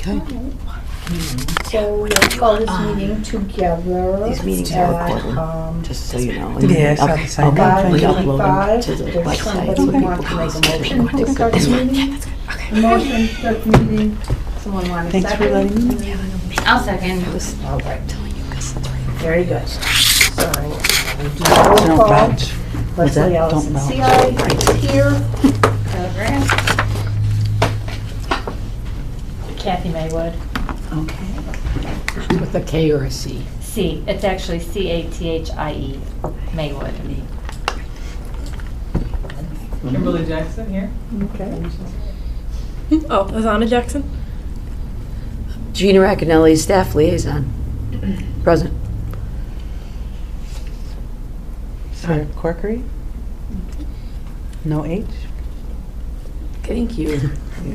Okay. So we'll call this meeting together. These meetings are at, recorded, just so you know. Yeah, I saw the same. I'll Five upload them 25. to the Does website. somebody so want people to can make a listen motion to start the meeting? Motion to start the meeting. Someone want a Thanks second? for letting me. I'll second. All right. Very good. So we do Don't roll call. vouch. What's that? Leslie Allison Don't CI is here. Kathy Maywood. Okay. With a K or a C? C. It's actually C-A-T-H-I-E. Maywood. Kimberly Jackson here. Okay. Oh, Azana Jackson? Gina Racanelli, staff liaison. Present. Sarah Corkery? No H? Thank you. I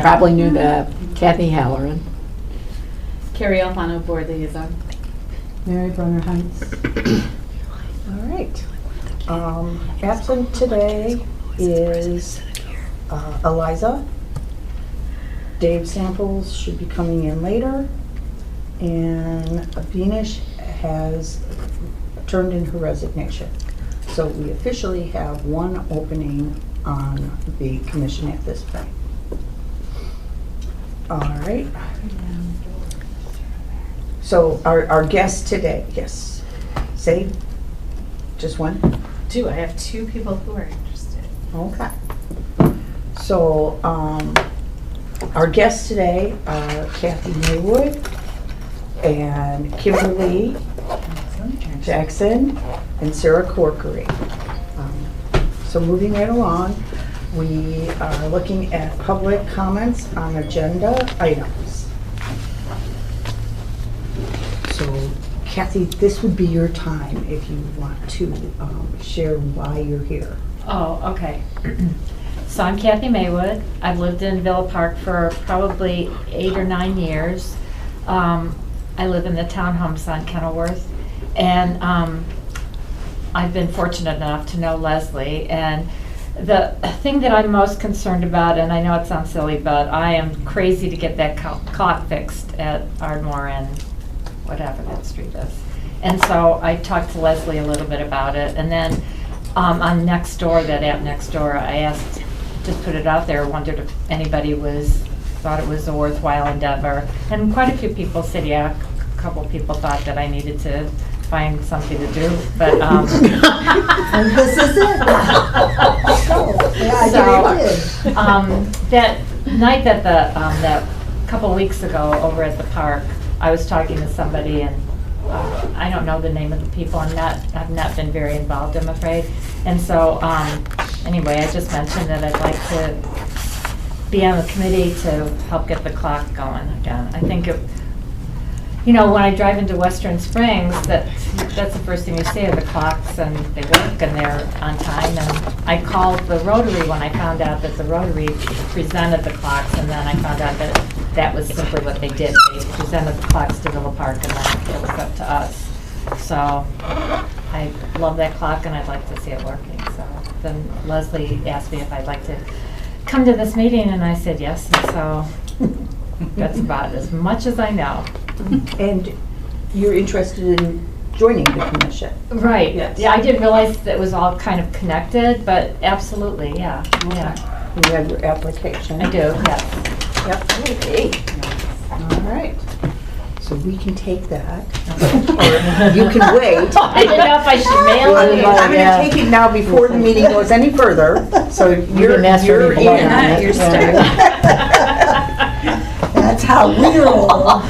probably knew that. Kathy Halloran. Carrie Alfano, board liaison. Mary Brunner Hines. All right. Absent today is Eliza. Dave Samples should be coming in later. And Venus has turned in her resignation. So we officially have one opening on the commission at this point. All right. So our guest today, yes, say, just one? Two. I have two people who are interested. Okay. So our guests today are Kathy Maywood and Kimberly Jackson and Sarah Corkery. So moving right along, we are looking at public comments on agenda items. So Kathy, this would be your time if you want to share why you're here. Oh, okay. So I'm Kathy Maywood. I've lived in Villa Park for probably 8 or 9 years. I live in the townhomes on Kenilworth. And I've been fortunate enough to know Leslie. And the thing that I'm most concerned about, and I know it sounds silly, but I am crazy to get that clock fixed at Ardmore and whatever that street is. And so I talked to Leslie a little bit about it. And then on Nextdoor, that app Nextdoor, I asked, just put it out there, wondered if anybody thought it was a worthwhile endeavor. And quite a few people said, yeah, a couple people thought that I needed to find something to do, but And this is it. That night that that couple weeks ago over at the park, I was talking to somebody, and I don't know the name of the people. I've not been very involved, I'm afraid. And so anyway, I just mentioned that I'd like to be on the committee to help get the clock going again. I think it, you know, when I drive into Western Springs, that's the first thing you see are the clocks, and they work and they're on time. And I called the Rotary when I found out that the Rotary presented the clocks, and then I found out that that was simply what they did. They presented the clocks to Villa Park, and then it was up to us. So I love that clock, and I'd like to see it working. So then Leslie asked me if I'd like to come to this meeting, and I said yes. And so that's about as much as I know. And you're interested in joining the commission? Right. Yes. Yeah, I didn't realize that it was all kind of connected, but absolutely, yeah. Yeah. You have your application? I do, yes. Yep. Okay. All right. So we can take that, or you can wait. I didn't know if I should mail it. I'm going to take it now before the meeting goes any further. So you're in. You're That's how we roll.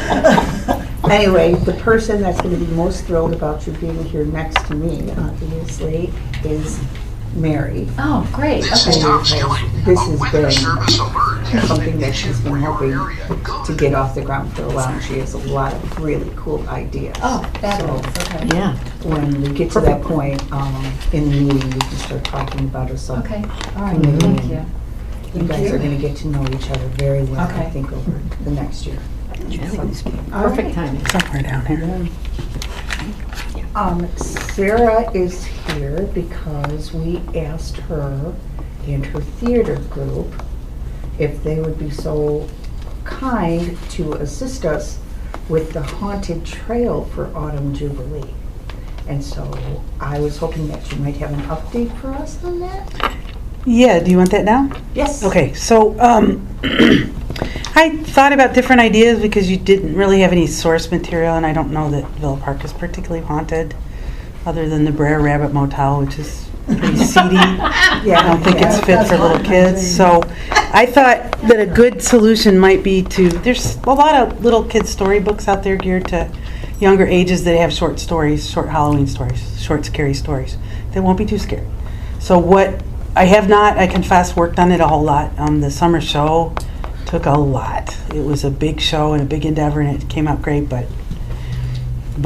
Anyway, the person that's going to be most thrilled about you being here next to me, obviously, is Mary. Oh, great. This has been something that she's been hoping to get off the ground for a while, and she has a lot of really cool ideas. Oh, fabulous. Okay. Yeah. When we get to that point in the meeting, we can start talking about a Okay. subcommittee. All right. Thank you. You guys are going to get to know each other very well, I Okay. think, over the next year. Perfect timing. Somewhere down here. Sarah is here because we asked her and her theater group if they would be so kind to assist us with the haunted trail for Autumn Jubilee. And so I was hoping that you might have an update for us on that. Yeah, do you want that now? Yes. Okay, so I thought about different ideas because you didn't really have any source material, and I don't know that Villa Park is particularly haunted, other than the Brer Rabbit Motel, which is pretty seedy. Yeah. I don't think it's fit for little kids. So I thought that a good solution might be there's a lot of little kids' storybooks out there geared to younger ages that have short stories, short Halloween stories, short scary stories. They won't be too scary. So what I have not, I confess, worked on it a whole lot. The summer show took a lot. It was a big show and a big endeavor, and it came out great, but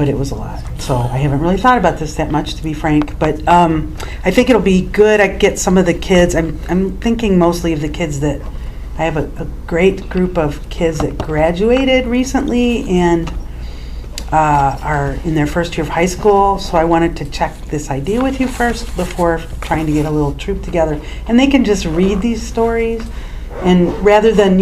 it was a lot. So I haven't really thought about this that much, to be frank. But I think it'll be good. I get some of the kids. I'm thinking mostly of the kids that I have a great group of kids that graduated recently and are in their first year of high school. So I wanted to check this idea with you first before trying to get a little troop together. And they can just read these stories. And rather than,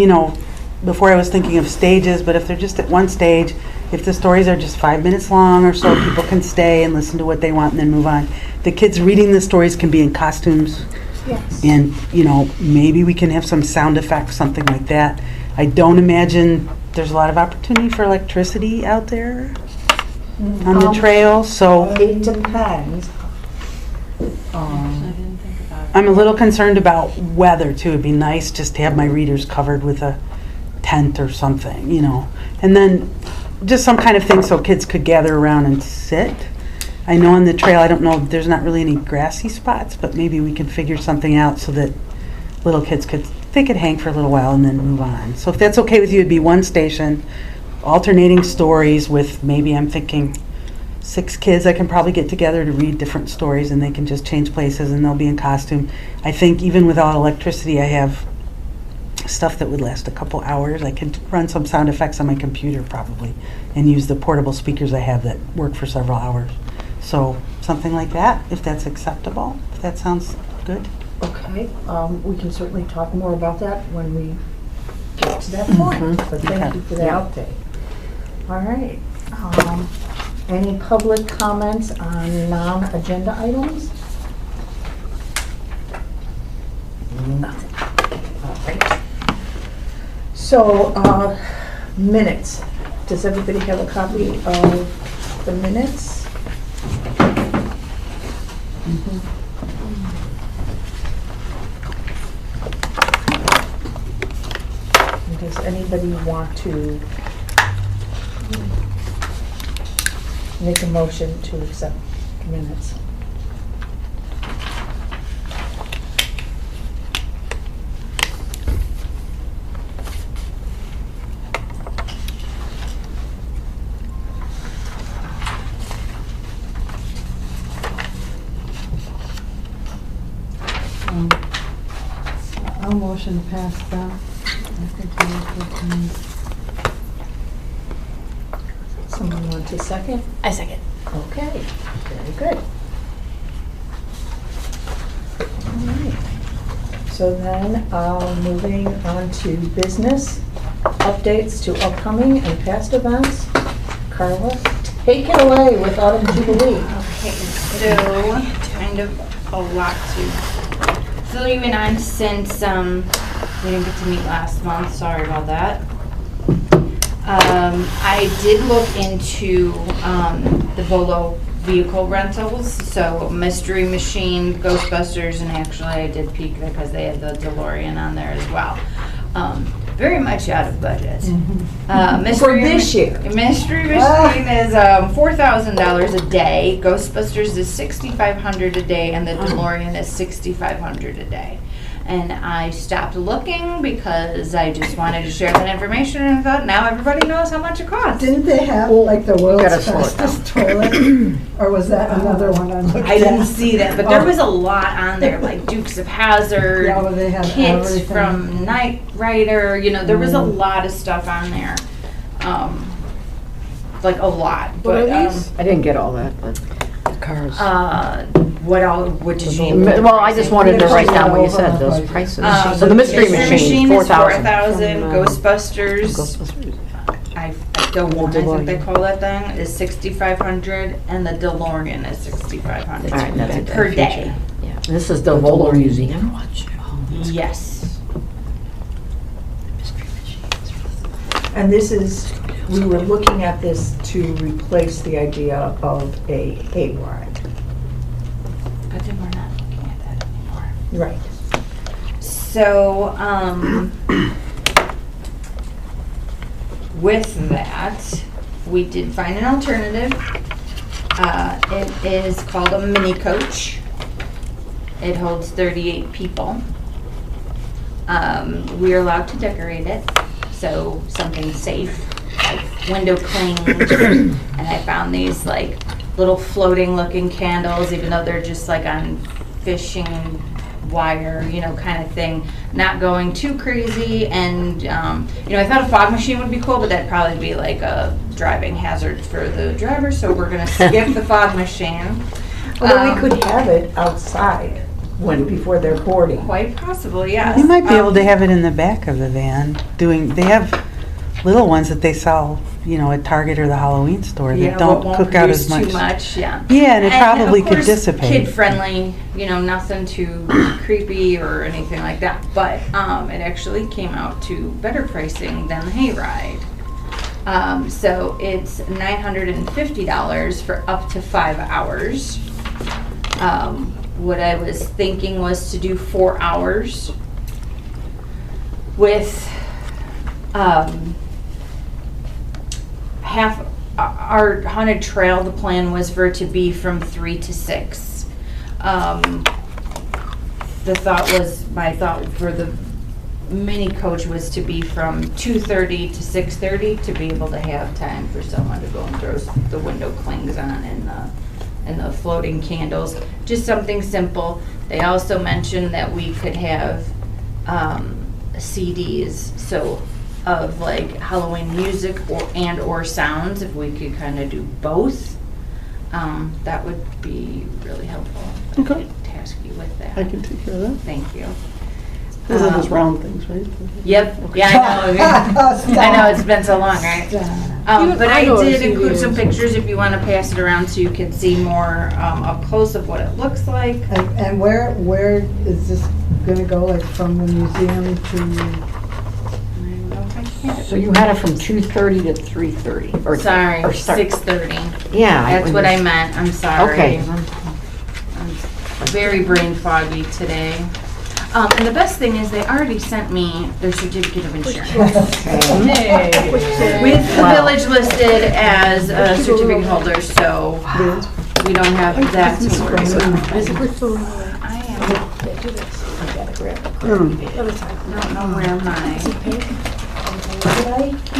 before I was thinking of stages, but if they're just at one stage, if the stories are just 5 minutes long or so, people can stay and listen to what they want and then move on. The kids reading the stories can be in costumes. Yes. And, maybe we can have some sound effects, something like that. I don't imagine there's a lot of opportunity for electricity out there on the trail, so It depends. I didn't think about it. I'm a little concerned about weather too. It'd be nice just to have my readers covered with a tent or something, and then just some kind of thing so kids could gather around and sit. I know on the trail, I don't know, there's not really any grassy spots, but maybe we can figure something out so that little kids could hang for a little while and then move on. So if that's okay with you, it'd be one station, alternating stories with maybe, I'm thinking, 6 kids I can probably get together to read different stories, and they can just change places and they'll be in costume. I think even without electricity, I have stuff that would last a couple hours. I could run some sound effects on my computer probably and use the portable speakers I have that work for several hours. So something like that, if that's acceptable, if that sounds good. Okay, we can certainly talk more about that when we get to that point, but thank Okay. you for the update. All right, any public comments on non-agenda items? Nothing. All right. So, minutes. Does everybody have a copy of the minutes? Does anybody want to make a motion to accept minutes? I'll motion to pass that. Someone want to second? I second. Okay, very good. All right. So then, moving on to business, updates to upcoming and past events. Carla, take it away with Autumn Jubilee. Okay, so kind of a lot to fill you in on since we didn't get to meet last month. Sorry about that. I did look into the Volo vehicle rentals, so Mystery Machine, Ghostbusters, and actually I did peek because they had the DeLorean on there as well. Very much out of budget. For this year. Mystery Machine is $4,000 a day. Ghostbusters is $6,500 a day, and the DeLorean is $6,500 a day. And I stopped looking because I just wanted to share that information, and I thought now everybody knows how much it costs. Didn't they have like the world's gotta slow it fastest toilet? Or was that another one on the? I didn't see that, but there was a lot on there, like Dukes of Hazzard, Yeah, well, they had Kit everything. from Knight Rider, there was a lot of stuff on there. Like a lot. What are But these? I didn't get all that, but cars. what did you need? Well, I just wanted to write down what you said, those prices. So the mystery machine, is 4,000. 4,000. Ghostbusters, Ghostbusters. I don't want, I think they call that thing, is 6,500, and the DeLorean is 6,500 All right, that's it. per day. Yeah, this is the Roller Museum. Yes. And this is, we were looking at this to replace the idea of a hayride. But then we're not looking at that anymore. Right. So, with that, we did find an alternative. It is called a mini coach. It holds 38 people. We're allowed to decorate it, so something safe, like window clings. And I found these like little floating looking candles, even though they're just like on fishing wire, you know, kind of thing. Not going too crazy. And, you know, I thought a fog machine would be cool, but that'd probably be like a driving hazard for the driver, so we're gonna skip the fog machine. Although we could have it outside before they're boarding. Quite possible, yes. You might be able to have it in the back of the van they have little ones that they sell, you know, at Target or the Halloween store Yeah, that don't won't cook out as produce much. too much, yeah. Yeah, and it of probably could course, dissipate. Kid-friendly, you know, nothing too creepy or anything like that. But it actually came out to better pricing than the hayride. So it's $950 for up to 5 hours. What I was thinking was to do 4 hours with half our haunted trail. The plan was for it to be from 3 to 6. My thought for the mini coach was to be from 2:30 to 6:30 to be able to have time for someone to go and throw the window clings on and the floating candles. Just something simple. They also mentioned that we could have CDs, so of like Halloween music or sounds, if we could kind of do both. That would be really helpful. I Okay. could task you with that. I can take care of that. Thank you. Those are those round things, right? Yep, yeah, I know. I know, it's been so long, right? But I did include some pictures if you want to pass it around so you can see more up close of what it looks like. And where is this gonna go, like from the museum to? I don't know if I can. So you had it from 2:30 to 3:30? or Sorry, or start- 6:30. Yeah. That's what I meant, I'm sorry. Okay. I'm very brain foggy today. And the best thing is they already sent me their certificate of insurance. With the village listed as a certificate holder, so we don't have that to worry about. I don't know where my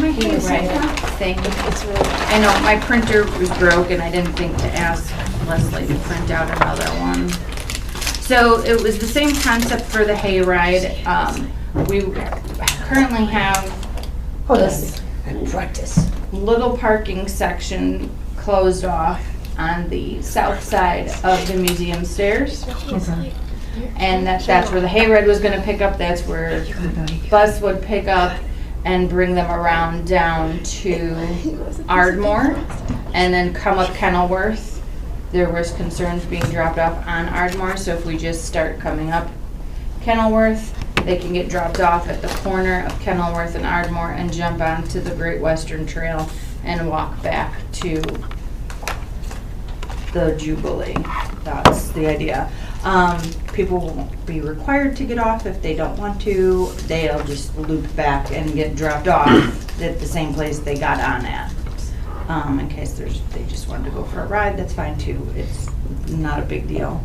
hayride thing. I know, my printer was broken. I didn't think to ask Leslie to print out another one. So it was the same concept for the hayride. We currently have this little parking section closed off on the south side of the museum stairs. And that's where the hayride was gonna pick up. That's where bus would pick up and bring them around down to Ardmore and then come up Kenilworth. There was concerns being dropped off on Ardmore, so if we just start coming up Kenilworth, they can get dropped off at the corner of Kenilworth and Ardmore and jump onto the Great Western Trail and walk back to the Jubilee. That's the idea. People won't be required to get off if they don't want to. They'll just loop back and get dropped off at the same place they got on at. In case they just wanted to go for a ride, that's fine too. It's not a big deal.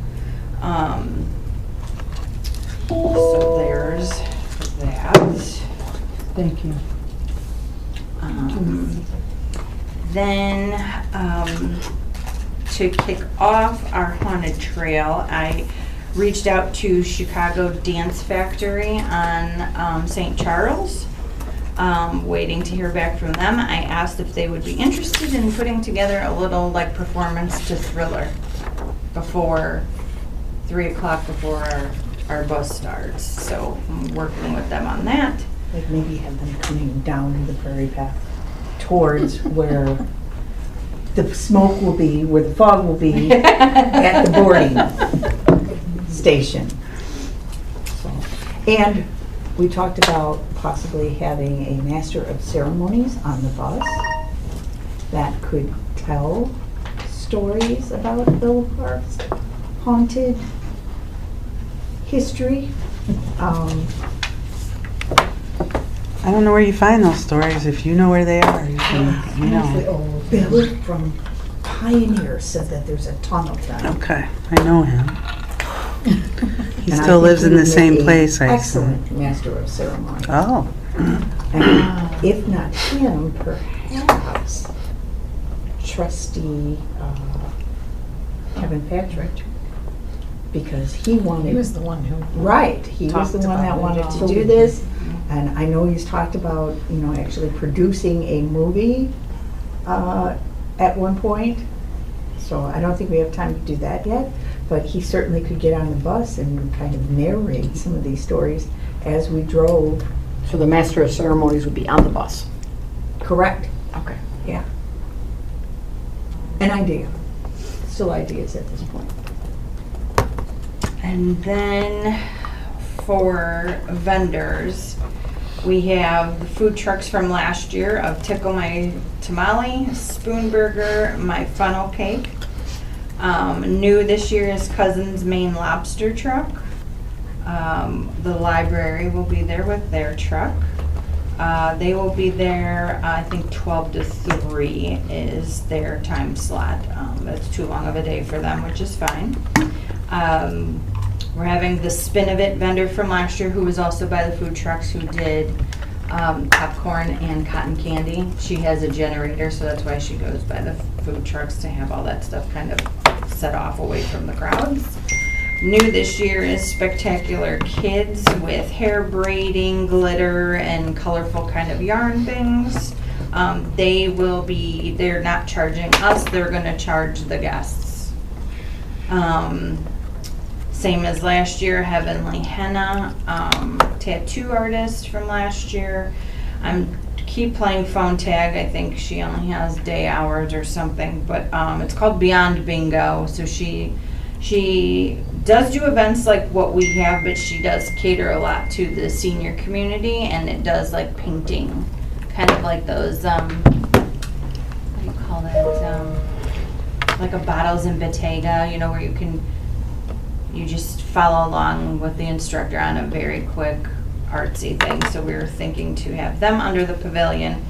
So there's that. Thank you. Then to kick off our haunted trail, I reached out to Chicago Dance Factory on St. Charles. Waiting to hear back from them. I asked if they would be interested in putting together a little like performance to Thriller before 3 o'clock before our bus starts. So I'm working with them on that. Like maybe have them coming down the prairie path towards where the smoke will be, where the fog will be at the boarding station. So, and we talked about possibly having a master of ceremonies on the bus that could tell stories about Villa Park's haunted history. I don't know where you find those stories. If you know where they are, you Honestly, know. Bill from Pioneer said that there's a ton of them. Okay, I know him. He And I still think lives he in the would same make a place, I assume. excellent master of ceremony. Oh, And if not him, perhaps trustee Kevin Patrick, because he wanted. He was the one who. Right, he was the talked one that about wanted it to all. do this, and I know he's talked about, actually producing a movie at one point, so I don't think we have time to do that yet, but he certainly could get on the bus and kind of narrate some of these stories as we drove. So the master of ceremonies would be on the bus. Correct. Okay. Yeah. An idea. Still ideas at this point. And then for vendors, we have the food trucks from last year of Tickle My Tamale, Spoon Burger, My Funnel Cake. New this year is Cousin's Maine Lobster Truck. The library will be there with their truck. They will be there, I think 12 to 3 is their time slot. That's too long of a day for them, which is fine. We're having the Spin of It vendor from last year, who was also by the food trucks, who did popcorn and cotton candy. She has a generator, so that's why she goes by the food trucks, to have all that stuff kind of set off away from the crowds. New this year is Spectacular Kids with hair braiding, glitter, and colorful kind of yarn things. They're not charging us, they're gonna charge the guests. Same as last year, Heavenly Henna, tattoo artist from last year. Keep playing phone tag. I think she only has day hours or something, but it's called Beyond Bingo. So she does do events like what we have, but she does cater a lot to the senior community, and it does like painting, kind of like those, what do you call that? Like a Bottles and Bottega, where you just follow along with the instructor on a very quick artsy thing. So we were thinking to have them under the pavilion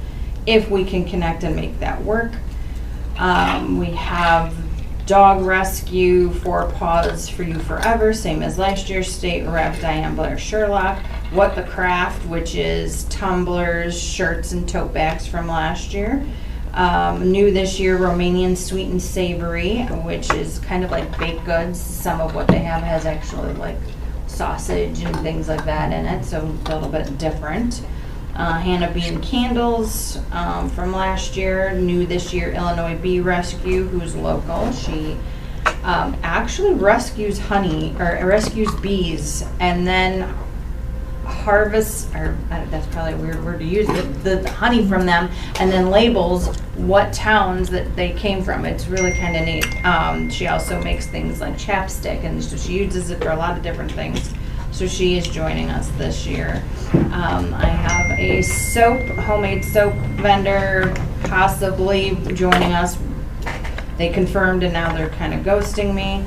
if we can connect and make that work. We have Dog Rescue, 4 Paws for You Forever, same as last year. State Rep Diane Blair Sherlock. What the Craft, which is tumblers, shirts, and tote bags from last year. New this year, Romanian Sweet and Savory, which is kind of like baked goods. Some of what they have has actually like sausage and things like that in it, so a little bit different. Hannah Bean Candles from last year. New this year, Illinois Bee Rescue, who's local. She actually rescues rescues bees and then harvests, or that's probably a weird word to use, the honey from them, and then labels what towns that they came from. It's really kind of neat. She also makes things like chapstick, and so she uses it for a lot of different things. So she is joining us this year. I have a homemade soap vendor possibly joining us. They confirmed, and now they're kind of ghosting me.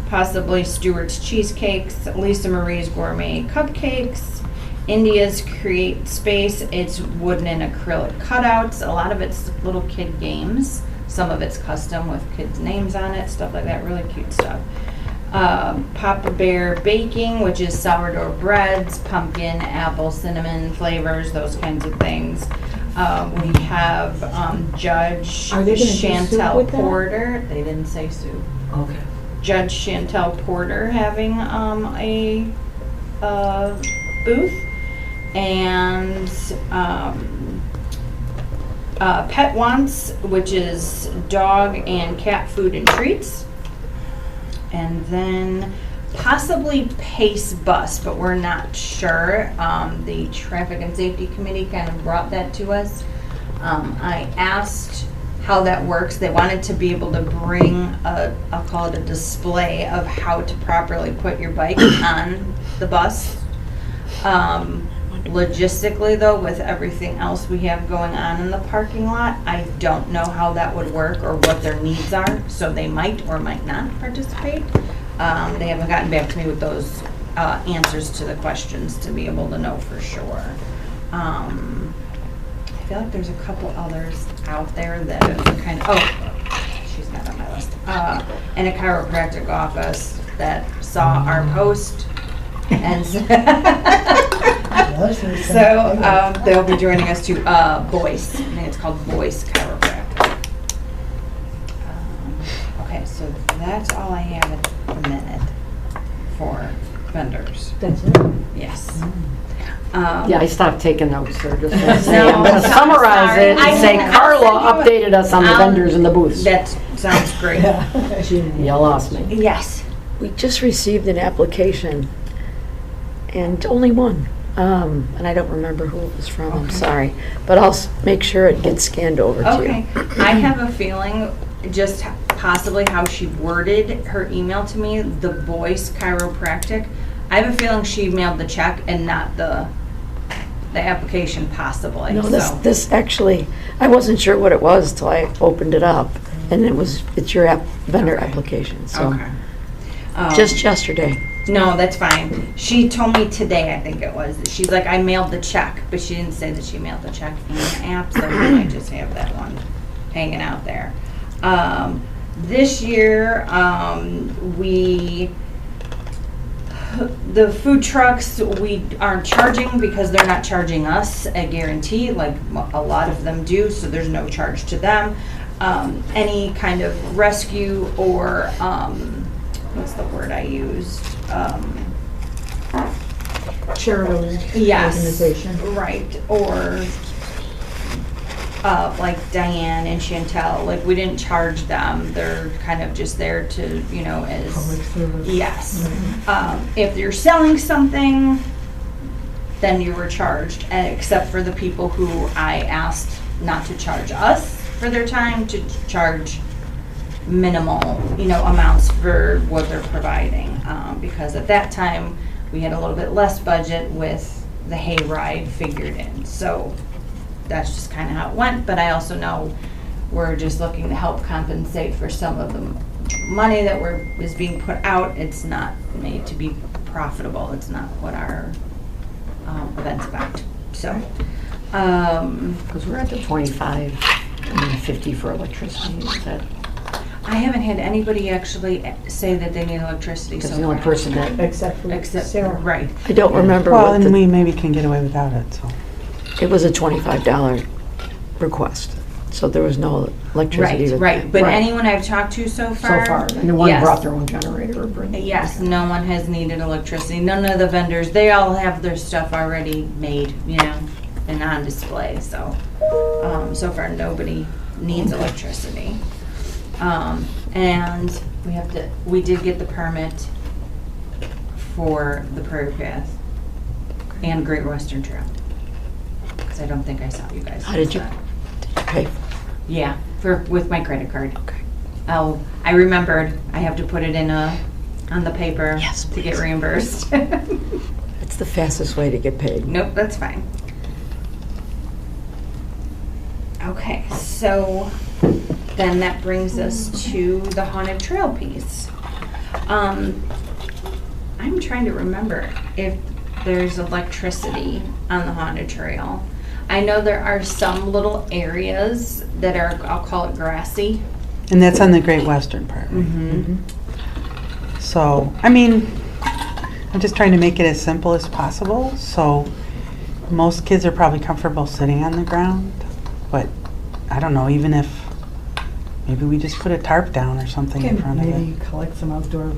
Possibly Stewart's Cheesecakes, Lisa Marie's Gourmet Cupcakes, India's Create Space. It's wooden and acrylic cutouts. A lot of it's little kid games. Some of it's custom with kids' names on it, stuff like that, really cute stuff. Papa Bear Baking, which is sourdough breads, pumpkin, apple, cinnamon flavors, those kinds of things. We have Judge Are they gonna do soup Chantel with that? Porter. They didn't say soup. Okay. Judge Chantel Porter having a booth, and Pet Wants, which is dog and cat food and treats. And then possibly Pace Bus, but we're not sure. The Traffic and Safety Committee kind of brought that to us. I asked how that works. They wanted to be able to bring I'll call it a display of how to properly put your bike on the bus. Logistically though, with everything else we have going on in the parking lot, I don't know how that would work or what their needs are, so they might or might not participate. They haven't gotten back to me with those answers to the questions to be able to know for sure. I feel like there's a couple others out there that are kind of, she's not on my list. In a chiropractic office that saw our post and so they'll be joining us to Boyce. I think it's called Boyce Chiropractic. Okay, so that's all I have at the minute for vendors. That's it. Yes. Yeah, I stopped taking notes there, just to No, say, I'm gonna I'm summarize sorry. it I and say can- Carla I'll send you updated us on the vendors and the booths. That sounds great. You lost me. Yes. We just received an application, and only one, and I don't remember who it was from, I'm sorry, but I'll make sure it gets scanned over to you. Okay. I have a feeling, just possibly how she worded her email to me, the Boyce Chiropractic, I have a feeling she mailed the check and not the application possibly. No, so. this actually, I wasn't sure what it was till I opened it up, and it's your vendor application, so, Okay. just yesterday. No, that's fine. She told me today, I think it was, she's like, I mailed the check, but she didn't say that she mailed the check in the app, so we might just have that one hanging out there. This year, the food trucks, we aren't charging because they're not charging us a guarantee like a lot of them do, so there's no charge to them. Any kind of rescue or, what's the word I used? Charitable Yes, organization. right, or like Diane and Chantel, like we didn't charge them, they're kind of just there to, you know, as, Public service. yes. If you're selling something, then you were charged, except for the people who I asked not to charge us for their time, to charge minimal, you know, amounts for what they're providing, because at that time, we had a little bit less budget with the hayride figured in, so that's just kind of how it went, but I also know we're just looking to help compensate for some of the money that is being put out. It's not made to be profitable, it's not what our event's about, so. Because we're at the 25 and 50 for electricity, is that, I haven't had anybody actually say that they need electricity so because the only far. person that, Except for Except, Sarah. right. I don't remember Well, what and the, we maybe can get away without it, so. it was a $25 request, so there was no electricity. with Right, that. but Right. anyone I've talked to so far. so far, and the one yes. brought their own generator or bring. Yes, no one has needed electricity. None of the vendors, they all have their stuff already made, you know, and on display, so. So far, nobody needs electricity. And we did get the permit for the Prairie Path and Great Western Trail. Because I don't think I saw you guys. How did you that. pay? Yeah, with my credit card. Okay. Oh, I remembered, I have to put it in on the paper Yes, to get please. reimbursed. It's the fastest way to get paid. Nope, that's fine. Okay, so then that brings us to the haunted trail piece. I'm trying to remember if there's electricity on the haunted trail. I know there are some little areas that are, I'll call it grassy. And that's on the Great Western part, right? Mm-hmm. So, I mean, I'm just trying to make it as simple as possible, so most kids are probably comfortable sitting on the ground, but I don't know, even if, maybe we just put a tarp down or something in front of Maybe it. collect some outdoor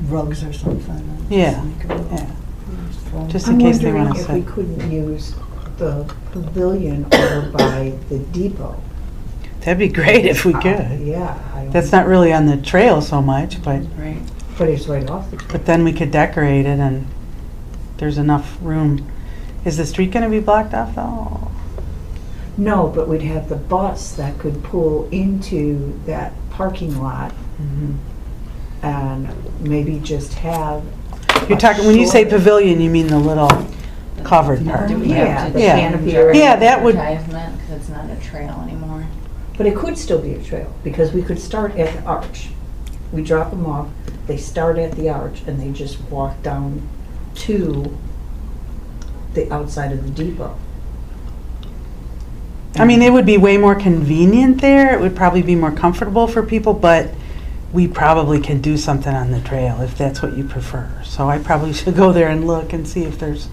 rugs or something. and Yeah, make it yeah. fun. Just in case they I'm want to wondering if we sit. couldn't use the pavilion over by the depot. That'd be great if we could. Yeah. I don't- That's not really on the trail so much, but Right. But it's right off the trail. But then we could decorate it and there's enough room. Is the street gonna be blocked off though? No, but we'd have the bus that could pull into that parking lot Mhm. and maybe just have. You're a talking, when you say short- pavilion, you mean the little covered part? Do we Yeah, have to the Yeah. canopy change our area. Yeah, that would- advertisement, 'cause it's not a trail anymore? But it could still be a trail, because we could start at the arch. We drop them off, they start at the arch, and they just walk down to the outside of the depot. I mean, it would be way more convenient there. It would probably be more comfortable for people, but we probably can do something on the trail if that's what you prefer. So I probably should go there and look and see if there's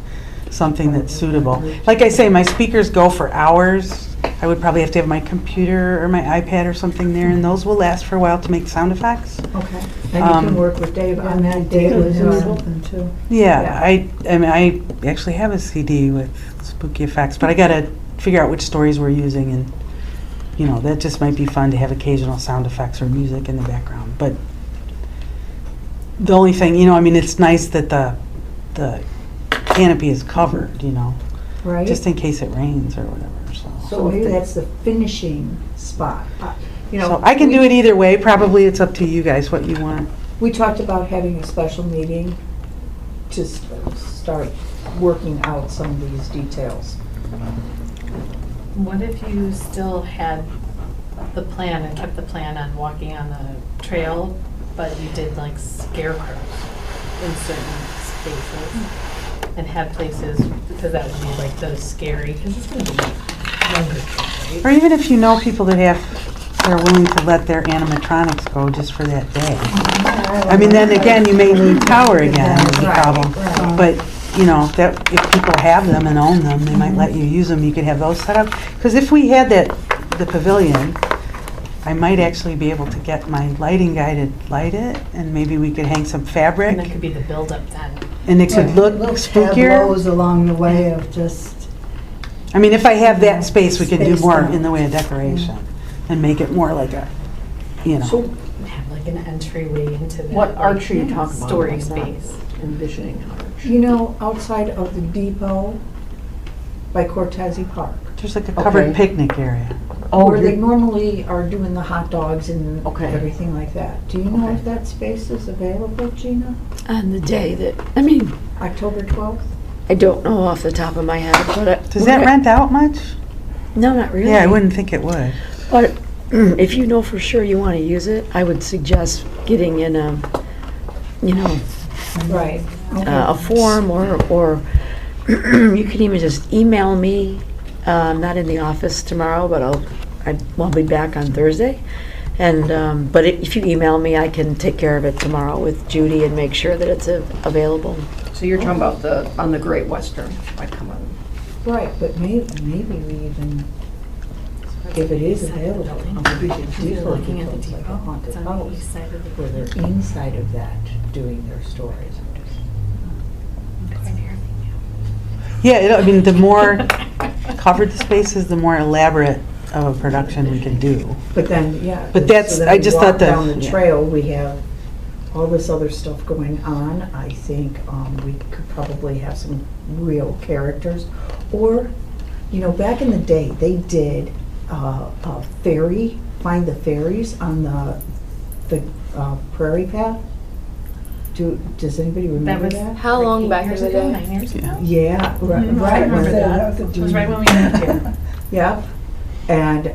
something that's suitable. Like I say, my speakers go for hours. I would probably have to have my computer or my iPad or something there, and those will last for a while to make sound effects. Okay. And you can work with Dave on that. Dave was something too. Yeah, Yeah. I mean, I actually have a CD with spooky effects, but I gotta figure out which stories we're using, and, you know, that just might be fun to have occasional sound effects or music in the background. But the only thing, you know, I mean, it's nice that the canopy is covered, you know, right? just in case it rains or whatever, so. So maybe that's the finishing spot. You know, So I can do it either way, probably it's up to you guys what you want. We talked about having a special meeting to start working out some of these details. What if you still had the plan and kept the plan on walking on the trail, but you did like scarecrows in certain spaces and had places, because that would be like those scary, because it's going to be younger kids, Or right? even if you know people that they're willing to let their animatronics go just for that day. I mean, then again, you may need power again, is the problem. But, you know, that, if people have them and own them, they might let you use them, you could have those set up. Because if we had the pavilion, I might actually be able to get my lighting guy to light it, and maybe we could hang some fabric, And that could be the buildup then. and it could look Have spookier. those along the way of just, I mean, if I have that space, we could do Space more down. in the way of decoration, and make it more like a, you know. So Have like an entryway into that. What like, arch are you talking about? Story I'm not space. Envisioning arch. you know, outside of the depot by Cortese Park, There's like a covered Okay. picnic area. where they normally are doing the hot dogs and Okay. everything like that. Do you know if that space is available, Gina? On the day that, I mean, October 12th? I don't know off the top of my head, but. Does that rent out much? No, not really. Yeah, I wouldn't think it would. But if you know for sure you want to use it, I would suggest getting in a, you know, Right. a form or you can even just email me. I'm not in the office tomorrow, but I'll be back on Thursday. And, but if you email me, I can take care of it tomorrow with Judy and make sure that it's available. So you're talking about on the Great Western, like, come on. Right, but maybe we even, if it is available, we could do You're looking at the like a depot. haunted It's on the house, east side of the. where they're inside of that doing their stories. Yeah, I mean, the more covered the space is, the more elaborate of a production we can do. But then, yeah. But that's- so then I we just walk thought that- down the yeah. trail, we have all this other stuff going on. I think we could probably have some real characters. Or, you know, back in the day, they did a ferry, find the ferries on the prairie path. Does anybody remember that? How long back in Years the ago, day? 9 years ago? Yeah, right. I remember that. It It was right when we moved here. Yep. And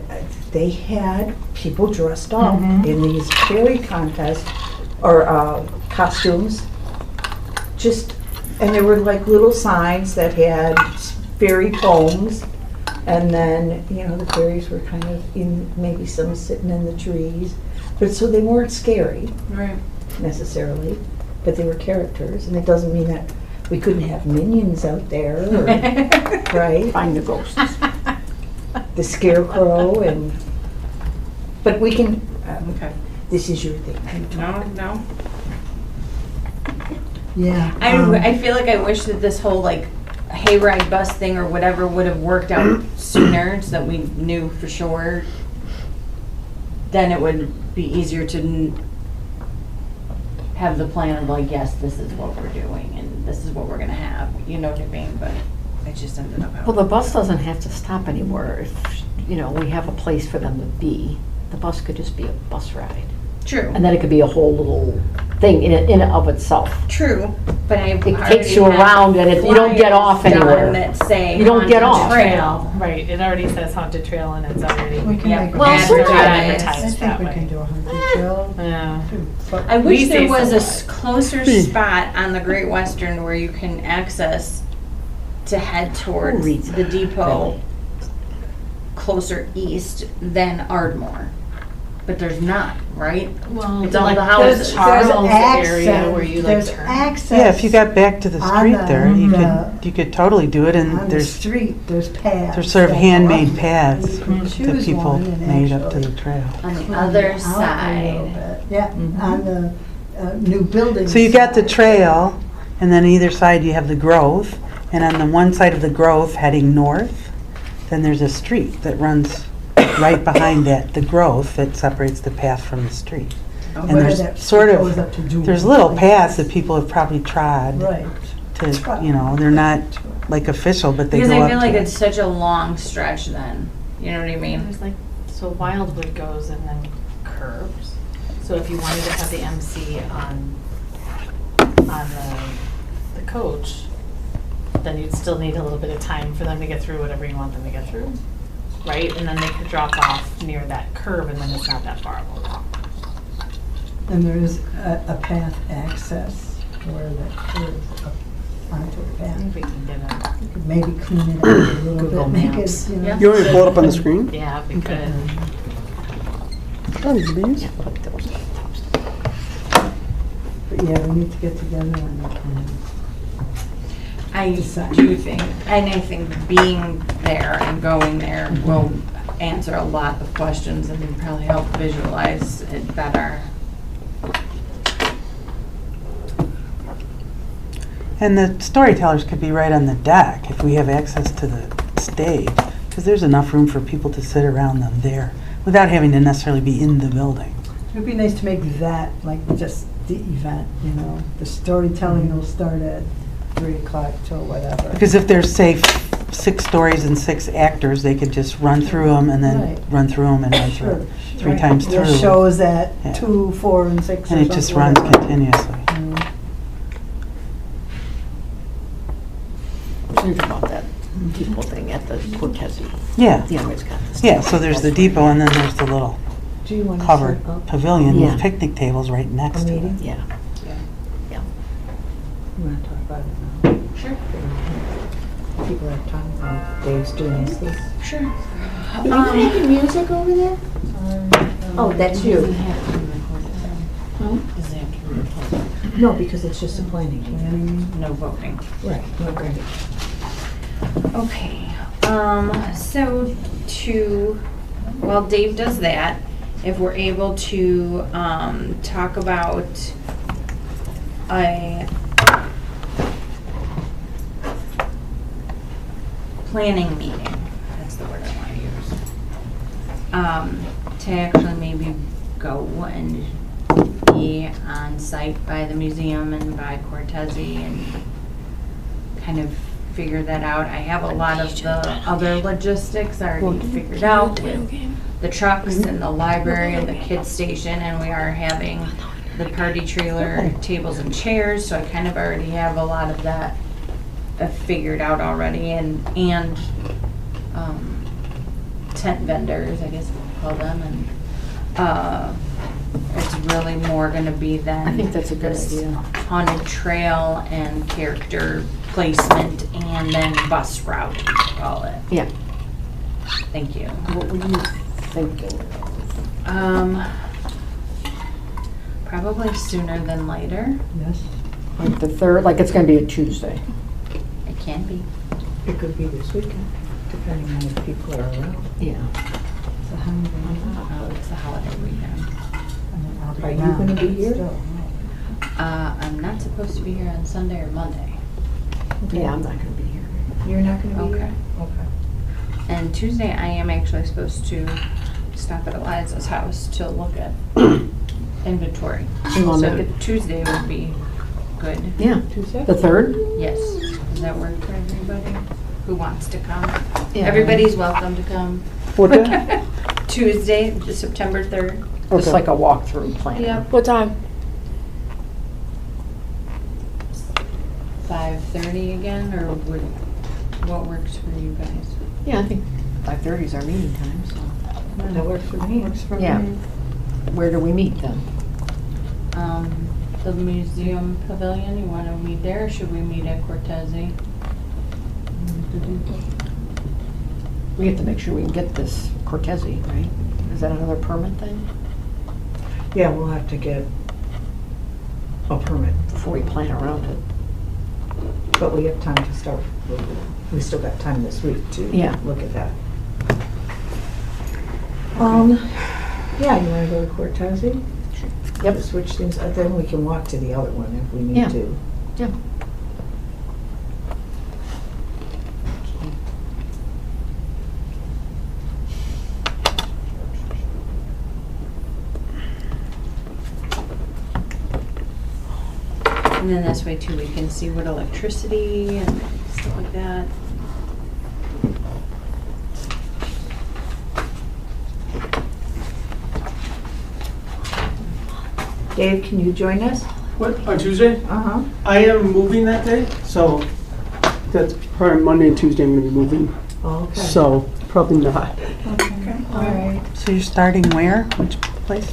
they had people dressed up in these fairy contests or costumes. And there were like little signs that had fairy poems. And then, you know, the fairies were kind of maybe some sitting in the trees. But so they weren't scary Right. necessarily, but they were characters. And it doesn't mean that we couldn't have minions out there, or, right? Find the ghosts. The scarecrow but we can, Okay. this is your thing. No. yeah. I feel like I wish that this whole like hayride bus thing or whatever would have worked out sooner so that we knew for sure. Then it would be easier to have the plan of like, yes, this is what we're doing and this is what we're gonna have, you know what I mean? But it just ended up out. Well, the bus doesn't have to stop anywhere. If, you know, we have a place for them to be, the bus could just be a bus ride. True. And then it could be a whole little thing in and of itself. True, but I It takes you around and you don't get off anywhere. That say You don't get haunted off. trail. Right, it already says haunted trail and it's already. We can Yeah, make. well, a- certainly. I Advertised think that we way. can do a haunted trail. Yeah. But I wish We there say was a so. closer spot on the Great Western where you can access to head towards reads the depot closer east than Ardmore. But there's not, right? Well, It's all like the the houses. Charles access- area where you like there's turn. access. Yeah, if you got back to the on street there, you the- could totally do it, On and the there's street, there's paths. there's sort of that go handmade up. paths You can that choose people one and made up to actually the trail. On the climb other out a little side. bit. Yeah, Mhm. on the new building. So you got the side. trail, and then either side you have the growth, and on the one side of the growth heading north, then there's a street that runs right behind that, the growth that separates the path from the street. And Where there's that sort goes of, up to Jewel. there's little paths that people have probably trod Right. to, you know, they're not like official, but they Because go I up feel like to it's it. such a long stretch then. You know what I mean? There's like, so Wildwood goes and then curves. So if you wanted to have the MC on the coach, then you'd still need a little bit of time for them to get through whatever you want them to get through, right? And then they could drop off near that curve and then it's not that far of a walk. And there is a path access where that curves up onto a I path. think we can get a, You could maybe clean it up a little Google bit, make it, Maps. you know. Yeah. You want me to pull it up on the screen? yeah, we could. Oh, these? Yeah, put those tops. But yeah, we need to get together and I Decide. do think, and I think being there and going there will answer a lot of questions and probably help visualize it better. And the storytellers could be right on the deck if we have access to the stage, because there's enough room for people to sit around them there without having to necessarily be in the building. it'd be nice to make that like just the event, you know. The storytelling will start at 3 o'clock till whatever. Because if there's, say, 6 stories and 6 actors, they could just run through them and then Right. run through them and run Sure. through 3 Right. times There's through. shows at Yeah. 2, 4, and 6 And or it just something, runs whatever. continuously. Mm. Think about that depot thing at the Cortese. Yeah, You know, it's got this. yeah, so there's the depot and then there's the little Do you want to covered set up pavilion Yeah. with picnic tables right a next to it. meeting? Yeah. Yeah. You want to talk about it now? Sure. People have time while Dave's doing this. Sure. Are you making music over there? Oh, that's you. No, because it's just a planning. No voting. Right, okay. Okay, so while Dave does that, if we're able to, talk about a planning meeting, that's the word I wanna use. To actually maybe go and be on site by the museum and by Cortese and kind of figure that out. I have a lot of the other logistics already figured out with the trucks and the library and the kids station, and we are having the party trailer tables and chairs, so I kind of already have a lot of that figured out already, and tent vendors, I guess we'll call them, and it's really more gonna be than I think that's a good this idea. haunted trail and character placement and then bus route, call it. Yeah. Thank you. What were you thinking? Probably sooner than later. Yes, Like the 3rd, like it's gonna be a Tuesday. It can be. It could be this weekend, depending on if people are around. Yeah. it's a holiday. It's a holiday weekend. Are you gonna be here? Still, I'm not supposed to be here on Sunday or Monday. Yeah, I'm not gonna be here. You're not gonna be Okay. here? Okay. And Tuesday, I am actually supposed to stop at Eliza's house to look at inventory. You wanna So make it- Tuesday would be good. Yeah, Tuesday? the 3rd? Yes. Does that work for everybody who wants to come? Yeah. Everybody's welcome to come. What day? Tuesday, September 3rd. Just Okay. like a walkthrough plan. Yep. What time? 5:30 again, or what works for you guys? Yeah, I think 5:30 is our meeting time, so. That works for me. Yeah. Where do we meet then? The museum pavilion, you wanna meet there, or should we meet at Cortese? We have to make sure we can get this Cortese, right? Is that another permit thing? Yeah, we'll have to get a permit, Before we plan around it. but we have time to start. We still got time this week to Yeah. look at that. Yeah, you wanna go to Cortese? Yep. Switch things, then we can walk to the other one if we Yeah. need to. Yeah. And then this way too, we can see what electricity and stuff like that. Dave, can you join us? What, on Tuesday? Uh-huh. I am moving that day, so that's probably Monday and Tuesday I'm gonna be moving. Okay. So, probably not. All right. So you're starting where? Which place?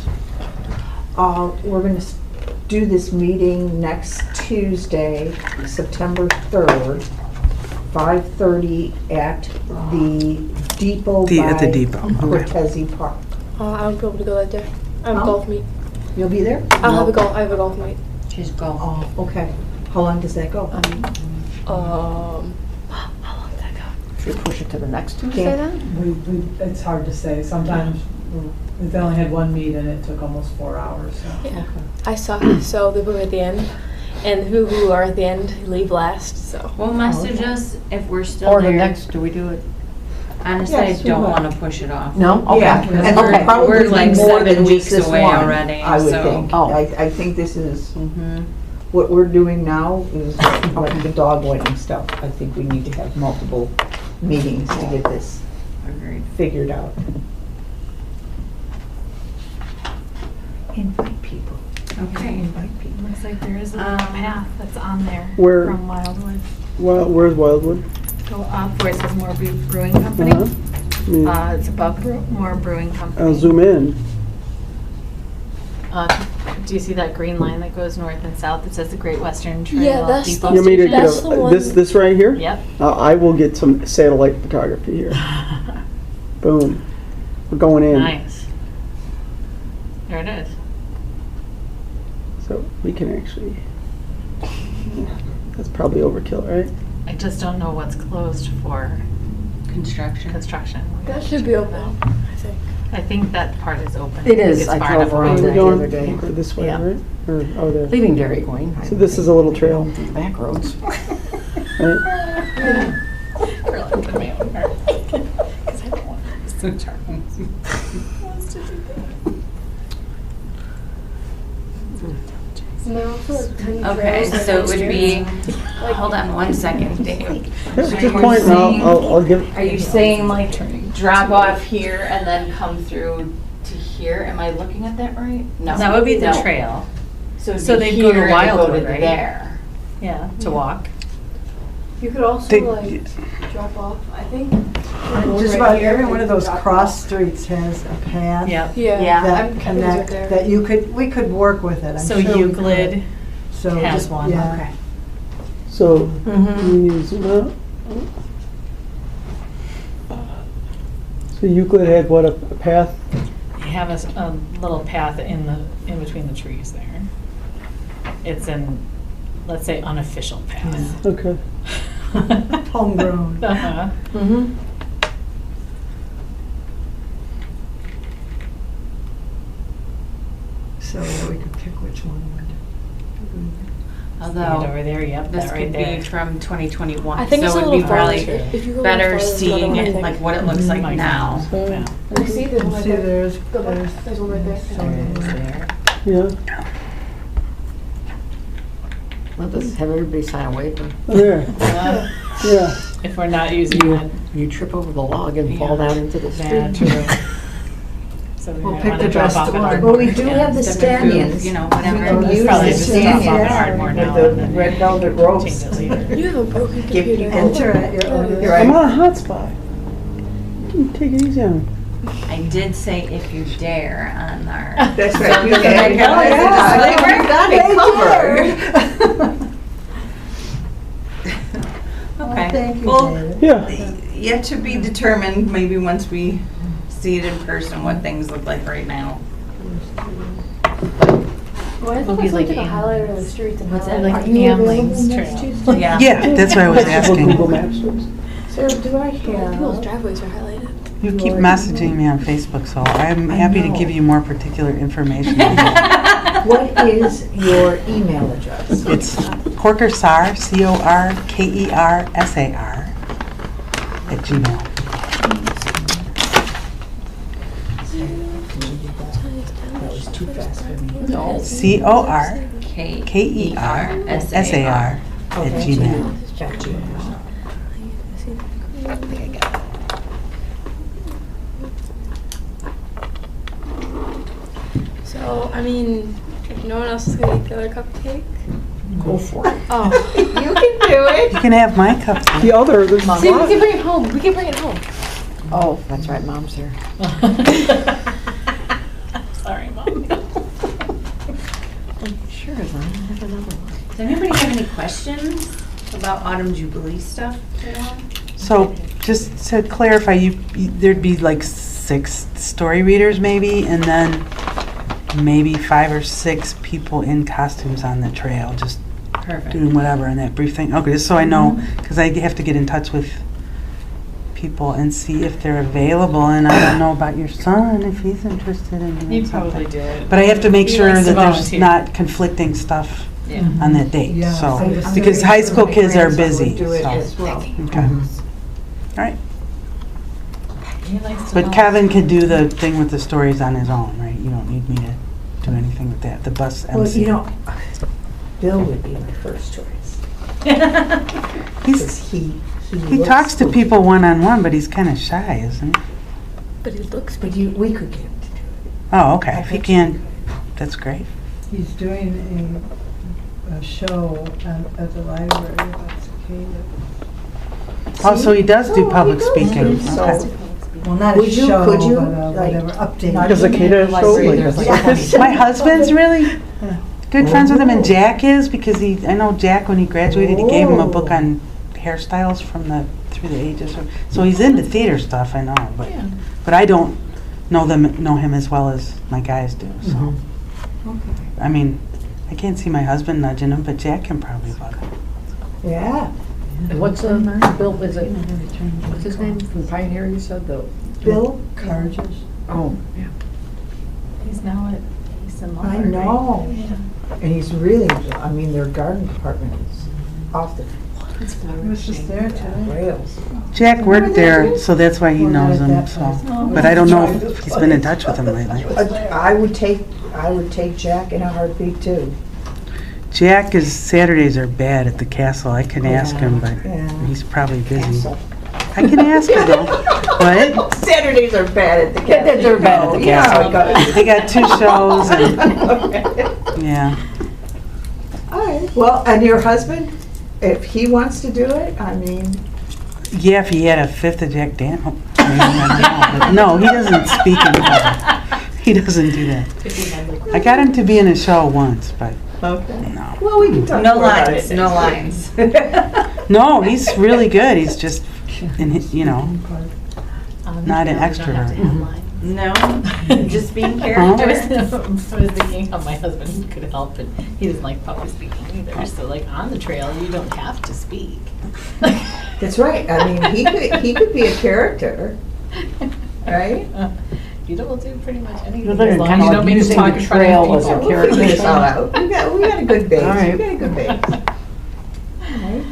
We're gonna do this meeting next Tuesday, September 3rd, 5:30 at the depot At the by depot, okay. Cortese Park. I won't be able to go that day. I have a Oh. golf meet. You'll be there? I have a golf meet. She's golf. Oh, okay. How long does that go? How long did that go? Should we push it to the next Tuesday Okay. then? It's hard to say. Sometimes they only had one meet and it took almost 4 hours, so. Yeah. I suck, so they put me at the end. And who are at the end leave last, so. Well, message us if we're still Or the there. next, do we do it? Honestly, I Yes, we don't will. wanna push it off. No? Okay. Yeah, and Okay. it'll probably We're be like more 7 than weeks just this away one, already, I would so- think. Oh. I think this is, Mm-hmm. what we're doing now is like the dog wedding stuff. I think we need to have multiple meetings to get this Agreed. figured out. Invite people. Okay. Invite people. Looks like there is a little path that's on there Where- from Wildwood. Where's Wildwood? Go up where it says More Brewing Company. Uh-huh. Yeah. It's above More Brewing Company. I'll zoom in. Do you see that green line that goes north and south that says the Great Western Trail? Yeah, that's Depot the- You want me to Station? get That's the one. this right here? Yep. I will get some satellite photography here. Boom. We're going in. Nice. There it is. So we can actually, that's probably overkill, right? I just don't know what's closed for Construction. construction. That should be open, I think. I think that part is open. It is. It's I far drove enough around away. We're the going other day. this way, Yeah. right? Or, oh, there. Leaving Dairy Queen. So this is a little trail, Through the back roads. right? Girl, I put my own heart. 'Cause I don't want to so charming. And there are also like tiny Okay, trails that so it go would straight. be, hold on one second, Dave. That's a good point, and I'll give, Are you saying like drop off here and then come through to here? Am I looking at that right? No. That would be the No. trail. So So it'd be they'd go to here and go Wildwood, to right? there. Yeah, to walk. You could also Take- like drop off, I think. Just about every one of those cross streets has a path. Yep. Yeah, Yeah. I'm That kind of right connect, there. that we could work with it, I'm So sure we Euclid could. So has just- one. yeah. Okay. so, Mm-hmm. you zoom out. So Euclid had what, a path? You have a little path in between the trees there. It's an, let's say, unofficial path. Okay. Homegrown. Uh-huh. Mm-hmm. So yeah, we could pick which one would. Right Although, over there, yep, this that right could there. be from 2021. I think it's so a it'd little be probably farther. If you go better farther, there's seeing another it, one, I like think. what it looks like Might now. Yeah. I see the one right See, there. there's, The one, there's one right there. There it is there. Yeah, Well, just have everybody sign a waiver. there, yeah. If we're not using it. You trip over the log and fall down into the Bad, street. true. So we We'll might pick wanna the drop best off at one. Ardmore. Well, we do have the Different food, Stannions. you know, whatever. We can Let's use probably the just drop off at Stannions Ardmore now with and the then red velvet ropes. change it later. You have a broken Give computer. people- Enter at your own You're I'm right. on a hotspot. Take it easy on me. I did say if you dare on our. That's right. You So did. they got it covered. Okay. Thank you, Well, David. Yeah, yet to be determined, maybe once we see it in person, what things look like right now. Well, I It'll thought be it was like like a Am- highlighter of the streets and What's that, highlighter. like Are you available Amling's next Trail? Tuesday? Yeah. Yeah, that's what I was Google asking. Maps does. So do I People's have, driveways are highlighted. You keep messaging me on Facebook, so I'm happy to give you more particular information. what is your email address? It's Corkersar, Corkersar, @gmail. That was too fast for me. Corkersar @gmail. Got you. So, I mean, if no one else is gonna eat the other cupcake. Go for it. Oh. You can do it. You can have my cup too. The other, there's a See, we lot. can bring it home. We can bring it home. Oh, that's right, Mom's here. Sorry, Mom. Sure, I have another one. Does anybody have any questions about Autumn Jubilee stuff at all? So, just to clarify, there'd be like 6 story readers maybe, and then maybe 5 or 6 people in costumes on the trail, just Perfect. doing whatever in that brief thing. Okay, just so I know, because I have to get in touch with people and see if they're available, and I don't know about your son, if he's interested in doing You something. probably do it. But I have to make He sure likes to that there's volunteer. not conflicting stuff Yeah. on that date, Yeah, so, I'm because very high sure school my kids are grandson busy, would do it so. as well. Okay, all right. He likes to But volunteer. Kevin could do the thing with the stories on his own, right? You don't need me to do anything with that, the bus Well, MC. you know, Bill would be my first choice. He's, He he looks talks to spooky. people one-on-one, but he's kind of shy, isn't he? But it looks But we could get him to do it. Oh, okay, if he can, that's great. He's doing a show at the library about cicadas. Oh, so he does do Oh, public he does. speaking, So- okay. Well, not a Would you- show, could you, but like, whatever, update. not Because the cicada show, like, My husband's really good friends with him, and Jack is, because I know Jack, when he graduated, he gave him a book on hairstyles through the ages. So he's into theater stuff, I know, but I don't know him as well as my guys do, so. I mean, I can't see my husband nudging him, but Jack can probably bug him. Yeah. And what's Bill, is it, what's his name from Pioneer, you said, the? Bill? Carges. Oh, yeah. He's now at Easton Lumber. I know. And he's really, I mean, their garden department is off the I was just there today. rails. Jack worked there, so that's why he Well, not knows at him, that so. place. But I don't know if he's been in touch with him lately. I would take Jack in a heartbeat too. Saturdays are bad at the castle. I can ask him, but Yeah. he's probably busy. Castle. I can ask him though. What? Saturdays are bad at the castle. They're bad at the castle. Yeah, They got 2 shows and, yeah. all right. Well, and your husband, if he wants to do it, I mean, Yeah, if he had a 5th of Jack Daniel. Maybe, I don't know. But no, he doesn't speak in public. He doesn't do that. If he had like I got him to be in a show once, but okay. no. Well, we can talk No more about lines, it. no lines. No, he's really good. He's just, on Not an the trail, you don't have to extrovert. have lines. No, just being I character. was thinking how my husband could help, but he doesn't like public speaking either. So like on the trail, you don't have to speak. That's right. I mean, he could be a character, right? You will do pretty much anything You're looking as long kind as of you don't like make us using talk the in front trail of as a people. We'll figure this all out. We got a good base. All right. We got a good base. All right.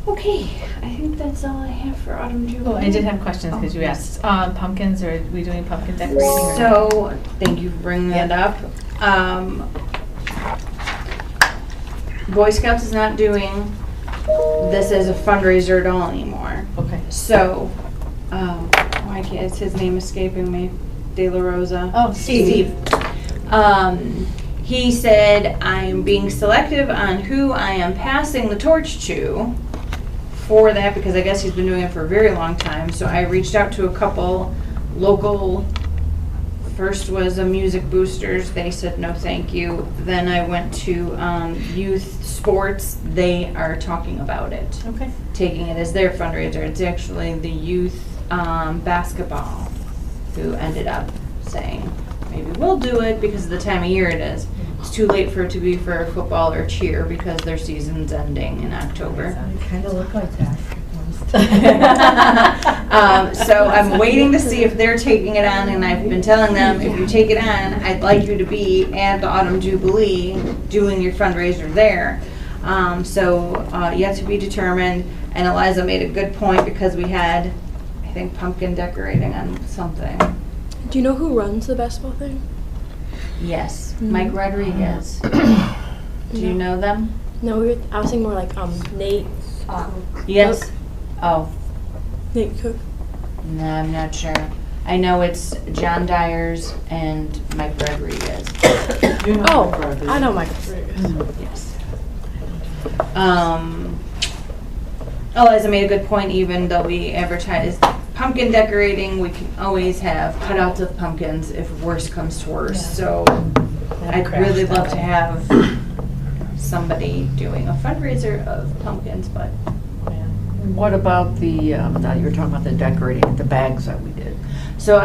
Okay, I think that's all I have for Autumn Jubilee. Oh, I did have questions because you asked pumpkins. Are we doing pumpkin decorating? Or not? So, thank you for bringing that up. Boy Scouts is not doing this as a fundraiser at all anymore. Okay. So, why can't, is his name escaping me? De La Rosa. Oh, Steve. He said, I'm being selective on who I am passing the torch to for that, because I guess he's been doing it for a very long time. So I reached out to a couple local, first was a Music Boosters, they said no thank you. Then I went to Youth Sports, they are talking about it. Okay. Taking it as their fundraiser. It's actually the youth basketball who ended up saying, maybe we'll do it because of the time of year it is. It's too late for it to be for football or cheer because their season's ending in October. They kind of look like that. So I'm waiting to see if they're taking it on, and I've been telling them, if you take it on, I'd like you to be at the Autumn Jubilee doing your fundraiser there. Yet to be determined, and Eliza made a good point because we had, I think, pumpkin decorating on something. Do you know who runs the basketball thing? Yes, Mike Rodriguez. Do you know them? No, I was thinking more like Nate. Yes. Cook. Oh, Nate Cook. no, I'm not sure. I know it's John Dyers and Mike Rodriguez. Oh, I know Mike Rodriguez. Yes. Eliza made a good point. Even though we advertise pumpkin decorating, we can always have cutouts of pumpkins if worse comes to worse. So I'd really love to have somebody doing a fundraiser of pumpkins, but What about the, now you were talking about the decorating, the bags that we did. so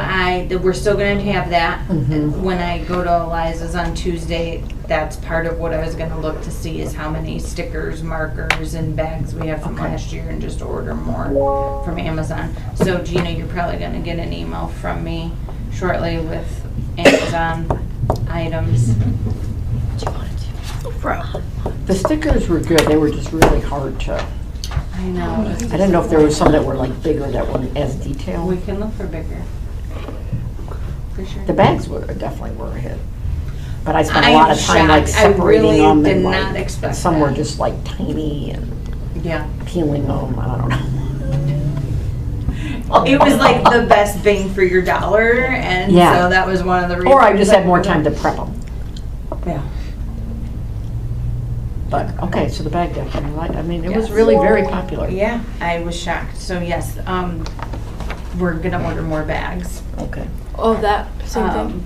we're still going to have that. Mhm. When I go to Eliza's on Tuesday, that's part of what I was going to look to see is how many stickers, markers, and bags we have from last year, and just order more from Amazon. So Gina, you're probably going to get an email from me shortly with Amazon items. The stickers were good, they were just really hard to, I know. I didn't know if there was some that were like bigger that weren't as We detailed. can look for bigger. For sure. The bags were, definitely were a hit. But I spent a I'm lot of time like shocked. I separating really them did and not like, expect some were that. just like tiny and Yeah. peeling them, I don't know. It was like the best bang for your dollar, and Yeah. so that was one of the reasons. Or I just had more time to prep them. Yeah. But, okay, so the bag decorating, right? I mean, it was Yes. really very popular. Yeah, I was shocked. So yes, we're gonna order more bags. Okay. Oh, that same thing.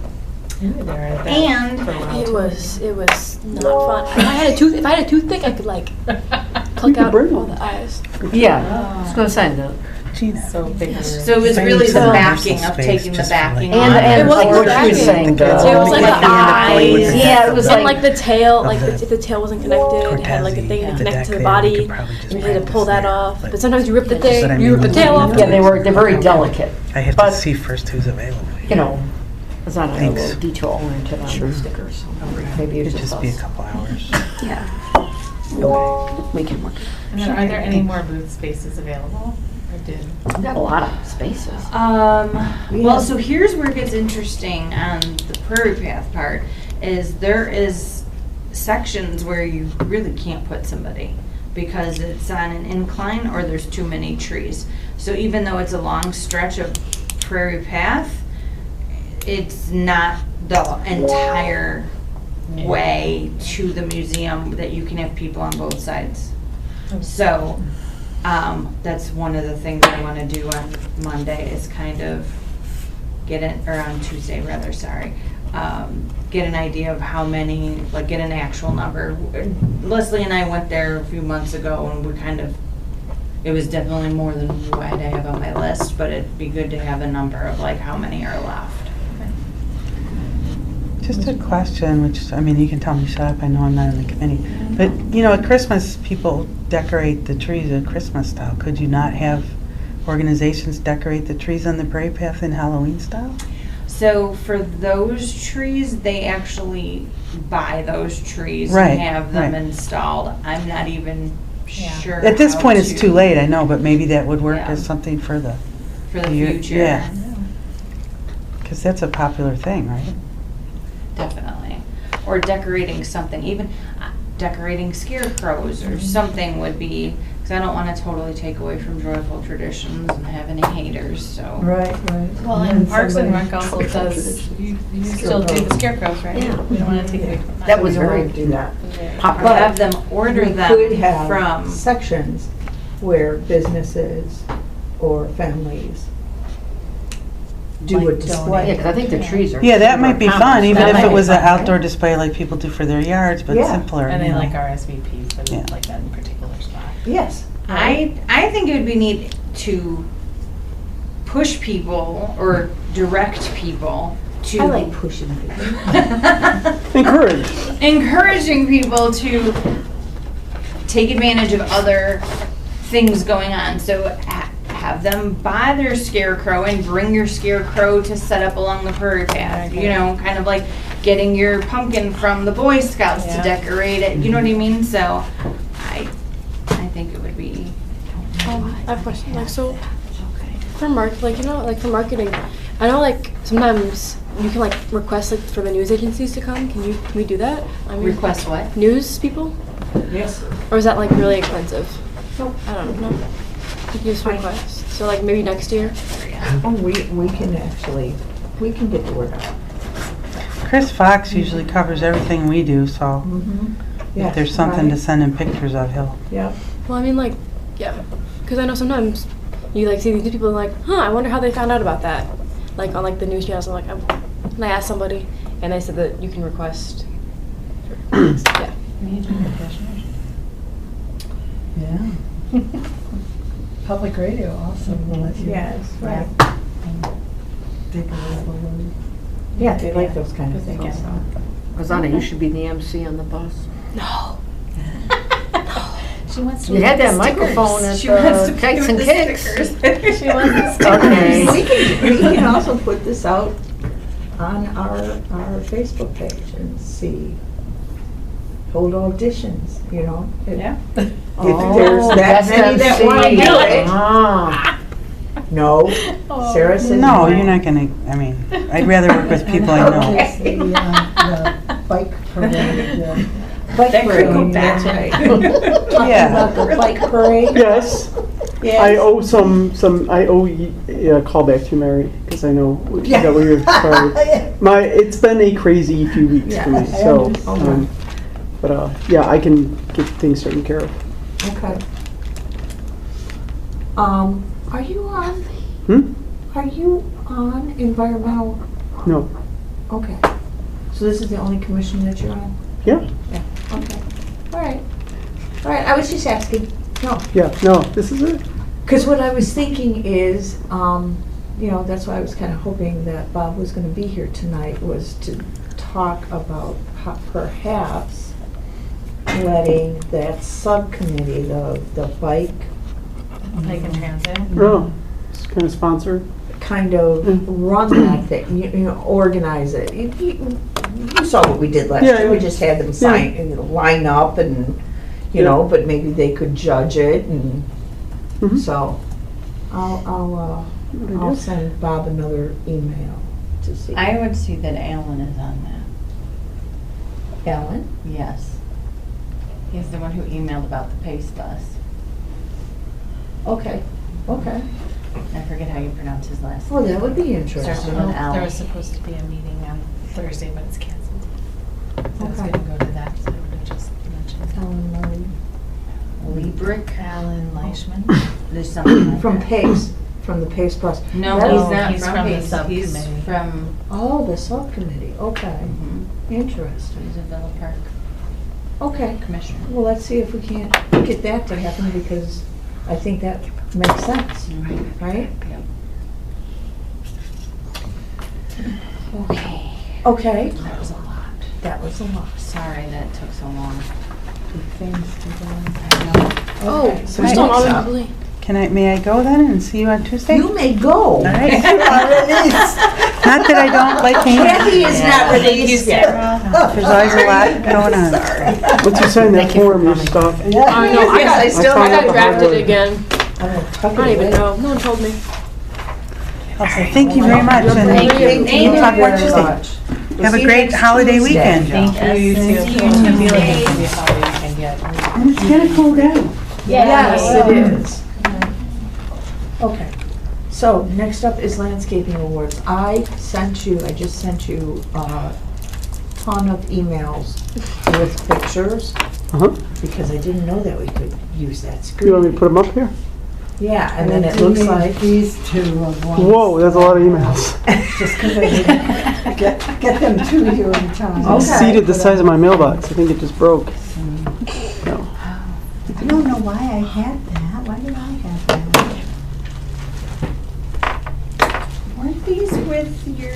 And It was not fun. If I had a toothpick, I could like pluck out bring all one. the eyes. Yeah, I was gonna say that. So big. so it was Finding really the some backing personal of space taking the just for, like, backing And, off. and It wasn't like what she was backing. saying, It was like the eyes. eyes. Yeah, it was And like, like the tail, like of if the tail wasn't connected, it had like a thing to connect to the body, and you had to pull that off. But sometimes you rip the thing, I you rip the mean, tail off. yeah, they're very delicate. I have But- to see first who's available. You know, it's not a Thanks. little detail oriented on Sure. the stickers. Maybe It'd it's just just be a us. couple hours. Yeah. We can work. And then are there any more booth spaces available? Or did? We got a lot of spaces. Well, so here's where it gets interesting on the Prairie Path part, is there is sections where you really can't put somebody because it's on an incline or there's too many trees. So even though it's a long stretch of Prairie Path, it's not the entire way to the museum that you can have people on both sides. So, that's one of the things I want to do on Monday is kind of or on Tuesday rather, sorry. Get an idea of how many, like get an actual number. Leslie and I went there a few months ago and it was definitely more than what I have on my list, but it'd be good to have a number of like how many are left. Just a question, which, I mean, you can tell me shut up, I know I'm not on the committee. But, you know, at Christmas, people decorate the trees in Christmas style. Could you not have organizations decorate the trees on the Prairie Path in Halloween style? So for those trees, they actually buy those trees Right, and have them right. installed. I'm not even sure. At this how point, it's to- too late, I know, but maybe that would work Yeah. as something for the, For the year- future. yeah. Because that's a popular thing, right? Definitely. Or decorating something, even decorating scarecrows or something would be, because I don't want to totally take away from joyful traditions and have any haters, so. Right. Well, And and then Parks and somebody- Rec also does, you still do the scarecrows, right? Yeah. We don't want to take away from that. That was We don't very want to do that. popular. But have them order We them could have from. sections where businesses or families do a Like display. Yeah, because I think the trees are. Yeah, that might be fun, even That if might it be was an fun, right? outdoor display like people do for their yards, but Yeah. simpler, And you they know. like RSVPs, but Yeah. like that in particular spot. Yes. I think it would be neat to push people or direct people to. I like pushing people. Encourage. Encouraging people to take advantage of other things going on. So have them buy their scarecrow and bring your scarecrow to set up along the prairie path. You know, kind of like getting your pumpkin from the Boy Scouts to Yeah. decorate it. You know what I mean? So I think it would be. I have a question. Like, so for for marketing, I know like sometimes you can like request like for the news agencies to come. Can we do that? I mean, Request what? news people, Yes. or is that like really expensive? I don't know. You can just request. So like maybe next year. Oh, we can actually, we can get the word out. Chris Fox usually covers everything we do, so Yes, if there's something to right. send him pictures of, he'll. Yeah. Well, I mean like, yeah, because I know sometimes you like see these people and like, I wonder how they found out about that. Like on like the news channels, and I asked somebody, and they said that you can request. Yeah. Yeah. Public radio also will let you. Yes, right. Dig a little bit. Yeah, they like those kind of Because things. again, Rosanna, you should be the MC on the bus. No. She wants to. You had that stickers. microphone at She wants to the play Kites with and the Kicks. stickers. She wants the stickers. Okay. We can also put this out on our Facebook page and see, hold auditions, you know? Yeah. If there's that Best many that MC. want to do it. Ah. No, Sarah says. No, you're not gonna, I mean, I'd rather work with people I know. There's the bike parade. Bike That could go parade, that's bad. right. Talking Yeah. about the bike parade. Yes. Yes. I owe I owe a call back to Mary, because I know Yeah. that we're sorry. It's been a crazy few weeks for me, Yeah, I so, understand. but, yeah, I can get things taken care of. Okay. Are you on, are you on environmental? No, Okay. So this is the only commission that you're on? yeah, Yeah. Okay. All right. All right, I was just asking. No. yeah, no, this is it. Because what I was thinking is, that's why I was kind of hoping that Bob was going to be here tonight, was to talk about perhaps letting that subcommittee, the bike, Bike and transit. Oh, it's kind of sponsored. kind of run that thing, organize it. You saw what we did last Yeah, year. We yeah. just had them sign, line up and, but maybe they could judge it and Mhm. so I'll send Bob another email to see. I would see that Alan is on that. Alan? Yes. He's the one who emailed about the Pace bus. Okay. I forget how you pronounce his last name. Well, that would be Starts interesting. with an L. There was supposed to be a meeting on Thursday, but it's canceled. I was Okay. gonna go to that, so I would have just mentioned. Alan Liebrick. Alan Leishman. There's something like from that. Pace, from the Pace bus. No, That- he's not he's from from the Pace. He's subcommittee. from, Oh, the subcommittee. Okay. mhm, Interesting. he's a Villa Park Okay. commissioner. Well, let's see if we can't get that to happen because I think that makes sense, right? Yep. Okay. Okay. That was a lot. That was a lot. Sorry that took so long. Things to do. I know. Oh, Okay, so we're still next on up- Jubilee. May I go then and see you on Tuesday? You may go. All right. You are released. Not that I don't like hanging out. Kathy is not released yet. There's always a lot going on. Once you sign that form, you're stopped. I know, I Yes, got, I got the drafted hard way. again. I'm gonna tuck I don't it even away. know. No one told me. I'll say thank you very much. And Thank you. We'll talk more Tuesday. We'll Have see a you great next holiday Tuesday. weekend, Joe. Thank you, you too. Yes. I feel like it's gonna be a holiday weekend yet. And it's gonna cool down. Yes, it is. Okay, so next up is landscaping awards. I just sent you a ton of emails with pictures Uh-huh. because I didn't know that we could use that screen. You want me to put them up here? Yeah, and then it looks like, These two of ones. Whoa, that's a lot of emails. Just because I didn't get them to you in time. It Okay. exceeded the size of my mailbox. I think it just broke. No. I don't know why I had that. Why did I have that? Weren't these with your,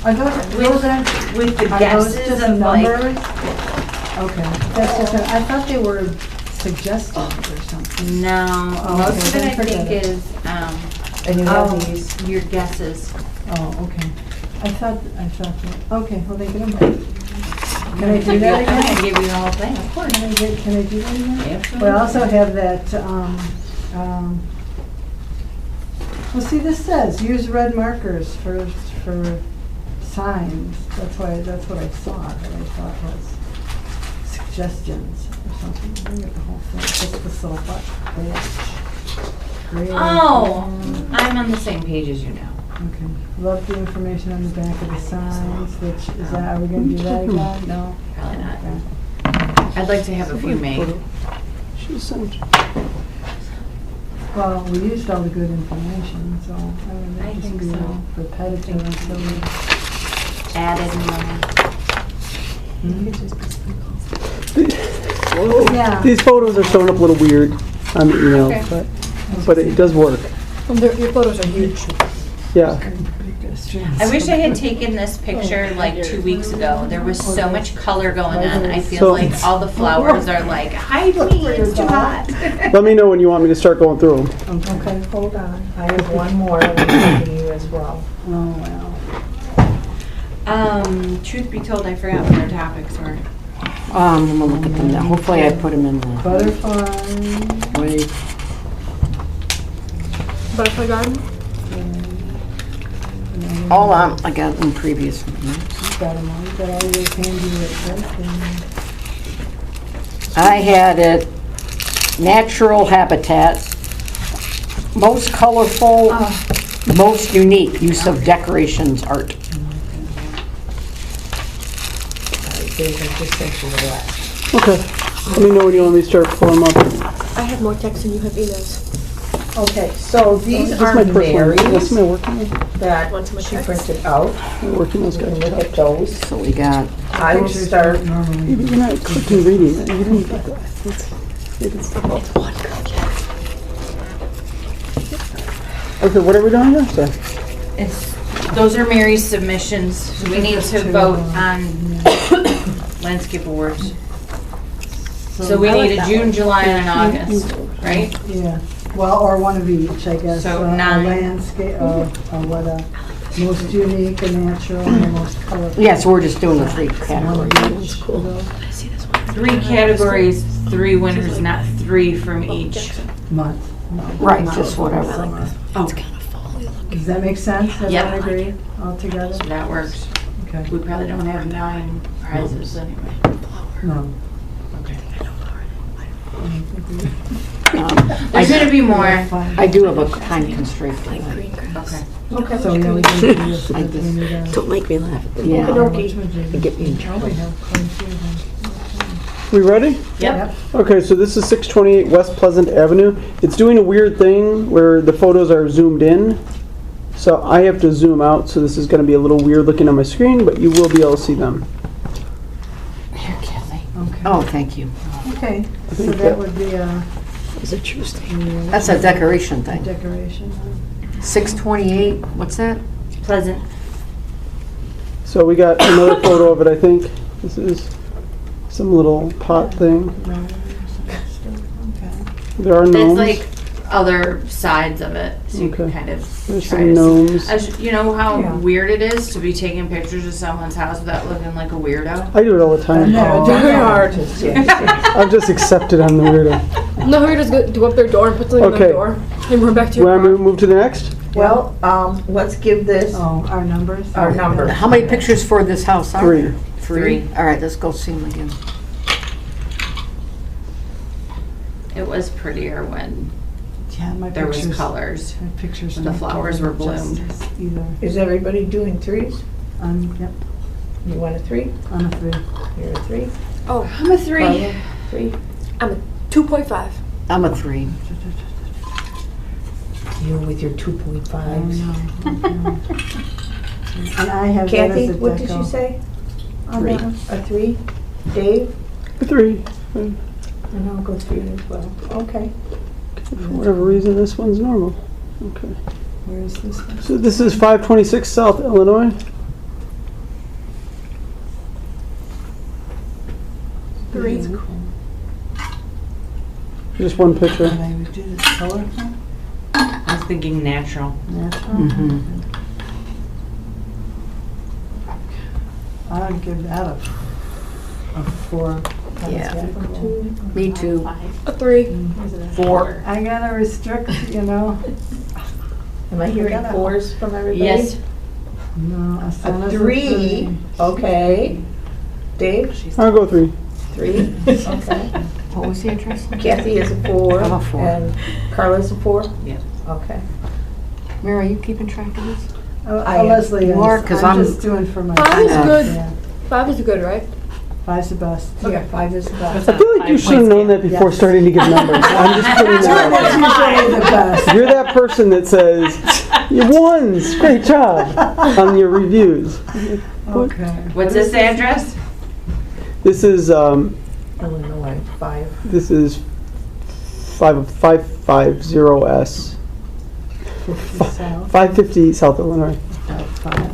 Are those, with the are those guesses just of like? numbers? Okay, that's just, I thought they were suggestions or something. No, Oh, most okay, of it I then forget think it. is, and you have these. your guesses. Oh, okay. I thought that, okay, well, they get them right. Can I do that I'm again? gonna give you the whole thing, of course. Can I do that again? Absolutely. We also have that, well, see, this says, use red markers for signs. That's what I saw, that I thought was suggestions or something. Bring it the whole thing, just the sofa. Great. Oh, I'm on the same page as you now. Okay. Love the information on the back of the signs, which, is that, are we gonna do that again? No? Probably not. Okay. I'd like to have a few made. She sent. Well, we used all the good information, so I mean, I that just think be so. repetitive until we. Added Yeah. These photos are showing up a little weird on the email, but it does work. Your photos are huge. Yeah. I wish I had taken this picture like 2 weeks ago. There was so much color going on. I feel So- like all the flowers are like, hide me, it's too hot. Let me know when you want me to start going through them. Okay, hold on. I have one more I'm giving you as well. Oh, well. Truth be told, I forgot what our topics were. I'm gonna look at them now. Hopefully I put them in the, Butterfly. wait, Butterfly garden? all I got in previous ones. You got them all, you got all your handy with I had it, natural habitat, most colorful, most unique use of decorations art. Dave, I just sent you the last. Okay. Let me know when you want me to start pulling them up. I have more text than you have emails. Okay, so these This is are my first one. This is Mary's my working one. that Want some more she text? printed out. My working one's You got can to look at those. So we got, I will start. Normally. You're not clicking reading it. You didn't get that. Okay, what are we doing here? So, Those are Mary's submissions. So we need to vote on landscape awards. So we need a June, July, and an August, right? Yeah, well, or one of each, I guess. So A 9. landscape, most unique and natural and the most colorful. yeah, so we're just doing the 3 categories. Three categories, 3 winners, not 3 from each. Month. Right, just whatever. Does that make sense? Yep. Everyone agree all together? So that works. Okay. We probably don't have 9 prizes anyway. No. There's gonna be more. I do have a time constraint. Okay. Okay, so yeah, we can do this. I if we need a- Don't make me laugh. Yeah. Okey-dokey. Get me in trouble. We have quite a few of them. we ready? Yep. Okay, so this is 628 West Pleasant Avenue. It's doing a weird thing where the photos are zoomed in. So I have to zoom out, so this is going to be a little weird looking on my screen, but you will be able to see them. Here, Kathy. Okay. Oh, thank you. Okay, so think that that- would be a It's a Tuesday. That's a decoration thing. decoration. 628, what's that? Pleasant. So we got another photo of it, I think. This is some little pot thing. Okay. There are It's gnomes. like other sides of it, so you can Okay. kind of There's try some to gnomes. see. You know how Yeah. weird it is to be taking pictures of someone's house without looking like a weirdo? I do it all the time. No, Very no. hard. I've just accepted I'm the weirdo. No, we just go up their door and put something on Okay. their door and run back to your Want car. to move to the next? Well, let's give this Oh, our numbers? our numbers. How many pictures for this house are Three. there? Three? All right, let's go see them again. It was prettier when Yeah, my there was pictures. colors. My pictures. when the don't flowers give were it bloomed. justice Either. Is everybody doing threes? Yep, You want a 3? on a 3. You're a 3? Oh, I'm a 3. Carla, 3? I'm a 2.5. I'm a 3. You with your 2.5s. And I have that Kathy, as a what did deco. you say? On Three. that one? A 3? Dave? 3. And I'll go 3 as well. Okay. For whatever reason, this one's normal. Okay. Where is this one? So this is 526 South Illinois. 3. Just one picture. And I would do this colorful, I was thinking natural. natural. Mm-hmm. I would give that a 4. Yeah. Two. Me too. A 3. 4. I gotta restrict, you know. Am I hearing Forget it. 4s from everybody? Yes. No, a son A is 3. Okay. Dave? I'll go 3. 3. Okay. What was the address? Kathy is a 4. I'm a 4. And Carla's a 4? Yep. Okay. Mary, are you keeping track of this? I am. Leslie You is. are, 'cause I'm I'm- just doing for my. 5 is good. Yeah, 5 is good, right? 5's the best. Yeah, 5 is the best. I feel like you should have known that before Yes. starting to give numbers. I'm just putting that out. That's usually the best. You're that person that says, "You ones, great job," on your reviews. Okay. What's this address? This is Illinois, 5. this is 550S, 550 South Illinois. 5.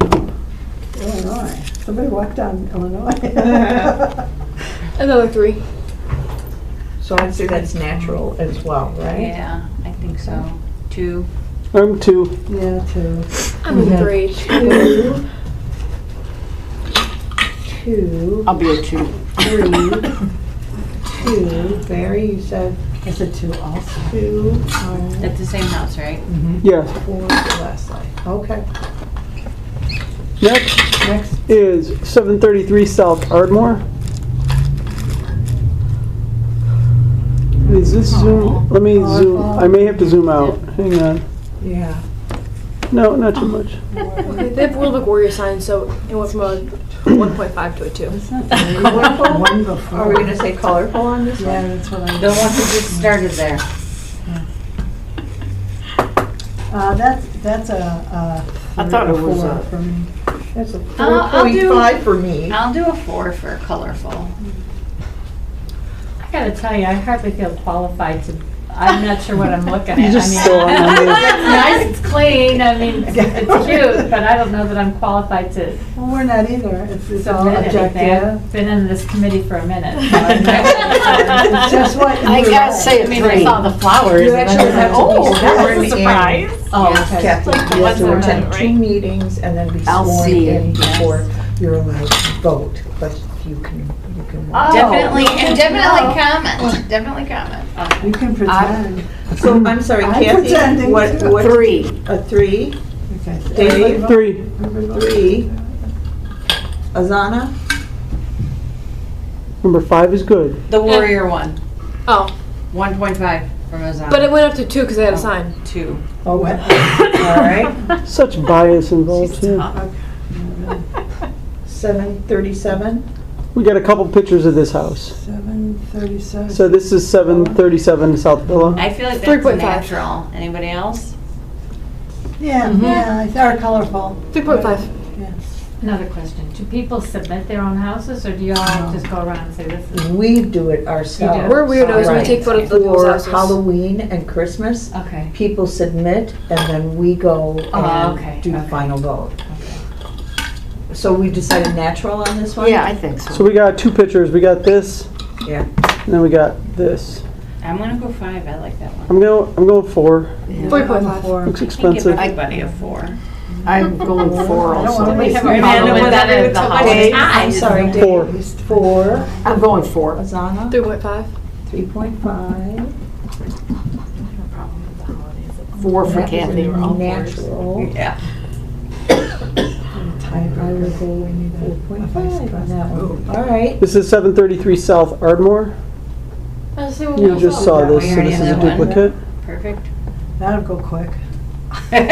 Illinois. Somebody walked down Illinois. Another 3. So I'd say that's natural as well, right? Yeah, I think so. 2. I'm 2. Yeah, 2. I'm a 3. 2, I'll be a 2. 3, 2. Barry, you said I said 2 also. 2. At the same house, right? Yes. 4 is the last line. Okay. Next Next. is 733 South Ardmore. Is this zoom? Let me zoom. I may have to zoom out. Hang on. Yeah. No, not too much. Okay, they have a little big warrior sign, so it went from a 1.5 to a 2. It's not colorful. One before. Are we going to say colorful on this Yeah, one? that's what I. The one who just started there. That's a I thought it was 4 a- for me. That's a I'll do- 4.5 for me. I'll do a 4 for colorful. I gotta tell you, I hardly feel qualified to, I'm not sure what I'm looking at. You just I mean, stole our numbers. It's nice, it's clean, I mean, it's cute, but I don't know that I'm qualified to Well, we're not either. It's all submit anything. objective. I've been in this committee for a minute, so I'm not It's just what you I gotta write. say a 3. the flowers. You actually have to be sworn in. surprise. Oh, Yes. Kathy, Like the you have to ones attend on it, 2 right? meetings and then be I'll sworn see in it, yes. before you're allowed to vote. But you can. Oh. Definitely, and definitely comment. Definitely comment. You can pretend. So I'm sorry, I'm Kathy. pretending What? too. What? 3. A 3. Okay. so Dave? everybody vote? 3. Everybody vote? 3. Azana. Number 5 is good. The warrior one. Oh, 1.5 from Azana. but it went up to 2 because they had a sign. 2. Oh, what? All right. Such bias involved here. 737. We got a couple pictures of this house. 737. So this is 737 South Villa. I feel like that's 3.5. natural. Anybody else? Yeah, yeah, they're colorful. 3.5. Another question, do people submit their own houses, or do you all just go around and say this is? We do it ourselves. You do? We're weirdos, we Right. take photos of people's For houses. Halloween and Christmas, Okay. people submit and then we go Oh, and okay, do the okay. final vote. So we decided natural on this one? Yeah, I think so. So we got 2 pictures. We got this, Yeah. and then we got this. I'm gonna go 5, I like that one. I'm going 4. 3.5. Looks Give expensive. everybody a 4. I'm going 4 I don't also. wanna waste have a my problem time. with that at the holidays. I'm sorry, Dave. 4. 4. I'm going 4. Azana, 3.5. 3.5. 4 for That was Kathy. a natural. Yeah. I will go 4.5 on that one. All right. This is 733 South Ardmore. You just saw this, We so already this have is a that one. duplicate. Perfect. That'll go quick. Okay.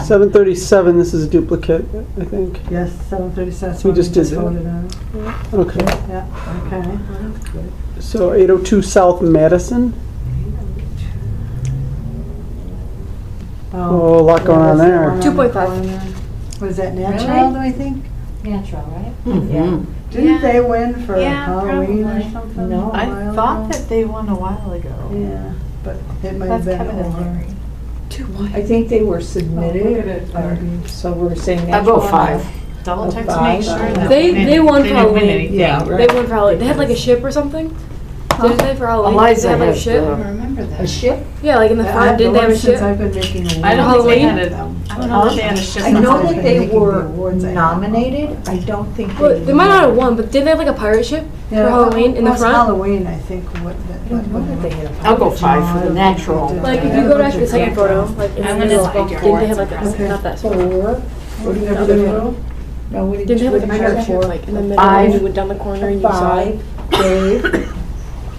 737, this is a duplicate, I think. Yes, 737. We just did that. voted on. Okay. Yeah, okay. Well, that's good. So 802 South Madison. Oh, a lot going on there. 2.5. Was that natural, Really? do I think? Natural, right? Mhm. Didn't they win for Yeah, Halloween or probably. something? No. a I while Thought ago? that they won a while ago. Yeah, but it might have That's been Kevin and over. Larry. I think they were Look at submitted, it, so we're saying I'll natural. go 5. Double check to Five. make sure that They won for didn't win Halloween. anything. Yeah, They right. won for Halloween. They had like a ship or something. Didn't they for Halloween? Eliza they had like a has ship. I don't remember that. A ship? Yeah, like in the Yeah, front. Didn't they have a Since ship? I've been making awards. I don't think they Halloween? had a, I don't know if they had a ship. I know Sometimes that been they making the were awards, I have. nominated. I don't think Well, they might not have won, but didn't they have like a pirate ship Yeah, for Halloween in the well, it's front? Halloween, I think, what I don't know that they had a I'll go 5 for the natural. Like if you go back to the second photo, like in the I'm middle, gonna didn't go they have like Okay. not that small? 4. What do you have there? No, what Didn't they have like a what did you pirate have ship for? like in the middle? 5. And you went down the corner and you saw it. 5. Dave?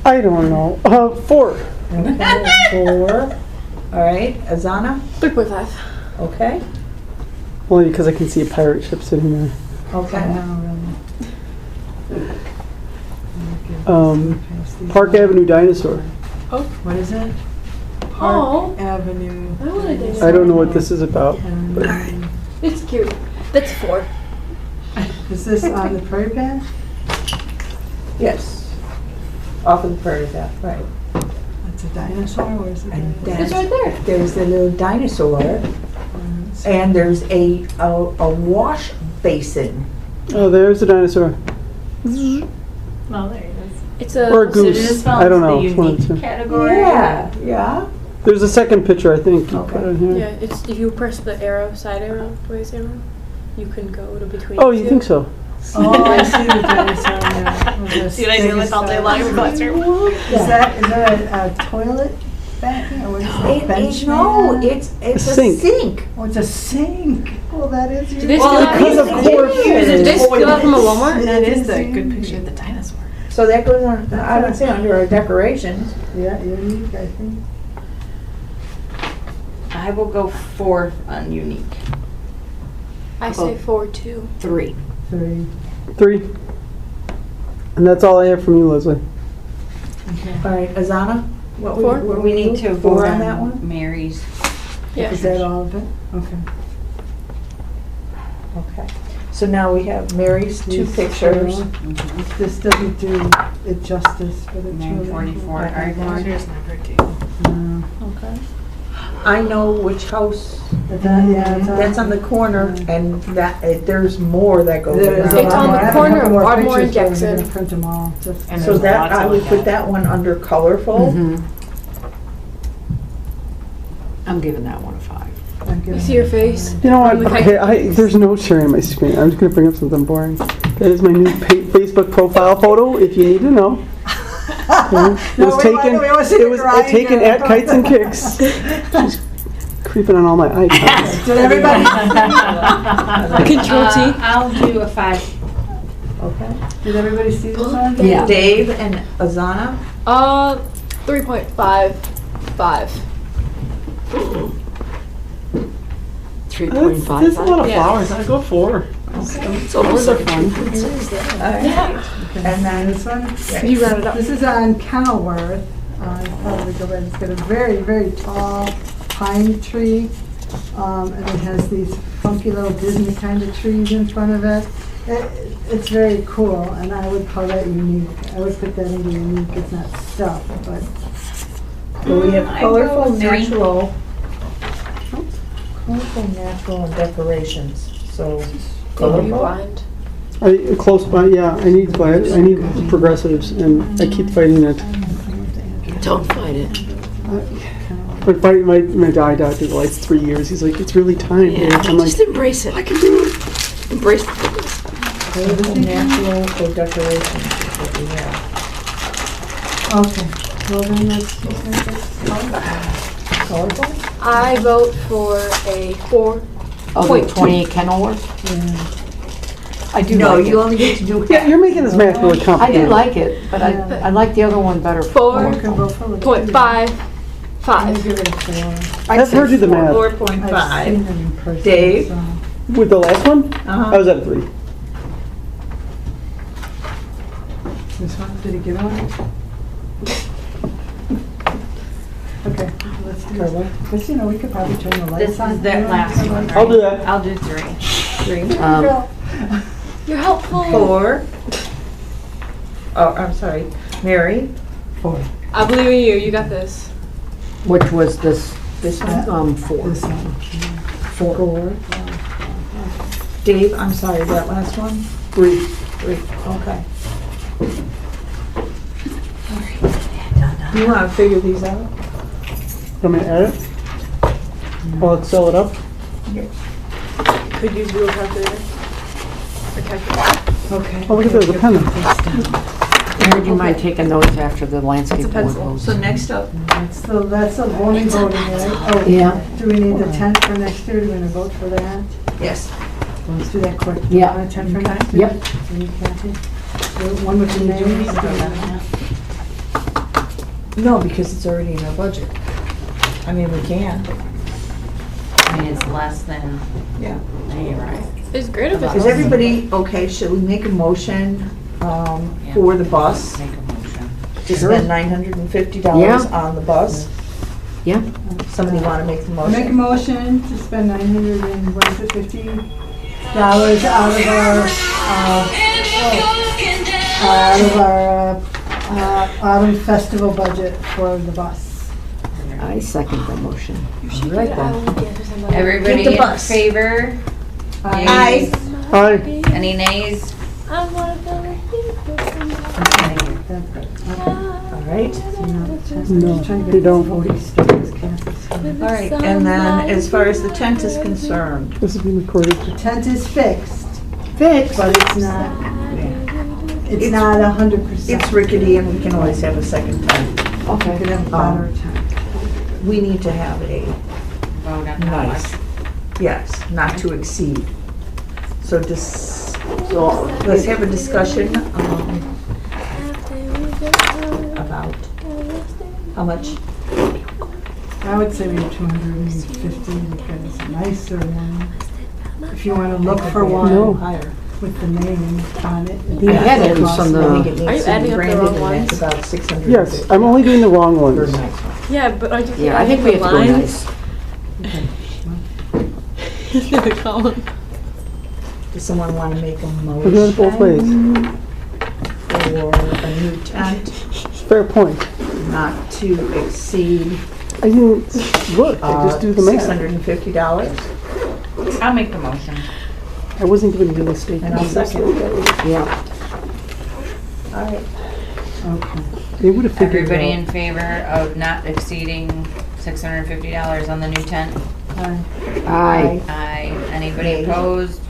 I don't know. 4. Okay, 4. All right, Azana? 3.5. Okay. Only because I can see a pirate ship sitting there. Okay. Park Avenue Dinosaur. What is it? Oh. Park Avenue. I wanted this. I don't know what this is about. It's cute. That's 4. Is this on the prairie path? Yes. Off of the prairie path, right. It's a dinosaur, or is it? And It's that's, right there. there's the little dinosaur, and there's a wash basin. Oh, there's a dinosaur. Well, there it is. It's a. Or a So it goose. is I don't found know. the It's one of the unique two. category. Yeah, yeah. There's a second picture, I think, you Okay. put on here. Yeah, it's if you press the arrow, side arrow, raise arrow, you can go to between. Oh, the you two. think so? Oh, I see the dinosaur, yeah. See what I do with all day long in the classroom? Is that a toilet back or what is it? Bench No, mat? it's A a sink. sink. Oh, it's a sink. Well, that is. Did they unique. steal that? because of course it Did they is. steal that from a Walmart? That is the It good is picture of the dinosaur. So that goes on, I would say under our decorations. Yeah, unique, I think. I will go 4 on unique. I say 4 too. 3. 3. 3. And that's all I have from you, Leslie. All right, Azana? What Four? We need to 4 vote on that one? Mary's. Yeah. Is that all of it? Okay. Okay. So now we have Mary's 2 These pictures. two. This doesn't do it justice for the children. 944 Ardmore. Here's number 2. No. Okay. I know which house, Yeah, that's on the corner, and that, there's more that goes There is a around. It's lot on the more. I have corner of more Ardmore and pictures, but we're Jackson. gonna Print them all, just. And So there's that, lots to I would look put at. that one under colorful. I'm giving that one a 5. I'm giving You see your it face? You know what? From the Okay, there's no sharing my screen. I'm just going to bring up something boring. That is my new Facebook profile photo, if you need to know. Okay. It was taken at Kites and Kicks. She's creeping on all my icons. Did everybody? Control T. I'll do a 5. Okay. Did everybody see this one? Yeah. Dave and Azana? 3.55. 3.5. There's a lot of Yeah. flowers. I'd go 4. So those are fun. And then, This one? You round it up. This is on Kenilworth. Probably go back. It's got a very, very tall pine tree. And it has these funky little Disney kind of trees in front of it. It's very cool, and I would call that unique. I would put that into unique. It's not stuff, but so we have I colorful, go 3. natural, and decorations, so Are you colorful. blind? Close by, yeah. I need progressives, and I keep fighting it. Don't fight it. My eye doctor, the last 3 years, he's like, it's really time. Yeah, I'm like, just embrace it. I can do it. Embrace it. Beautiful natural or decorations is what we have. Okay, well then let's just make it Colorful? I vote for a 4. Oh, the 28 Kenilworth? I do No, like you it. only get to do Yeah, half. you're making this math really I complicated. do like it, but Yeah. I like the other one better. 4.55. give it a 4. I've heard you the math. 4.5. I've seen them in person. Dave? so. With the last one, Uh-huh. I was at a 3. This one, did he get on? Okay, let's do it. Because, you know, we could probably turn the This lights is on. that last one, right? I'll do that. I'll do 3. 3. You're helpful. 4. Oh, I'm sorry. Mary? 4. I believe in you. You got this. Which was this, This one? 4. This one. 4. Dave, I'm sorry, that last one? 3. 3. Okay. You want to figure these out? Want me to add it? Well, let's sell it up. Could you do a calculator? Or calculator? Okay. Oh, look at that, the pen. I heard you might taking notes after the landscape board pencil. votes. So next up, That's the voting, right? Oh, Yeah. do we need the tent for next year? Do we want to vote for that? yes. Let's do that quick. Yeah. Want a tent for next year? Yep. Do you, Kathy? One with the names? No, because it's already in our budget. I mean, we can. I mean, it's less than, Yeah. you're right. It's great if it's Is everybody, okay, should we make a motion for the bus? Make a motion. To spend $950 Yeah. on the bus? Yeah. Somebody want to make the I make a motion? motion to spend $950 out of our autumn festival budget for the bus. I second the motion. She All right could, then. Everybody Keep the in bus. favor? Aye. Hi. Any nays? I want to feel like All right. No, they don't. All right, and then as far as the tent is concerned, This is being recorded. The tent is fixed. Fixed, but it's not 100%. it's rickety and we can always have a second tent. We could have a better tent. We need to have a Vote on how much. nice, yes, not to exceed. So just, So, let's have a discussion about how much. I would say we have 250 because it's a nicer one. If you want to look for No. one Higher. with the name on it. We had it in some, I think it Are you needs to adding be up the branded wrong and that's ones? about 600. Yes, I'm only doing the wrong For a ones. nice one. Yeah, but aren't you yeah, I think we have to go nice. the column? Does someone want to make a We're doing it both ways. motion for a new tent Fair point. not to exceed I didn't look, I just do the math. $650? I'll make the motion. I wasn't given real estate. And I'll second. Yeah. All right. Okay. They would have figured it Everybody out. in favor of not exceeding $650 on the new tent? Aye. Aye. Anybody Nay. opposed?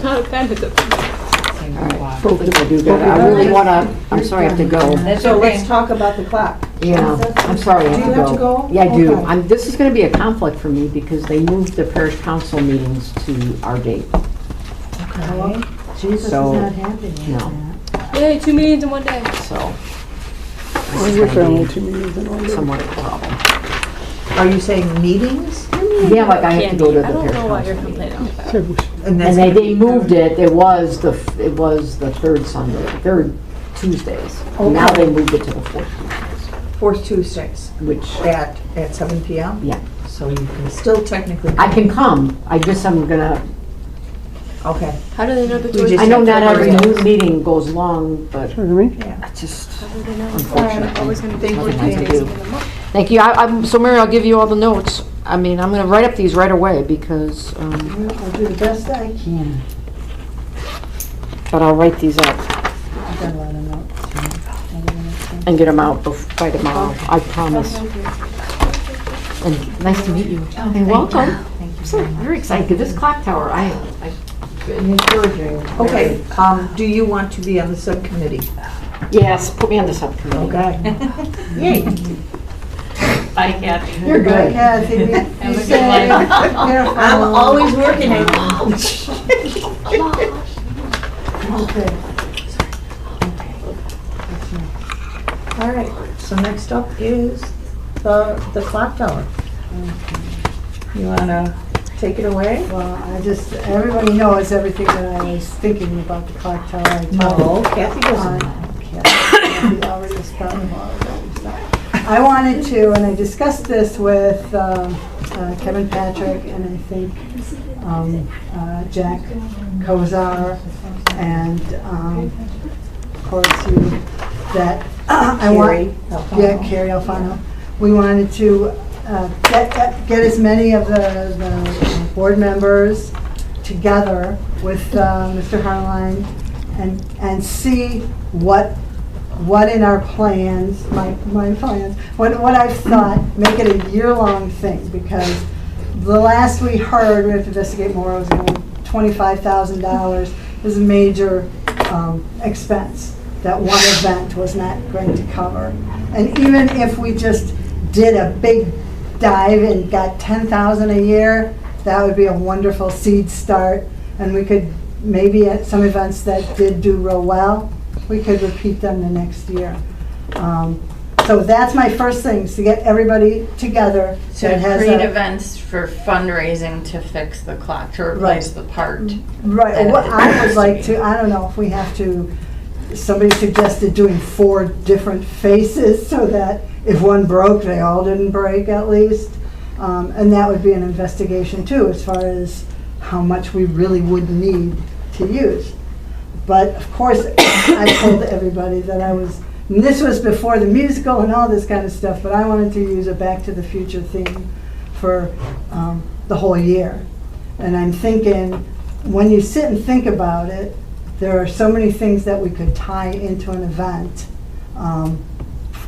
Not a fan of it. Seems All right, wild. both of you do that. I really want to, I'm sorry I have to go. That's So let's okay. talk about the clock. Yeah, I'm sorry I Do you have have to to go. go? Yeah, I do. Okay. This is going to be a conflict for me because they moved the parish council meetings to our date. Okay. Jesus is So, not happy with no. that. Yay, 2 meetings in one day. So, I wish I only had 2 meetings in one day. somewhat of a problem. Are you saying meetings? Yeah, like I have to go to the I don't parish know why you're council meeting. complaining about I wish- And that's And gonna they be- moved it, it was the third Sunday, third Tuesdays. Now Okay. they moved it to the fourth Tuesdays, Fourth Tuesdays which, at 7 p.m.? yeah. So you can still technically. I can come, I guess I'm gonna, Okay. How do they know the We choice? just I know have not to every hurry up. new meeting goes long, but Sure, me? Yeah. it's just How do they know? unfortunate. Always going to be Thank you, 14 Katie. days in the month. Thank you. So Mary, I'll give you all the notes. I mean, I'm gonna write up these right away because, Well, I'll do the best I can. but I'll write these up. I've got a lot of and get them out by tomorrow, I promise. And nice to meet you. And welcome. Thank you. So very excited. This clock tower, I've been encouraging. Okay, do you want to be on the subcommittee? Yes, put me on the subcommittee. Okay. Yay. Bye, Kathy. You're good. Kathy, be Have a good safe. night. Careful. I'm always working it. Okay. All right, so next up is the clock tower. You wanna take it away? Well, everybody knows everything that I was thinking about the clock tower. I told No, Kathy doesn't. Kathy already started all of that stuff. I wanted to, and I discussed this with Kevin Patrick and I think Jack Kozar and of course you, that I want, Carrie Alfano. We wanted to get as many of the board members together with Mr. Harline and see what in our plans, my plans, what I've thought, make it a year-long thing, because the last we heard, we have to investigate more, it was $25,000 is a major expense that one event was not going to cover. And even if we just did a big dive and got $10,000 a year, that would be a wonderful seed start, and we could maybe at some events that did do real well, we could repeat them the next year. So that's my first thing, is to get everybody together. So that has create a- events for fundraising to fix the clock, to replace the part. Right, that what it I would used like be. to, I don't know if we have to, somebody suggested doing 4 different faces so that if one broke, they all didn't break at least. And that would be an investigation too, as far as how much we really would need to use. But of course, I told everybody that and this was before the musical and all this kind of stuff, but I wanted to use a Back to the Future theme for the whole year. And I'm thinking, when you sit and think about it, there are so many things that we could tie into an event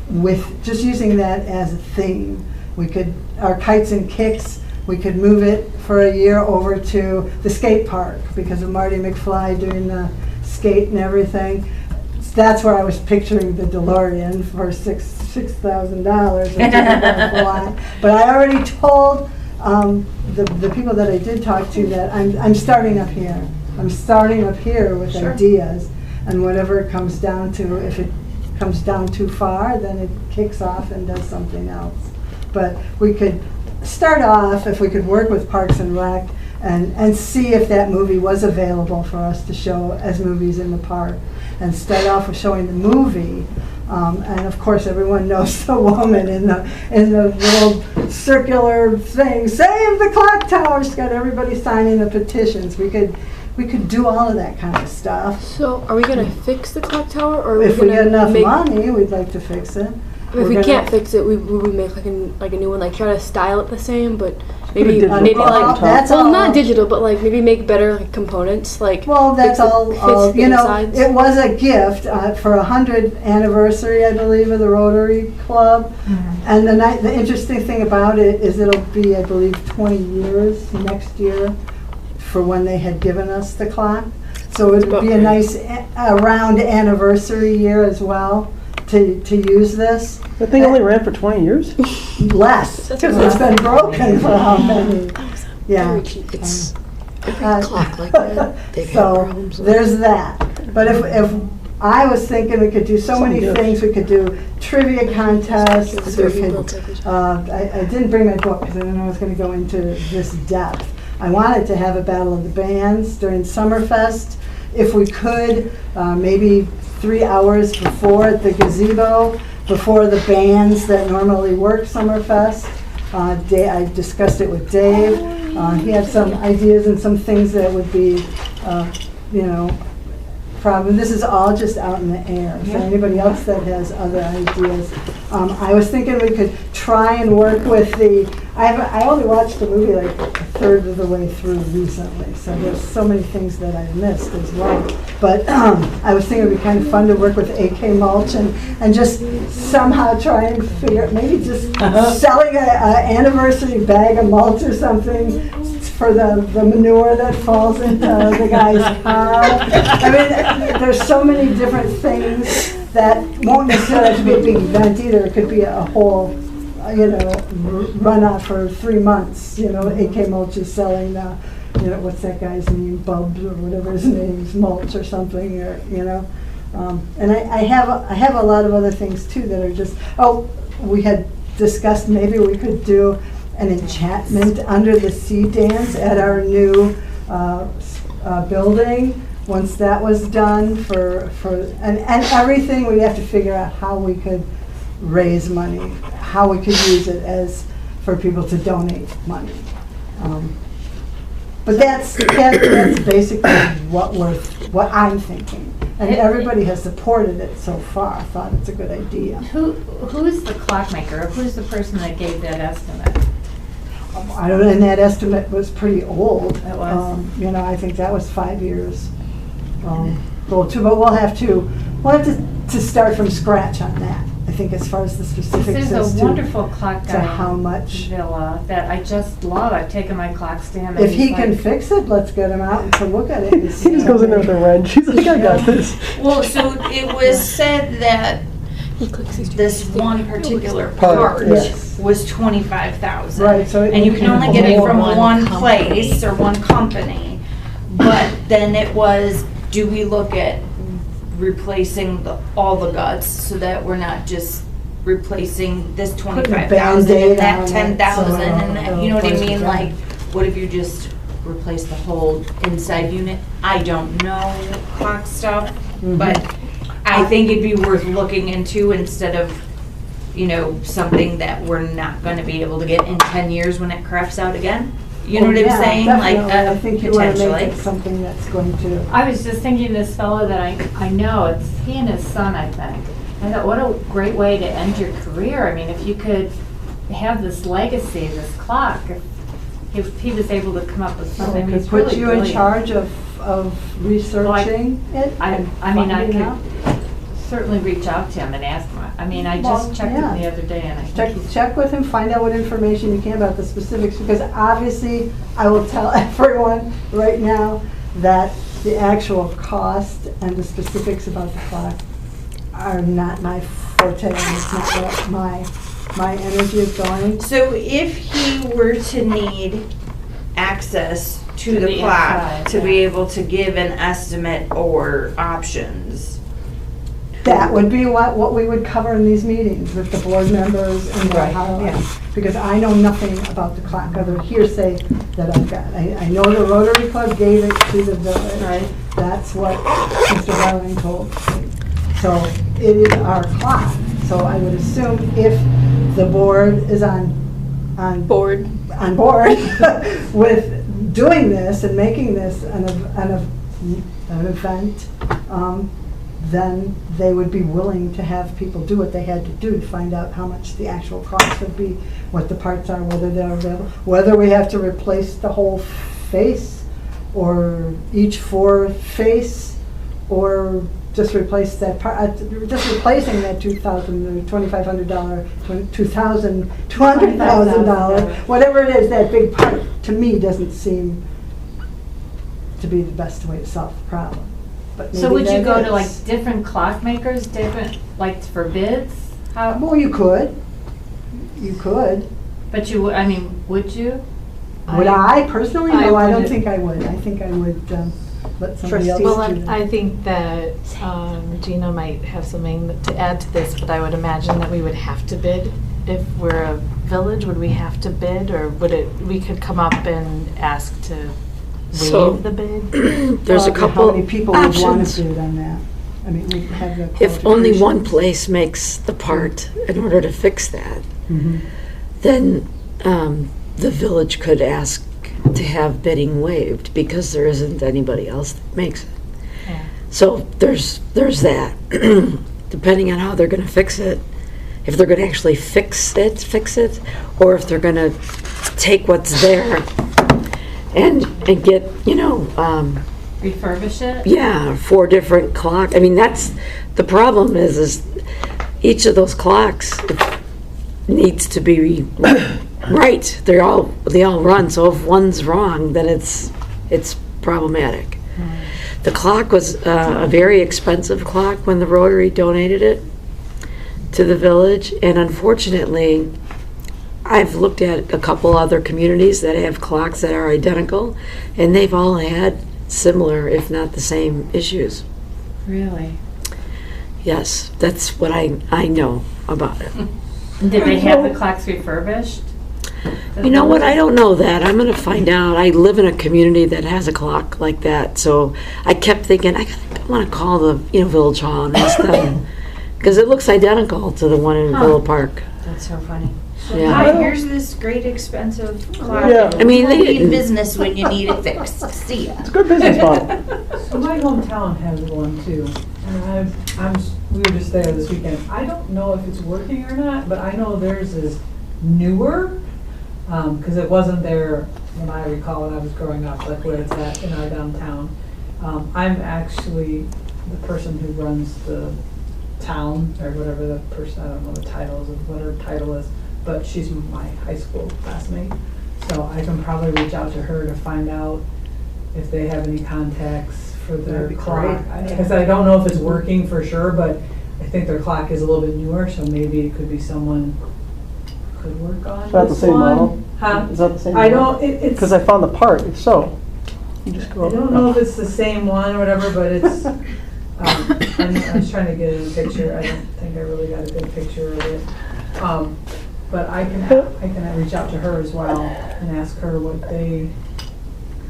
with just using that as a theme. We could, our kites and kicks, we could move it for a year over to the skate park because of Marty McFly doing the skate and everything. That's where I was picturing the DeLorean for $6,000. But I already told the people that I did talk to that I'm starting up here. I'm starting up here with ideas, and whatever it comes down to, if it comes down too far, then it kicks off and does something else. But we could start off, if we could work with Parks and Rec and see if that movie was available for us to show as movies in the park, and start off with showing the movie. And of course, everyone knows the woman in the little circular thing, "Save the clock tower." She's got everybody signing the petitions. We could do all of that kind of stuff. So, are we gonna fix the clock tower, or are If we we gonna get enough make, money, we'd like to fix it. If we can't fix it, we make like a new one, like try to style it the same, but maybe digital maybe Well, like that's well, all- not digital, but like maybe make better like components, like Well, that's fix the- all, fix the you know, insides. it was a gift for 100th anniversary, I believe, of the Rotary Club. And the interesting thing about it is it'll be, I believe, 20 years next year for when they had given us the clock. So it would be a nice round anniversary year as well to use this. That thing only ran for 20 years? Less, because it's been broken for how many? Yeah. Very cheap. It's Uh, clock like that. They've had So, problems with there's that. But if I was thinking we could do so many things, we could do trivia contests, we could, I didn't bring my book because I didn't know I was gonna go into this depth. I wanted to have a battle of the bands during Summerfest. If we could, maybe 3 hours before at the gazebo, before the bands that normally work Summerfest. I discussed it with Dave. He had some ideas and some things that would be, you know, problem. This is all just out in the air. So anybody else that has other ideas, I was thinking we could try and work with I only watched the movie like third of the way through recently, so there's so many things that I've missed as well. But I was thinking it'd be kind of fun to work with AK mulch and just somehow try and figure, maybe just selling a anniversary bag of mulch or something for the manure that falls into the guy's car. I mean, there's so many different things that won't necessarily have to be a big event either. It could be a whole, runoff for 3 months. AK Mulch is selling what's that guy's name, Bubs or whatever his name is, mulch or something, and I have a lot of other things too that are just, we had discussed maybe we could do an enchantment under the sea dance at our new building. Once that was done and everything, we have to figure out how we could raise money, how we could use it as for people to donate money. But that's basically what I'm thinking. And everybody has supported it so far. I thought it's a good idea. Who's the clockmaker? Who's the person that gave that estimate? I don't know, and that estimate was pretty old. It was? I think that was 5 years old too, but we'll have to start from scratch on that. I think as far as the specifics There's as a to wonderful clock guy how in much. Villa that I just love. I've taken my clocks to him. and If he he's can like- fix it, let's get him out and to look at it. And He see just goes in there with a wrench. He's like, I got this. Well, so it was said that this one particular part Yes. was 25,000. Right, so it And you can only get it from One one company. place or one company. But then it was, do we look at replacing all the guts so that we're not just replacing this 25,000 Band-Aid and that on it, 10,000 so and that, you know what I it'll mean? replace Like, what if you just replace the whole inside unit? I don't know clock stuff, but I think it'd be worth looking into instead of, something that we're not gonna be able to get in 10 years when it crafts out again. You know what I'm Yeah, saying? definitely. Like, I think you want to make potentially. it something that's going to. I was just thinking this fellow that I know, it's he and his son, I think. I thought, what a great way to end your career. I mean, if you could have this legacy, this clock, if he was able to come up with something, Could he's put really you in brilliant. charge of researching it. and I mean, I finding out. could certainly reach out to him and ask him. I mean, I Well, just checked yeah. him the other day and I think he's Check with him, find out what information you can about the specifics, because obviously, I will tell everyone right now that the actual cost and the specifics about the clock are not my forte, and it's not what my energy is going. So if he were to need access to To the the clock inside, to yeah. be able to give an estimate or options, That would be what we would cover in these meetings with the board members and the Right, highlights. Because I know nothing about the clock, other hearsay that I've got. I know the Rotary Club gave it to the village. Right. That's what Mr. Darling told me. So it is our clock. So I would assume if the board is on board with doing this and making this an event, then they would be willing to have people do what they had to do to find out how much the actual cost would be, what the parts are, whether they're available, whether we have to replace the whole face or each face, or just replace that part, just replacing that $2,500, $200,000, whatever it is, that big part, to me, doesn't seem to be the best way to solve the problem. But So maybe would you that go to like is. different clockmakers, like for bids? How, Well, you could. You could. but you, I mean, would you? Would I personally? I No, I don't wouldn't. think I would. I think I would let somebody else Well, do that. I think that Gina might have something to add to this, but I would imagine that we would have to bid. If we're a village, would we have to bid, or we could come up and ask to So- waive the bid? There's a How couple many people would want options. to bid on that? I mean, we have the. If only one qualifications. place makes the part in order to fix that, Mhm. then the village could ask to have bidding waived because there isn't anybody else that makes it. Yeah. So there's that. Depending on how they're going to fix it, if they're going to actually fix it, or if they're going to take what's there and get, Refurbish it? yeah, 4 different clocks. I mean, that's, the problem is each of those clocks needs to be right. They all run, so if one's wrong, then it's problematic. The clock was a very expensive clock when the Rotary donated it to the village, and unfortunately, I've looked at a couple other communities that have clocks that are identical, and they've all had similar, if not the same, issues. Really? Yes, that's what I know about it. Did they have the clocks refurbished? You know what? I don't know that. I'm going to find out. I live in a community that has a clock like that, so I kept thinking I want to call the village hall and ask them because it looks identical to the one in Willow Park. That's so funny. Yeah. Hi, here's this great expensive clock. Yeah. I mean, We'll they be in didn't. business when you need it fixed. See ya. It's a good business model. So my hometown has one too, and we were just there this weekend. I don't know if it's working or not, but I know theirs is newer, because it wasn't there when I recall when I was growing up, like where it's at in our downtown. I'm actually the person who runs the town, or whatever the person, I don't know the titles of what her title is, but she's my high school classmate. So I can probably reach out to her to find out if they have any contacts for their That'd be clock. great. Because I don't know if it's working for sure, but I think their clock is a little bit newer, so maybe it could be someone could work on Is that the this same one. model? Huh? Is that the same I model? don't, it's, Because I found the part, if so, you just go. I don't know if it's the same one or whatever, but it's, I was trying to get a picture. I don't think I really got a good picture of it. But I can reach out to her as well and ask her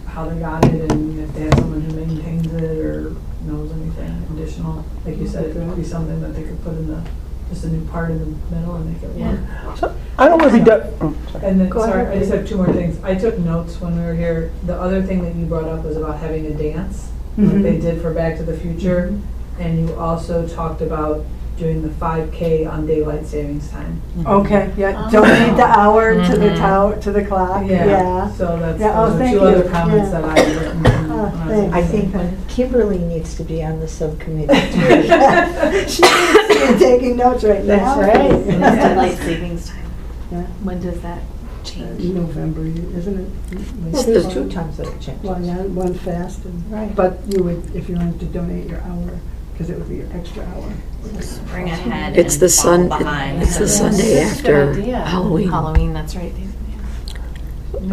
how they got it, and if they have someone who maintains it or knows anything additional. Like you said, it could be something that they could put in just a new part in the middle and make it work. So, I don't want to be, And then, Go sorry, ahead. I just have 2 more things. I took notes when we were here. The other thing that you brought up was about having a dance, like they did for Back to the Future. And you also talked about doing the 5K on daylight savings time. Okay, yeah, donate the hour to the to the clock, yeah. So that's, Yeah, oh, those are thank 2 other you. comments Yeah. that I had written. when I was thanks. I listening. think Kimberly needs to be on the subcommittee too. She's taking notes right now. That's right. And it's daylight savings time. Yeah. When does that change? November, isn't it? Well, there's 2 times that it changes. Well, yeah, one fast and, Right. but you would, if you wanted to donate your hour, because it would be your extra hour. Spring ahead It's and the fall behind. It's the Yes. Sunday That's a good after idea. Halloween. Halloween, that's right.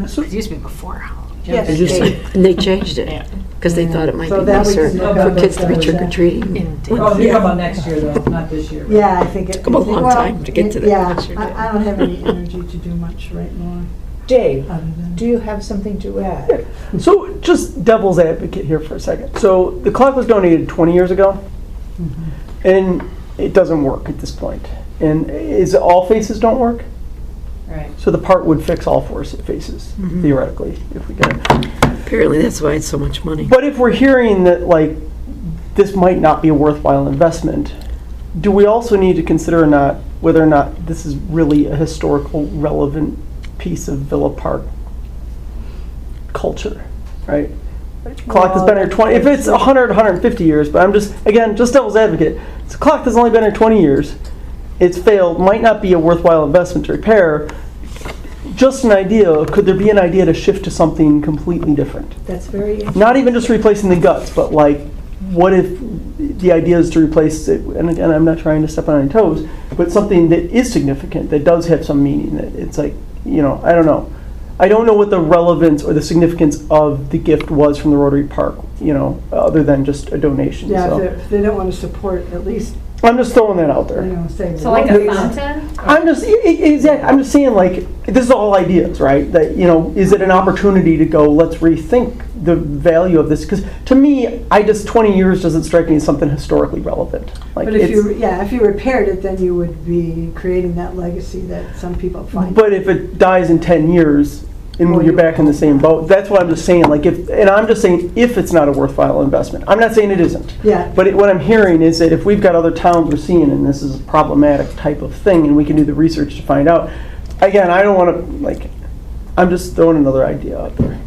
so, It used to be before Halloween. Yes, It used to- And they changed Yeah. it because they thought it might So be that we nicer can look for up kids to be those trick or treating. In Oh, you're talking Yeah. about next year though, not this year. Yeah, I think it. Took 'em a long well, time to get to that. Yeah, Sure did. I don't have any energy to do much right now, Dave, other than. do you have something to add? so just devil's advocate here for a second. So the clock was donated 20 years ago, and it doesn't work at this point. And is it all faces don't work? Right. So the part would fix all 4 faces, theoretically, if we get it. Apparently, that's why it's so much money. But if we're hearing that, like, this might not be a worthwhile investment, do we also need to consider whether or not this is really a historical relevant piece of Villa Park culture, right? Clock has been here 20, if it's 100, 150 years, but I'm just devil's advocate. It's a clock that's only been here 20 years. It's failed, might not be a worthwhile investment to repair. Just an idea, could there be an idea to shift to something completely different? That's very interesting. Not even just replacing the guts, but like, what if the idea is to replace it, and again, I'm not trying to step on any toes, but something that is significant, that does have some meaning, that it's like, I don't know. I don't know what the relevance or the significance of the gift was from the Rotary Park, other than just a donation. Yeah, So if they don't want to support, at least, I'm just throwing that out there. say. So like a fountain? I'm just exactly. I'm just saying, like, this is all ideas, right? That is it an opportunity to go? Let's rethink the value of this, because to me, 20 years doesn't strike me as something historically relevant. Like, But if you repaired it, then you would be creating that legacy that some people find. but if it dies in 10 years, and Well, you're you- back in the same boat, that's what I'm just saying. Like, I'm just saying if it's not a worthwhile investment. I'm not saying it isn't. Yeah. But what I'm hearing is that if we've got other towns we're seeing, and this is a problematic type of thing, and we can do the research to find out. Again, I don't want to, I'm just throwing another idea out there.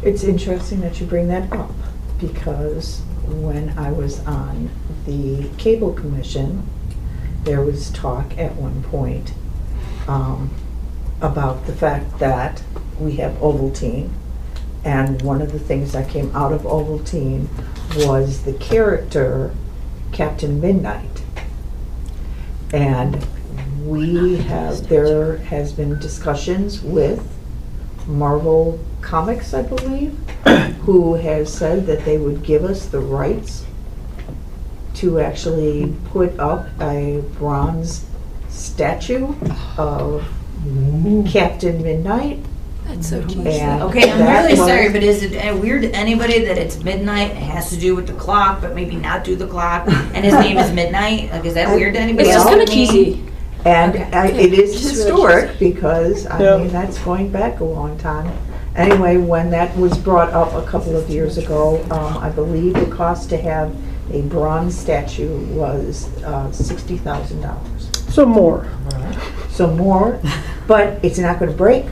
It's interesting that you bring that up, because when I was on the Cable Commission, there was talk at one point about the fact that we have Ovaltine, and one of the things that came out of Ovaltine was the character Captain Midnight. And there has been discussions with Marvel Comics, I believe, who has said that they would give us the rights to actually put up a bronze statue of Captain Midnight. That's so cute. And Okay, I'm that really was- sorry, but is it weird to anybody that it's midnight, it has to do with the clock, but maybe not do the clock, and his name is Midnight? Like, is that weird to anybody It's else? just kind of but me? cheesy. And Okay. it is Just really historic because, I Yeah. mean, that's going back a long time. Anyway, when that was brought up a couple of years ago, I believe the cost to have a bronze statue was $60,000. So more. So more, but it's not gonna break.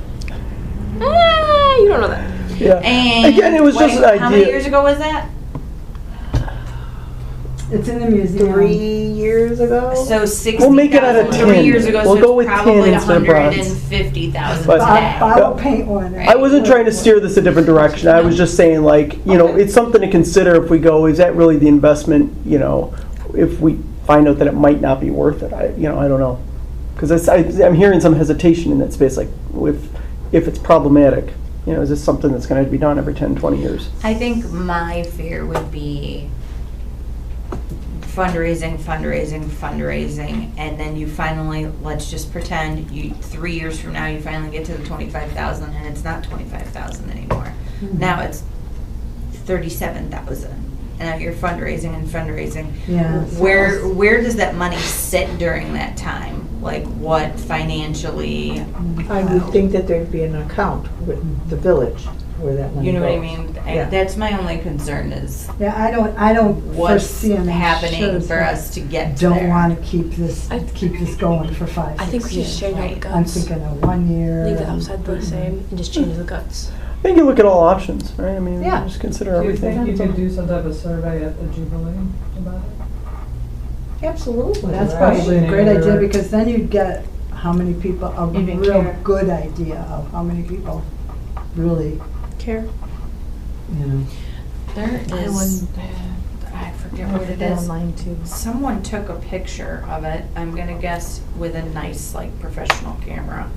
You don't know that. Yeah. And Again, it was just an how many idea. years ago was that? It's in the museum. 3 years ago? So 60,000. We'll make it out of 3 tin. years ago, We'll so go it's with tin probably instead of bronze. 150,000 But- today. I will paint one. I wasn't trying to steer this a different direction. I was just saying, like, you know, it's something to consider if we go, is that really the investment, you know, if we find out that it might not be worth it? I don't know. Because I'm hearing some hesitation in that space, like, if it's problematic, you know, is this something that's going to be done every 10, 20 years? I think my fear would be fundraising, and then you finally, let's just pretend, 3 years from now, you finally get to the 25,000, and it's not 25,000 anymore. Now it's 37,000, and now you're fundraising. Yeah. Where does that money sit during that time? Like, what financially? I would think that there'd be an account with the village where that money You know what I goes. mean? Yeah. That's my only concern is Yeah, I don't what's foresee any happening shows for that us to get to don't there. want to keep this going for 5, I think 6 we years. just change all the guts. I'm thinking of 1 year. Leave the and- outside the same and just change the guts. I think you look at all options, right? I mean, Yeah. just consider Do you everything. think you could do some type of survey at the Jubilee about it? Absolutely. That's Right. probably a great Actually, idea, near- because then you'd get how many people, a Even real care. good idea of how many people really, Care. you know. There is, I forget what it is. too. Someone took a picture of it, I'm gonna guess with a nice, like, professional camera.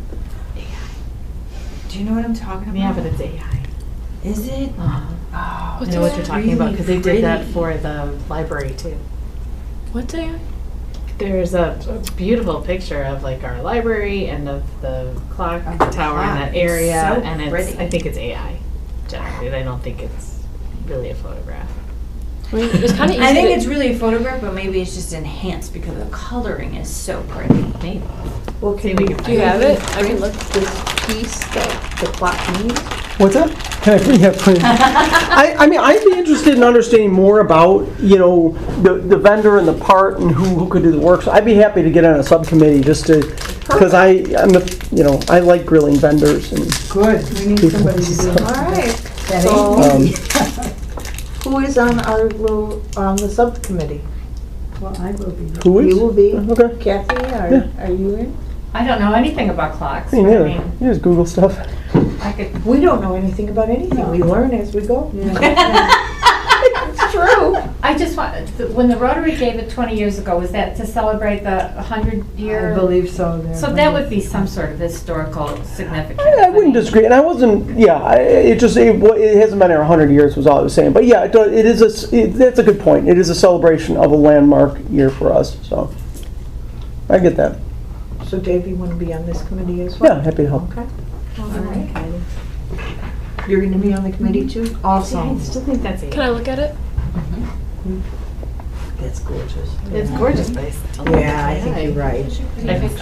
Do you know what I'm talking about? Yeah, but it's AI. Is it? Oh, I What's know what AI? you're talking about, because they Really did that pretty. for the library too. What's AI? There's a beautiful picture of like our library and of the clock Of the tower in clock. that It's area, so and pretty. I think it's AI generated. I don't think it's really a photograph. I mean, it's kind of easy. I think to- it's really a photograph, but maybe it's just enhanced because the coloring is so pretty. Maybe. Well, See can if we we can Do you have it? I can look. this piece that the clock needs? What's that? Can I bring that print? I mean, I'd be interested in understanding more about, you know, the vendor and the part and who could do the work. So I'd be happy to get on a subcommittee just to, because I like grilling vendors and, Good, we need somebody to do it. All right. That So- ain't easy. Who is on the subcommittee? Well, I will be. who is? You will be. Okay. Kathy, are you in? I don't know anything about clocks. Me but I neither. mean, You just Google stuff. I could, We don't know anything about anything. We learn as we go. It's true. I just want, when the Rotary gave it 20 years ago, was that to celebrate the 100-year? I believe so. They're So that would be some sort of historical significance. I wouldn't disagree, and I wasn't. Yeah, it hasn't been here 100 years. Was all I was saying. But yeah, that's a good point. It is a celebration of a landmark year for us. So I get that. So Dave, you want to be on this committee as well? Yeah, happy to help. Okay. All right. You're going to be on the committee too? I Awesome. still think that's Can AI. I look at it? That's gorgeous. It's gorgeous, but I still think Yeah, I it's think AI. you're right.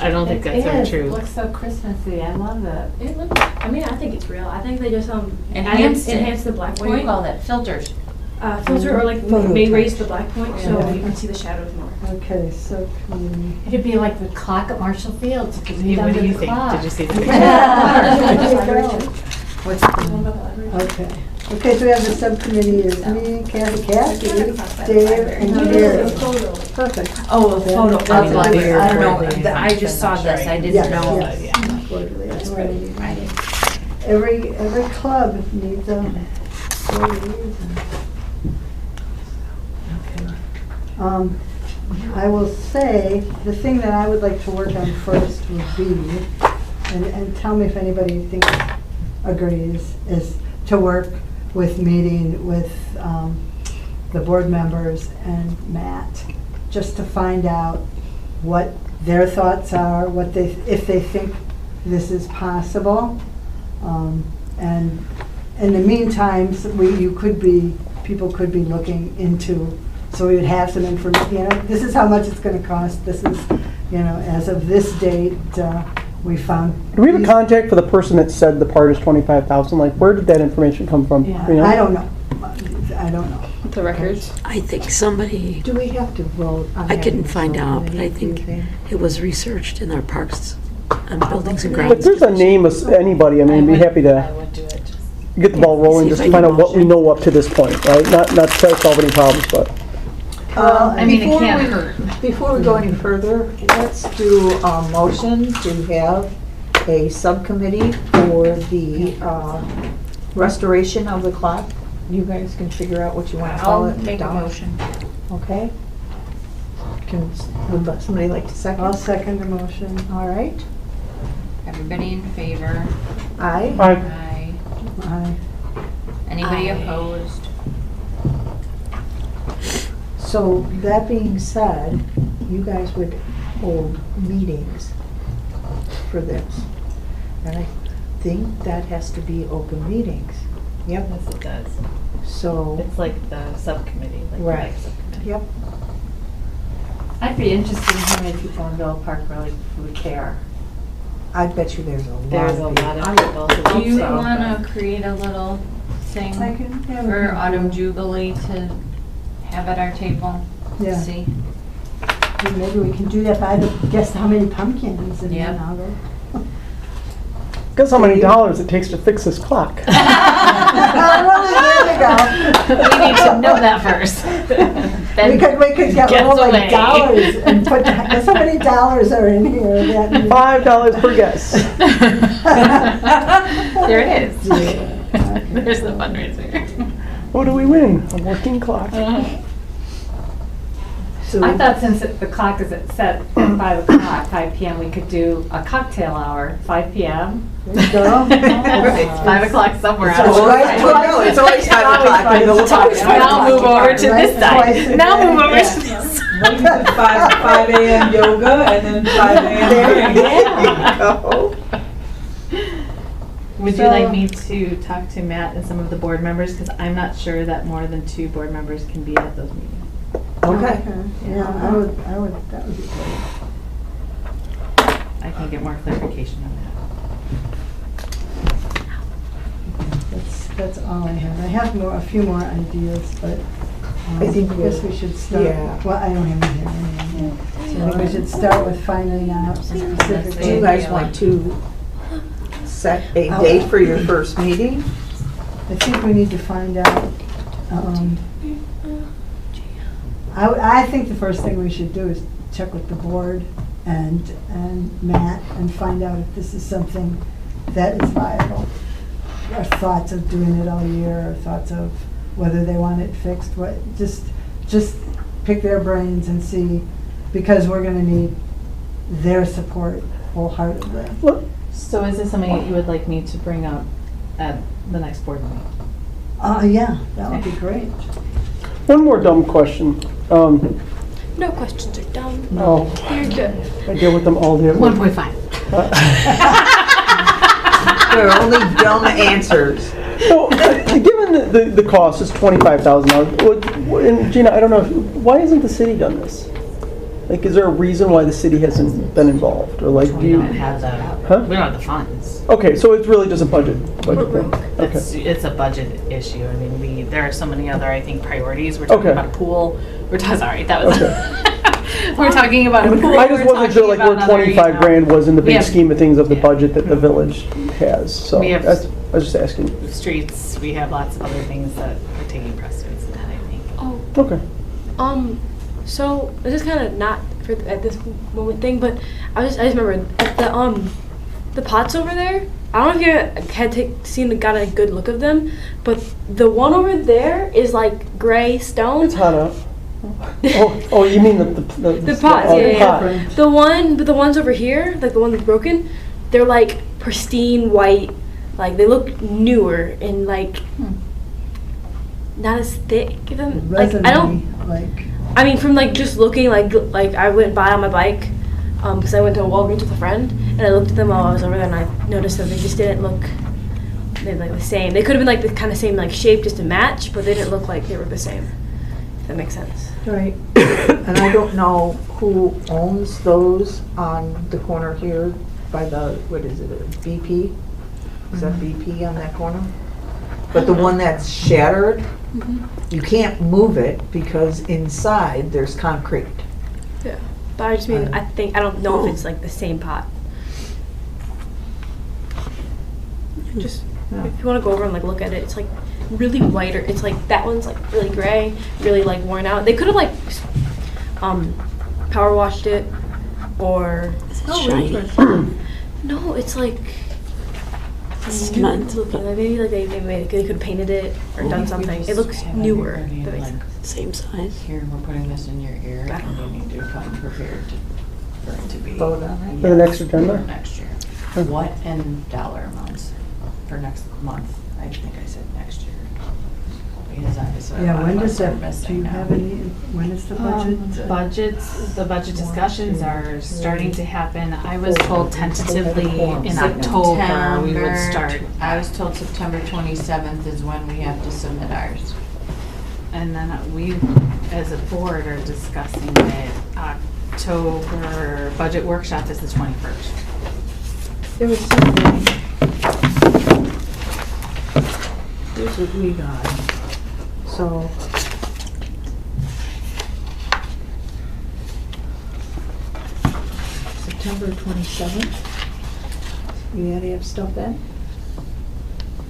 I don't think that's so It true. looks so Christmassy, I love it. It looks. I mean, I think it's real. I think they just Enhanced it. enhance the black What do you point. call that? Filters. Filter or like Photo may touch. raise the black point so Yeah. you can see the shadows more. Okay, so, It'd be like the clock at Marshall Fields. It could be What under do you the think? clock. Did you see the picture? What's One about the library. okay. Okay, so we have the subcommittee is me, Kathy, Dave, and Gary. Perfect. Oh, a photo. That's I what it is. don't know. I just saw this. I didn't know. Yes. Quarterly, that's what it is. Every club needs a quarterly. I will say, the thing that I would like to work on first would be, and tell me if anybody thinks, agrees, is to work with meeting with the board members and Matt, just to find out what their thoughts are, what they, if they think this is possible. And in the meantime, people could be looking into, so we would have some information, this is how much it's gonna cost, this is, as of this date, we found. Do we have a contact for the person that said the part is 25,000? Like, where did that information come from? Yeah, You know? I don't know. I don't know. The records. I think somebody, Do we have to vote on I couldn't having find out, but I subcommittee, do you think it was researched in our parks and buildings and If grounds. there's a name of anybody, I mean, I'd be happy I to would do it. get the ball rolling, See if just I to find can out what we motion. know up to this point, right? Not to try to solve any problems, but. I mean, it can't hurt. Before we go any further, let's do a motion to have a subcommittee for the restoration of the clock. You guys can figure out what you want to call I'll it. make a Don. motion. Okay. Would somebody like to second? I'll second the motion. All right. Everybody in favor? Aye. Aye. Aye. Anybody Aye. opposed? So that being said, you guys would hold meetings for this. And I think that has to be open meetings. Yep. Yes, it does. So, It's like the subcommittee, like the Right. next subcommittee. yep. I'd be interested in how many people in Villa Park really would care. I bet you there's a lot There's a of lot people. of people who Do hope you so, want but- to create a little thing I can have for it. Autumn Jubilee to have at our table? Yeah. See? Maybe we can do that by guess how many pumpkins and Yeah. then I'll go. Guess how many dollars it takes to fix this clock? There you go. We need to know that first. We could get Guess little away. like dollars and put, guess how many dollars are in here? That- $5 per guess. There it is. Yeah. There's the fundraiser. What do we win? A working clock. So I thought since the clock is set at 5 o'clock, 5 PM, we could do a cocktail hour, 5 PM. There you go. It's 5 o'clock somewhere. It's out of always sight. twice- it's always 5 o'clock. It's always 5 Now move over to Right, this twice side. a Now day. move over Yeah. to this side. 5 a.m. yoga and then 5 a.m. There you go. Would you like me to talk to Matt and some of the board members? Because I'm not sure that more than 2 board members can be at those meetings. Okay. Yeah, I would, that would be great. I can get more clarification on That's all I have. I have a few more ideas, but I think I guess we should start. yeah. Well, I don't have anything anymore. So I think we should start with finding out specific. Do you guys want to set a date for your first meeting? I think we need to find out, I think the first thing we should do is check with the board and Matt and find out if this is something that is viable. Our thoughts of doing it all year, or thoughts of whether they want it fixed, just pick their brains and see, because we're gonna need their support wholeheartedly. that. So is this something that you would like me to bring up at the next board meeting? Yeah, that would be great. One more dumb question. No questions are dumb. Oh, You're good. I deal with them all day. 1.5. There are only dumb answers. So, given the cost is $25,000, and Gina, I don't know, why hasn't the city done this? Like, is there a reason why the city hasn't been involved, or like, do We you? don't have the, Huh? we don't have the funds. Okay, so it's really just a budget thing. Okay. It's a budget issue. I mean, there are so many other, I think, priorities. We're talking Okay. about a pool. Sorry, that was, Okay. we're talking about a pool. I just wasn't sure like where 25 grand was in the we big have- scheme of things of the yeah. budget that the village has, so. We have that's- I was just asking. Streets, we have lots of other things that are taking precedence in that, I think. Oh, Okay. so this is kind of not for at this moment thing, but I just remember at the pots over there. I don't know if you had got a good look of them, but the one over there is like gray stone. It's hot out. Oh, you mean the pots, oh, yeah. pot. The ones over here, like the one that's broken, they're like pristine white, like they look newer and like not as thick. If I'm, like I don't. Like, I mean, from like just looking, like I went by on my bike, because I went to a Walgreens with a friend, and I looked at them while I was over there, and I noticed that they just didn't look. They're like the same. They could have been like the kind of same like shape just to match, but they didn't look like they were the same. If that makes sense. Right. And I don't know who owns those on the corner here by the, what is it, BP? Is that BP on that corner? But the one that's shattered, you can't move it because inside there's concrete. Yeah. But I just mean, I don't know if it's like the same pot. Just if you want to go over and like look at it, it's like really white, or it's like that one's like really gray, really like worn out. They could have like power washed it, or no, it's like Cement. looking. Like maybe like they could have painted it or done something. It looks newer. That makes sense. Same size. Here, we're putting this in your ear, and you need to come prepared for it to be. Vote on it? For the next agenda? Next year. What in dollar amounts for next month? I think I said next year. Because obviously yeah, a lot when of does us are that, do missing you now. have any, when is the budget? The budget discussions are starting to happen. I was told tentatively in October we would start. I was told September 27th is when we have to submit ours. And then we, as a board, are discussing it. October budget workshop is the 21st. There was something. Here's what we got. So. September 27th. You had to have stuff then?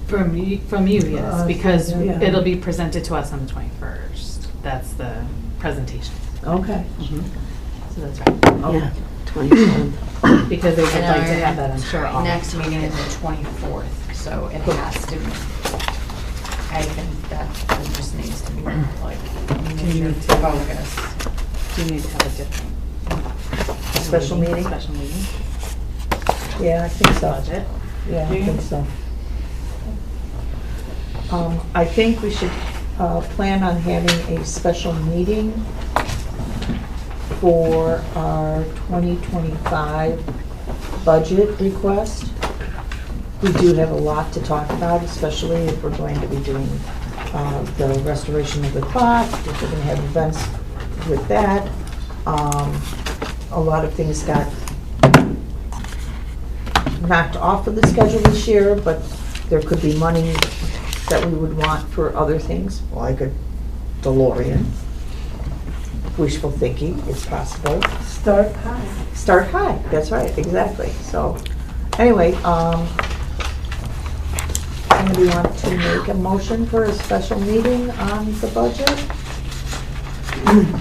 From you, yes, because yeah. it'll be presented to us on the 21st. That's the presentation. Okay. So that's right. Yeah, 27. Because they would And like to our have that, I'm sure. all- Next meeting is the 24th, so it has to be. I think that it just needs to be like major focus. Do you need to have a different? Special meeting? Special meeting? Yeah, I think so. Budget? Yeah, I think so. I think we should plan on having a special meeting for our 2025 budget request. We do have a lot to talk about, especially if we're going to be doing the restoration of the clock, if we're going to have events with that. A lot of things got knocked off of the schedule this year, but there could be money that we would want for other things, like a DeLorean. Wishful thinking, it's possible. Start high. Start high, that's right, exactly. So, anyway, somebody want to make a motion for a special meeting on the budget?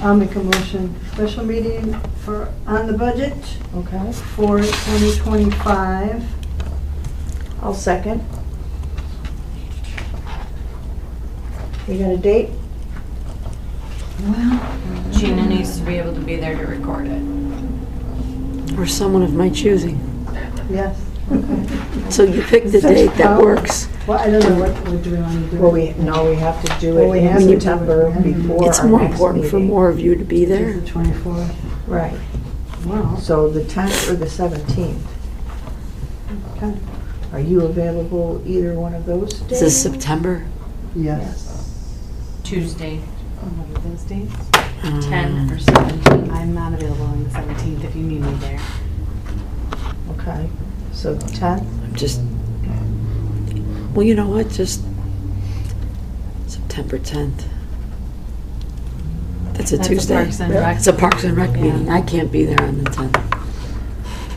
I'll make a motion, special meeting on the budget Okay, for 2025. I'll second. You got a date? Gina needs to be able to be there to record it. Or someone of my choosing. Yes. So you pick the date that works. Well, I don't know, what do we want to do? Well, we have to do Well, we it have in to do it. September before It's our more next important for meeting. more of you to be there. The 24th. Right, Wow. so the 10th or the 17th. Okay. Are you available either one of those days? Is this September? Yes. Tuesday, One of those dates? 10 or 17. I'm not available on the 17th if you need me there. Okay, so 10th? I'm just, well, you know what, just September 10th. That's a That's Tuesday. Parks and Rec. It's a Parks and Rec Yeah. meeting. I can't be there on the 10th.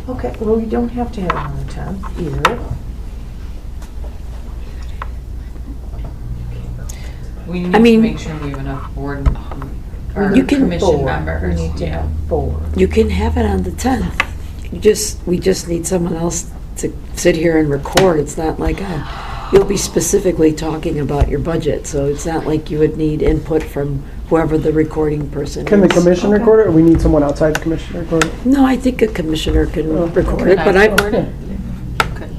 Okay, well, you don't have to have it on the 10th either. We need I to mean- make sure we have enough board or You can- commission We members. need to Yeah. have 4. You can have it on the 10th. We just need someone else to sit here and record. It's not like you'll be specifically talking about your budget, so it's not like you would need input from whoever the recording person is. Can the commission record it, or we need someone outside the commission to record it? No, I think a commissioner can record it, Could but I I, record it?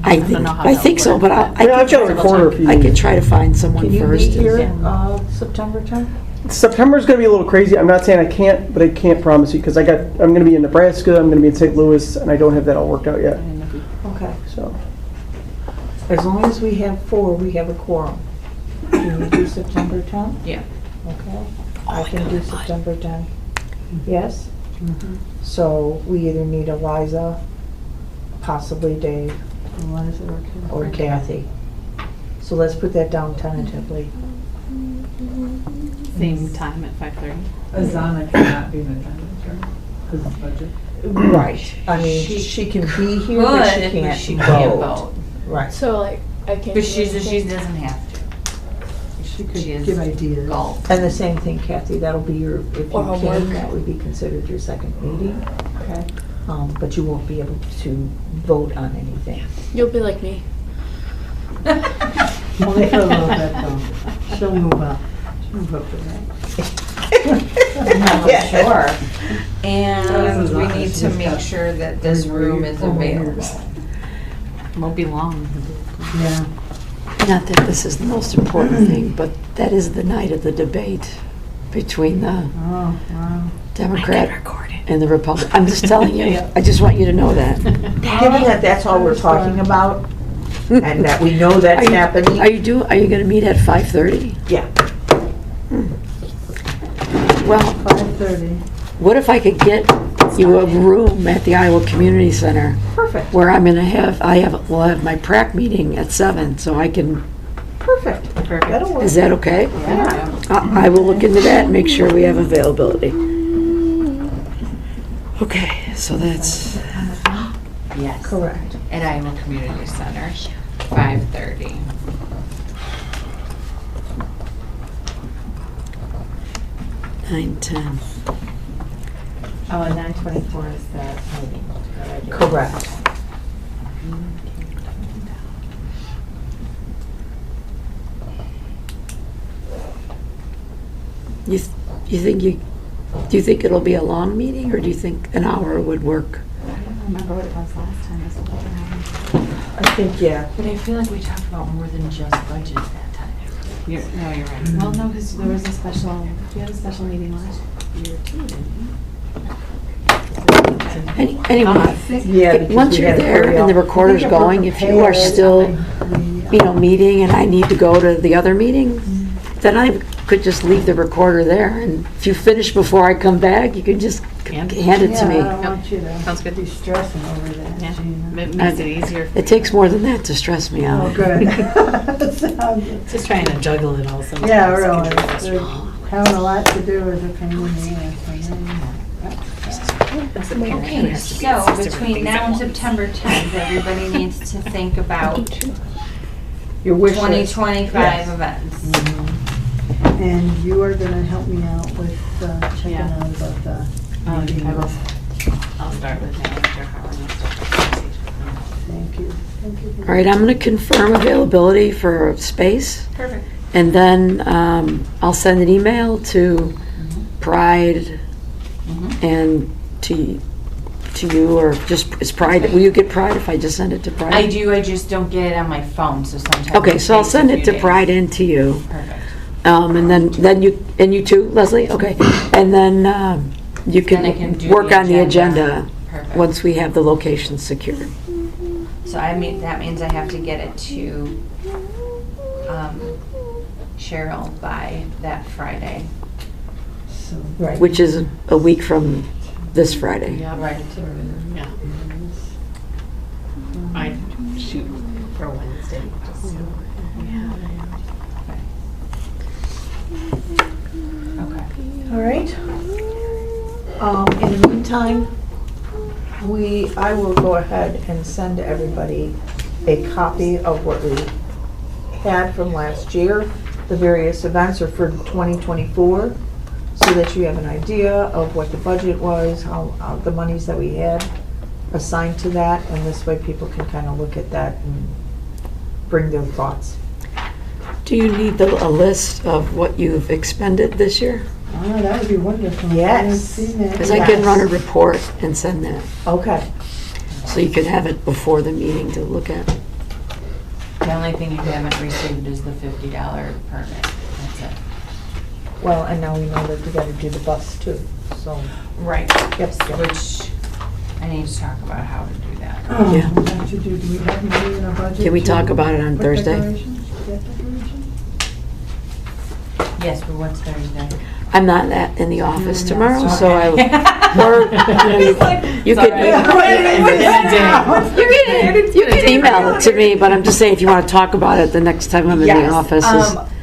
I don't think, know how I that think so, would but work. I I mean, I've got a recorder if you I need could it. try to find someone Can you be first. here September 10th? September's gonna be a little crazy. I'm not saying I can't, but I can't promise you, because I'm gonna be in Nebraska, I'm gonna be in St. Louis, and I don't have that all worked out yet, Okay. so. As long as we have 4, we have a quorum. Can you do September 10th? Yeah. Okay. I can do September 10th. Yes? So we either need Eliza, possibly Dave, or Kathy. So let's put that down tentatively. Same time at 5:30. Azana cannot be in attendance, right? Because of budget. Right. I mean, she can be here, but she can't vote. Right. So like, I can't. But do she anything. doesn't have to. She could She is give ideas. golf. And the same thing, Kathy, that'll be your, if you Or homework. can, that would be considered your second meeting. Okay. But you won't be able to vote on anything. You'll be like me. Only for a little bit though. She'll move up. She'll move up to that. Sure. And This is we nice. need to She's make got sure that this room is available. Won't be long. Yeah. Not that this is the most important thing, but that is the night of the debate between the Oh, wow. Democrat and the Republican. I'm just telling you, I just want you to know that. Given that that's all we're talking about, and that we know that's happening. Are you gonna meet at 5:30? Yeah. Well, 5:30. what if I could get you a room at the Iowa Community Center Perfect. where we'll have my prac meeting at 7, so I can, Perfect. That'll work. is that okay? Yeah. I will look into that and make sure we have availability. Okay, so that's, Yes. Correct. At Iowa Community Center, 5:30. 9:10. Oh, and 9:24 is the meeting. that I do. Correct. Do you think it'll be a long meeting, or do you think an hour would work? I don't remember what it was last time. Is it like an hour? I think, yeah. But I feel like we talked about more than just budget that time. You're right. Well, no, because there was a special, we had a special meeting last year too, didn't we? Anyway, Yeah, because once we you're had to there hurry and the up. recorder's going, if you are still, meeting and I need to go to the other meeting, then I could just leave the recorder there, and if you finish before I come back, you can just hand it to I me. don't want you to Sounds good. be stressing over that, Yeah, Gina. it makes it easier. for It takes more than that to stress me Oh, out. good. Sounds good. Just trying to juggle it all sometimes. Yeah, can really. be frustrating. Having a lot to do is a pain in the ass. As a parent, it Okay, has to be so 6 different between things now at and once. September 10th, everybody needs to think about Your wish list. 2025 Yes. events. And you are gonna help me out with checking Yeah. out about the I meeting. will, I'll start with Manager Howard and start the conversation. Thank you. Thank you. All right, I'm going to confirm availability for space, Perfect. and then I'll send an email to Pride and to you, or just, is Pride, will you get Pride if I just send it to Pride? I do, I just don't get it on my phone, so sometimes. Okay, it so I'll takes a send it few to days. Pride and to you. Perfect. And then you too, Leslie? Okay. And then you Then I can can do work the on the agenda. agenda Perfect. once we have the location secured. So that means I have to get it to Cheryl by that Friday. So, Right. Which is a week from this Friday. Yeah, Right. yeah. I shoot for Wednesday, just so. Okay. All right. In the meantime, I will go ahead and send everybody a copy of what we had from last year the various events are for 2024, so that you have an idea of what the budget was, how the monies that we had assigned to that, and this way people can kind of look at that and bring their thoughts. Do you need a list of what you've expended this year? Oh, that would be wonderful. Yes. I haven't seen that. Because I can run a report and send that, Okay. so you could have it before the meeting to look at. The only thing you haven't received is the $50 permit. That's it. Well, and now we know that we gotta do the bus too, so. Right. Yep. Which I need to talk about how to do that. Oh, Yeah. we have to do we have money in our budget? Can we to talk about it on put Thursday? decorations? Get decorations? Yes, but what's Thursday? I'm not in the office Yeah, tomorrow, okay. so I, or, you could, you could email it to me, but I'm just saying, if you want to talk about it the next time I'm in the Yes, office.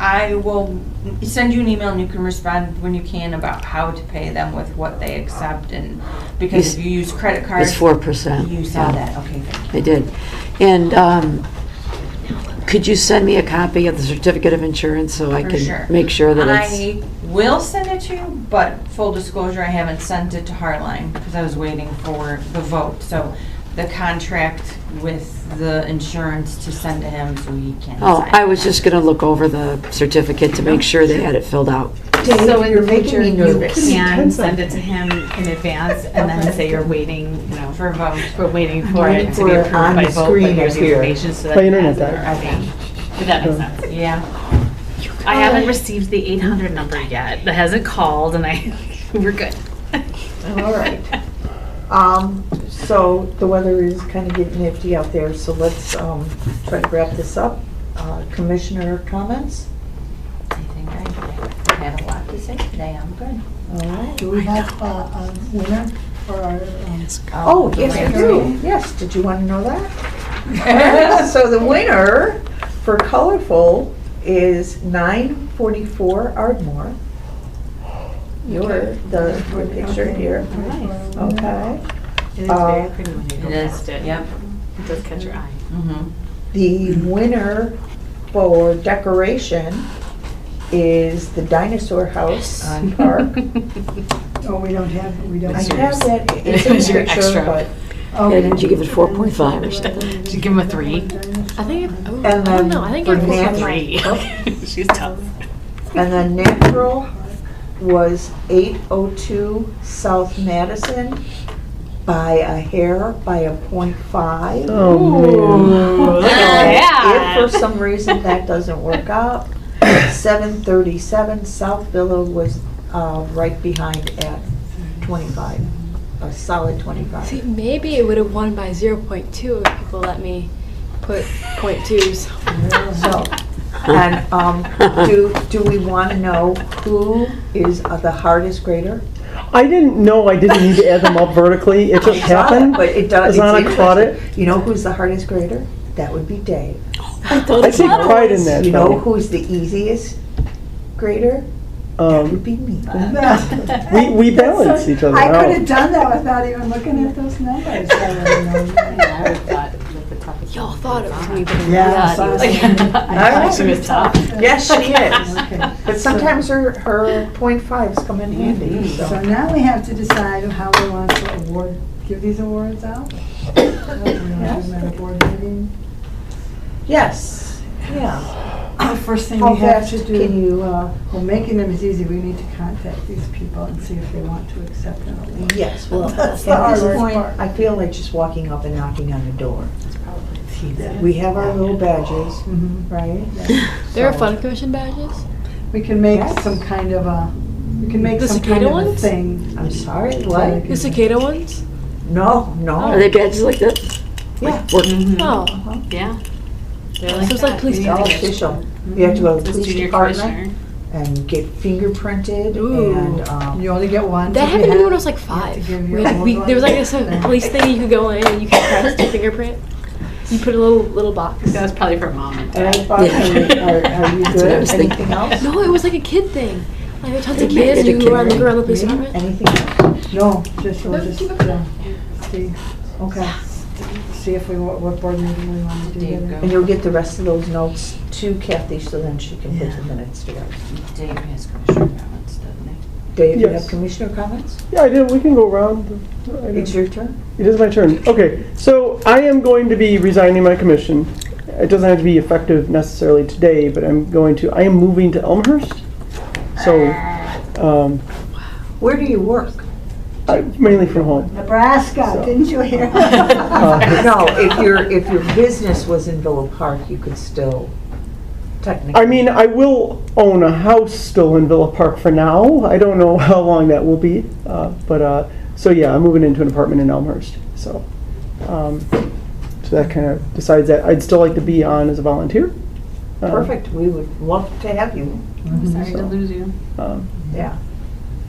I will send you an email and you can respond when you can about how to pay them with what they accept, and because if you use credit cards. It's 4%. You saw that, okay, thank you. I did. And could you send me a copy of the certificate of insurance so I For can sure. make sure that it's... I will send it to you, but full disclosure, I haven't sent it to Heartline because I was waiting for the vote. So the contract with the insurance to send to him so he can Oh, sign I was it. just going to look over the certificate to make sure they had it filled out. Dave, So in you're the making future, me you nervous. can send it to him in advance and then say you're waiting, For a vote. for waiting for Waiting it to for be it approved on by the vote, screen but here's up the here. information so that By it internet has it dial. already. If that makes sense. Yeah. I haven't received the 800 number yet. That hasn't called and we're good. All right. So the weather is kind of getting nifty out there, so let's try to wrap this up. Commissioner comments? I think I had a lot to say today. I'm good. All right. Do we have a winner for our? Oh, yes, we do. Yes, did you want to know that? So the winner for Colorful is 944 Ardmore. You're the picture here. Okay. It is very pretty when you go It is, past it. yep. It does catch your eye. Mm-hmm. The winner for decoration is the Dinosaur House on Park. Oh, we don't have I have that, it's in It's the your picture, extra. but, Yeah, didn't you give it 4.5 or something? Did you give him a 3? I think And I don't then know. I think for I Nancy- 3. She's tough. and then natural was 802 South Madison by a hair, by a .5. Oh, man. And if for some reason that doesn't work out, 737 South Villa was right behind at 25, a solid 25. See, maybe it would have won by 0.2 if people let me put .2s. So, and do we want to know who is the hardest grader? I didn't know I didn't need to add them up vertically. It just happened. But it does. Azana caught it. You know who's the hardest grader? That would be Dave. I thought I it take was- pride in that. You know though. who's the easiest grader? That would be me. We balance each other I could out. have done that without even looking at those numbers. I would have thought that the toughest. Y'all thought it was me, but Yeah, in reality, so- it was like, I thought she was tough. Yes, she is. Okay. But sometimes her .5s come in handy, So so. now we have to decide how we want to give these awards out. We want to do them at a board meeting. Yes, yeah. First thing How we have fast to can do, you, well, making them is easy. We need to contact these people and see if they want to accept an award. yes, well, That's at the this hardest point, part. I feel like just walking up and knocking on the door. We have our little badges, Mhm. right? there are So- fun commission badges. We can make Yes. some kind of a, we can make The some kind cicada of a ones? thing. I'm sorry, what? The cicada ones? No, Are no. they badges like this? Yeah. Oh, Yeah. They're so it's like police It's all badges. official. You have to go to the Says police junior department commissioner. and get fingerprinted Ooh. and, You only get one. That so we happened to me have- when I was like you have to 5. give your We had, old there was like one. some police thing you could go in and you could press your fingerprint. You put a little box. That was probably for mom and all right, dad. Bob, are you That's what I good? was thinking. Anything else? No, it was like a kid thing. Like there were tons of They made kids. it a You kid go around, look thing. around the police department. Anything else? No, just, we'll No, just, keep it see, Okay. see if we, what board meeting we want to do. Dave, together. And you'll get the rest of those notes to Kathy so then she can put the minutes together. Dave has commissioner comments, doesn't he? Dave, you have Yes. commissioner comments? Yeah, I did. We can go around. It's your turn. It is my turn. Okay, so I am going to be resigning my commission. It doesn't have to be effective necessarily today, but I am moving to Elmhurst. So, Where do you work? mainly from home. Nebraska, So. didn't you hear? No, if your business was in Villa Park, you could still technically. I mean, I will own a house still in Villa Park for now. I don't know how long that will be, so yeah, I'm moving into an apartment in Elmhurst. So that kind of decides that. I'd still like to be on as a volunteer. Perfect, we would love to have you. Sorry to lose you. Yeah.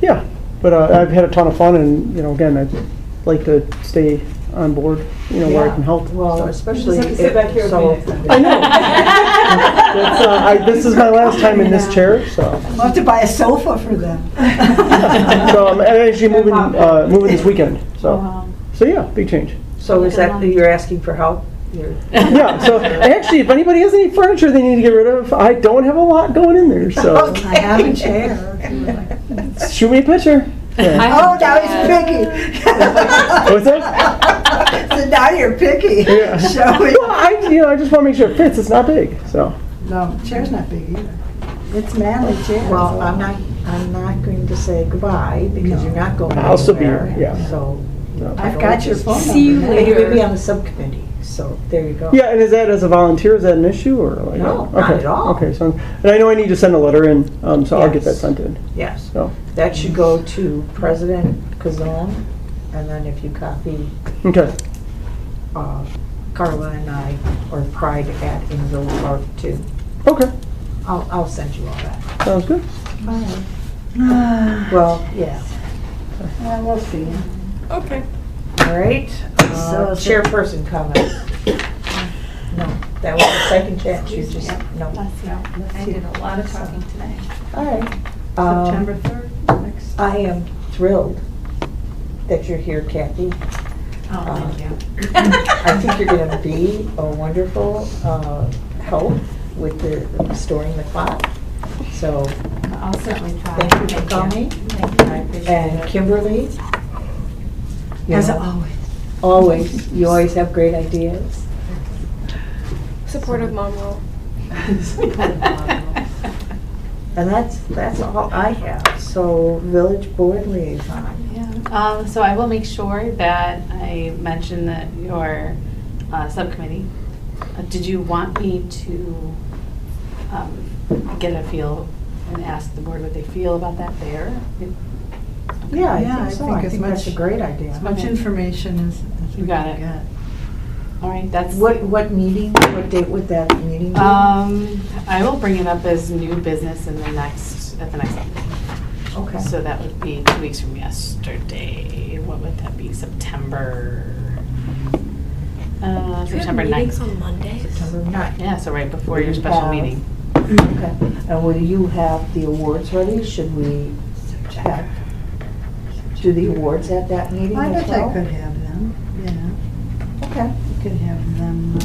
Yeah, but I've had a ton of fun, and again, I'd like to stay on board, where I can help. Well, So. especially Just have to sit back here with me so. next time. I know. This is my last time in this chair, so. We'll have to buy a sofa for them. So I'm actually moving this weekend. So yeah, big change. So is that, you're asking for help? You're- Yeah. So actually, if anybody has any furniture they need to get rid of, I don't have a lot going in there. So I have a chair. if you would like. shoot me a picture. Yeah. Oh, now he's picky. What's that? So now you're picky. Yeah. Show me. Well, I just want to make sure it fits. It's not big, so. No, chair's not big either. It's manly chair. Well, I'm not going to say goodbye because you're not going anywhere. I'll still be here, yeah. So. No. I've got your phone number. See you now. And you're going to be later. on the subcommittee, so there you go. Yeah, and is that as a volunteer? Is that an issue or like? No, okay. not at all. Okay, so and I know I need to send a letter in, so I'll get that Yes. sent in. Yes. So That should go to President Kazone, and then if you copy okay. Carla and I, or Pride at Inville Park too. Okay, I'll send you all that. sounds good. Well, yeah. Yeah, we'll see. Okay. All right. So is it- Chairperson comments. No, that was the second chance. You just, no. I did a lot of talking today. All right. September 3rd, next. I am thrilled that you're here, Kathy. Oh, thank you. I think you're going to be a wonderful help with the restoring the clock. So I'll certainly try. thank you for coming. Thank you, I appreciate And it. Kimberly, As always, you always have great ideas. Supportive mom role. And that's all I have. So village board liaison. Yeah, so I will make sure that I mention that your subcommittee, did you want me to get a feel and ask the board what they feel about that there? Yeah, I Yeah, think I so. think I as think that's a much- great idea. As much information as we You got can it. get. All right, that's. What meeting, what date would that meeting be? I will bring it up as new business at the next meeting. Okay. So that would be 2 weeks from yesterday. What would that be? September September meetings 9th. on Mondays. September 9th. Yeah, so right before your special Have- meeting. Okay. And will you have the awards ready? Should we have, do the awards at that meeting I as bet I well? could have them, yeah. Okay. We could have them,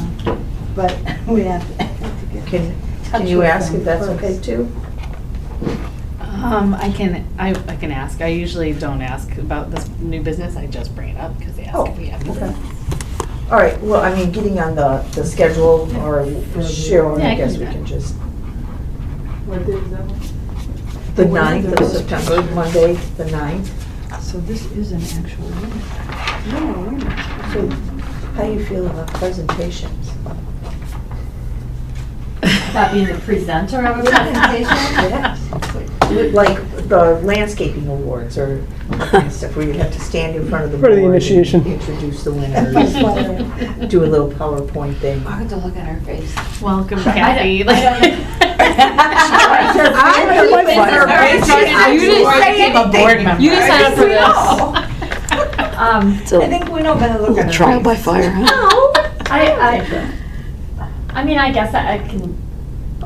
but we have to get. Can touch you with ask them if that's first. okay too? I can ask. I usually don't ask about this new business. I just bring it up because they ask Oh, if we have okay. it. All right, well, I mean, getting on the schedule or Cheryl, Yeah, I I can guess do we that. can just, What day is that one? the 9th of September, Monday, the 9th. So this is an actual one. No, wait a minute. So how do you feel about presentations? About being the presenter of a presentation? Yes. Like the landscaping awards or that kind of stuff where you have to stand in front of the For board. the initiation. and introduce the winners. Do a little PowerPoint thing. I have to look at her face. Welcome, Kathy. You just signed up for this. So, I think we know better to look at her trial by face. fire, huh? I mean, I guess I can,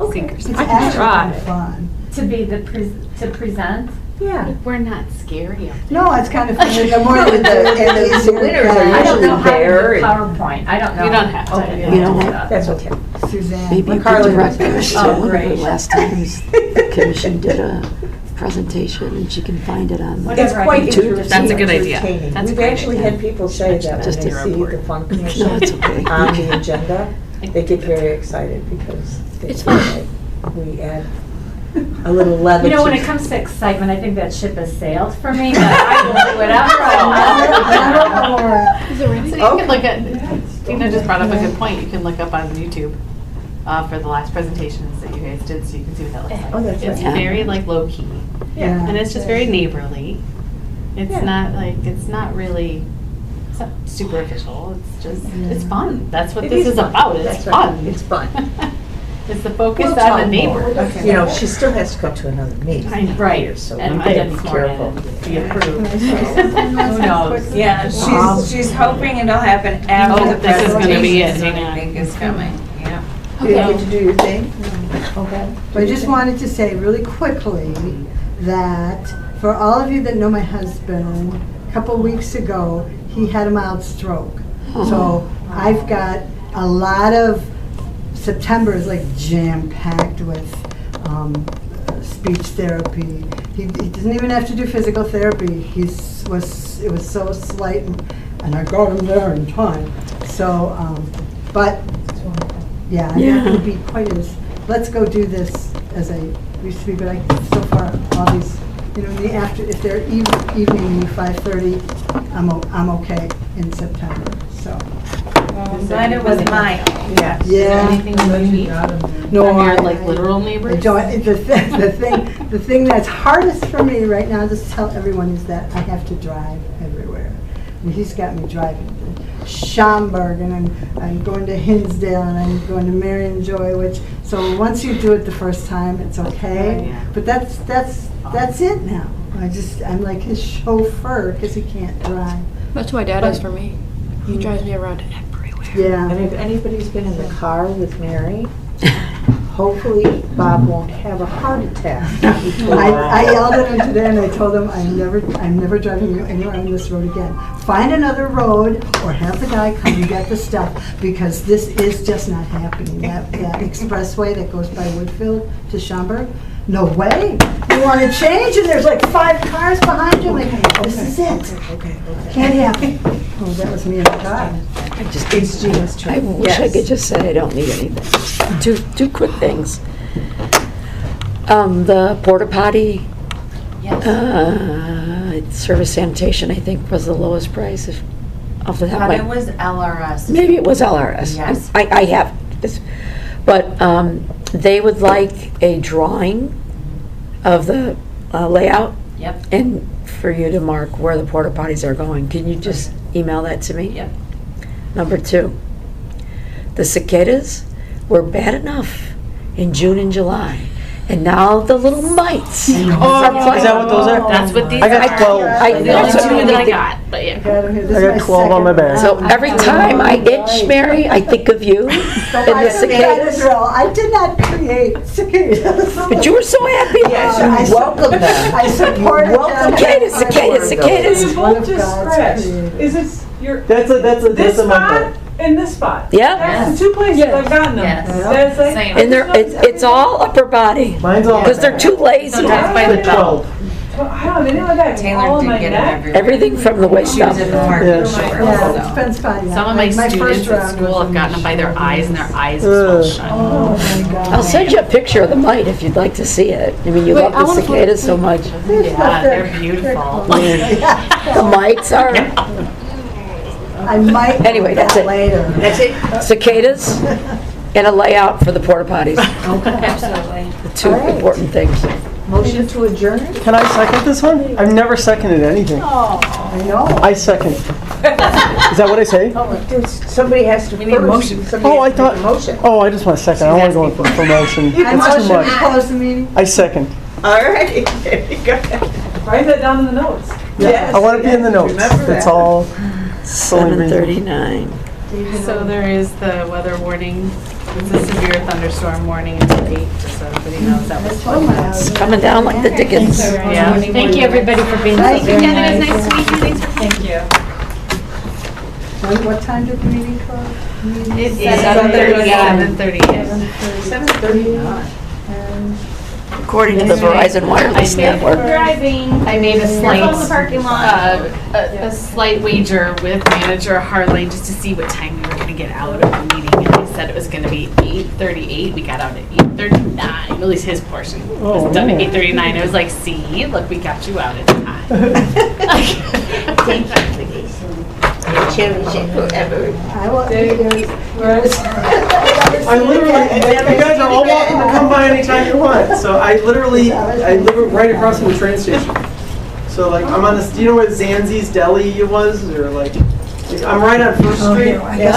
It's I can actually try. kind of fun. to be to present, Yeah. We're not scary. No, it's kind of funny. The more And the winners are I don't know usually how to there. do PowerPoint. I don't know. You don't have to. Okay. You know what? That's okay. Suzanne. Maybe you Carla could direct does us that. to Oh, one of the great. last times the commission did a presentation and she can find it on the. It's quite YouTube. entertaining. That's a good idea. entertaining. That's a We've great actually idea. had people say that when Just they to see report. the Fun No, it's Commission okay. on the agenda, they get very excited because they It's feel fun. like we add a little levity. You know, when it comes to excitement, I think that ship has sailed for me, but I will do whatever I want. Is it ready? So you can look at, Tina just brought up a good point, you can look up on YouTube for the last presentations that you guys did, so you can see what that looks like. Oh, that's It's right. very like low key, Yeah. and it's just very neighborly. It's Yeah. not like, it's not really, it's not super official, it's just, it's fun. That's what It this is fun. about, it's That's right. fun. It's fun. It's the focus We'll on talk the neighbor. more. You know, she still has to come to another meeting. Right, So and we I gotta get be sworn in careful. and be approved. Who knows? Yeah, she's hoping it'll happen Oh, after the this is gonna be it. presentation, Hang I on. think is coming, yeah. You get to do your thing? Okay. But I just wanted to say really quickly that for all of you that know my husband, a couple weeks ago, he had a mild stroke. So I've got a lot of September is like jam-packed with speech therapy. He doesn't even have to do physical therapy. It was so slight, and I got him there in time. So, but yeah, I'm not going to be quite as, let's go do this as I used to be, but so far, all these, you know, if they're evening 5:30, I'm okay in September, so. I'm glad it was mild. Yes. Yeah. Anything that you need No, from your I- like literal I neighbors? don't, the thing that's hardest for me right now, just to tell everyone, is that I have to drive everywhere. And he's got me driving to Schaumburg, and I'm going to Hinsdale, and I'm going to Marion Joy, so once you do it the first time, it's okay. Yeah. But that's it now. I'm like his chauffeur, because he can't drive. That's what my dad is for me. He drives me around everywhere. Yeah. And if anybody's been in the car with Mary, hopefully Bob won't have a heart attack. I yelled at him today and I told him, I'm never driving you anywhere on this road again. Find another road or have the guy come and get the stuff, because this is just not happening. That expressway that goes by Woodfield to Schaumburg, no way. You want to change and there's like 5 cars behind you. Like, this is it. Okay. Can't happen. Oh, that was me in the car. It's Gina's turn. I wish I could just say I don't need anything. Two quick things. The porta potty, service sanitation, I think, was the lowest price off the top of But my it was LRS. Maybe it was LRS. Yes. I have this, but they would like a drawing of the layout. Yep. And for you to mark where the porta potties are going. Can you just email that to me? Yep. Number 2, the cicadas were bad enough in June and July, and now the little mites. Is that what those are? That's what these I got are. 12. I The know, only so two that I maybe- got, but yeah. I got 12 on my back. So every time I itch, Mary, I think of you and the cicadas. I did not create cicadas. But you were so happy. Yes, you welcome them. I supported Welcome them. Cicadas. You One both of just God's scratched. created. Is it your, That's this a my spot part. and this spot? Yeah. That's the 2 places I've gotten them. Yes. That's like- Same. And it's all upper body. Mine's all Because they're too lazy. Sometimes by the belt. 12. I don't have anything like that. All Taylor in my did get them neck. everywhere. Everything from the waist She was up. at the park Yeah. and showed Yeah, us, it's so. been fun. Some of my first students at round school was have gotten them by their eyes, and their eyes will Ugh. shut. Oh, my God. I'll send you a picture of the mite if you'd like to see it. I mean, you Wait, love I the wanna cicadas so much. Yeah, they're beautiful. The mites are I might. Anyway, that's it. Later. That's it? cicadas and a layout for the porta potties. Absolutely. The 2 All right. important things. Motion to adjourn? Can I second this one? I've never seconded anything. I know. I second. Is that what I say? Somebody has to first. need a motion. Somebody Oh, I has to make thought. a motion. Oh, I just want to second. I don't want to go for promotion. I It's too motion to much. close the meeting. I second. All right, there you go. Write that down in the notes. Yes, I want to be in the notes. remember That's that. all. 7:39. So there is the weather warning It's a severe thunderstorm warning until 8, just so everybody knows that was 20 minutes. Coming down like the Dickens. Yeah. Thank you, everybody, for being so Nice very meeting nice. you. Nice to meet you. Thanks for Thank you. What time did the meeting close? It's 7:30. 7:30. And According to the Verizon Wireless Network. Driving. I made a Careful in the parking lot. a slight wager with manager Harley just to see what time we were going to get out of the meeting. And he said it was going to be 8:38. We got out at 8:39. At least his portion was done at 8:39. I was like, see, look, we got you out at time. Thank you. Cherish it forever. I will, there's, I literally, you guys are all welcome to come by anytime you want. So I live right across from the train station. So like, I'm on this, do you know where Zanzi's Deli was? Or like I'm right on First Street. Yes, I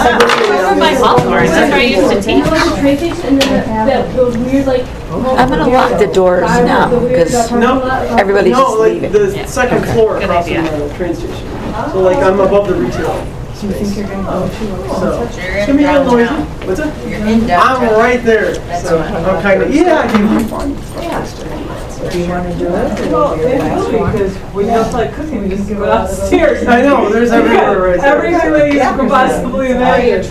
Over by Hawthorne, that's where I used to teach. train station and then those weird like. I'm gonna lock the doors now, because No, everybody's no, just like leaving. the second floor Good across from idea. the train station. So like I'm above the retail space. So it's gonna be a little noisy. What's it? You're in downtown. I'm right there. So I'm kind of, yeah, I can be fun. Do you want to do it? Well, it will, because when you don't feel like cooking, we just go downstairs. I know, there's everywhere right there. Everything that you could possibly imagine.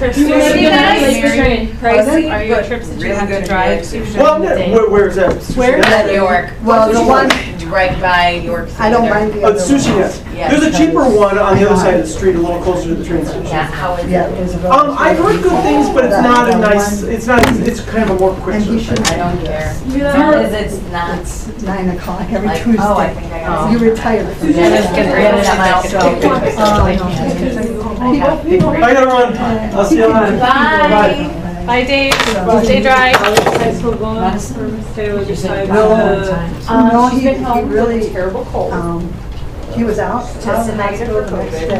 Pricey. Are your trips that you have to drive to? Well, where's that? New York. Well, the one, Right by York Theater. I don't mind the Oh, other the sushi, one. yes. Yeah. There's a cheaper one on the other side of the street, a little closer to the train station. Yeah, how is Yeah, it? Isabel. I've heard good things, but it's not a nice, it's not, it's kind of a more quick And you service. should- I don't care. Yeah. It's not. It's 9 o'clock every Like, Tuesday. oh, I think I got You it. retired. Yeah, that's good. Read it out. I gotta run. I'll see you later. Bye. Bye, Dave. Stay dry. High school going, Taylor decided No, to. no, She's he been home with a really, terrible cold. he was out Just of the a negative hospital for the next COVID. day.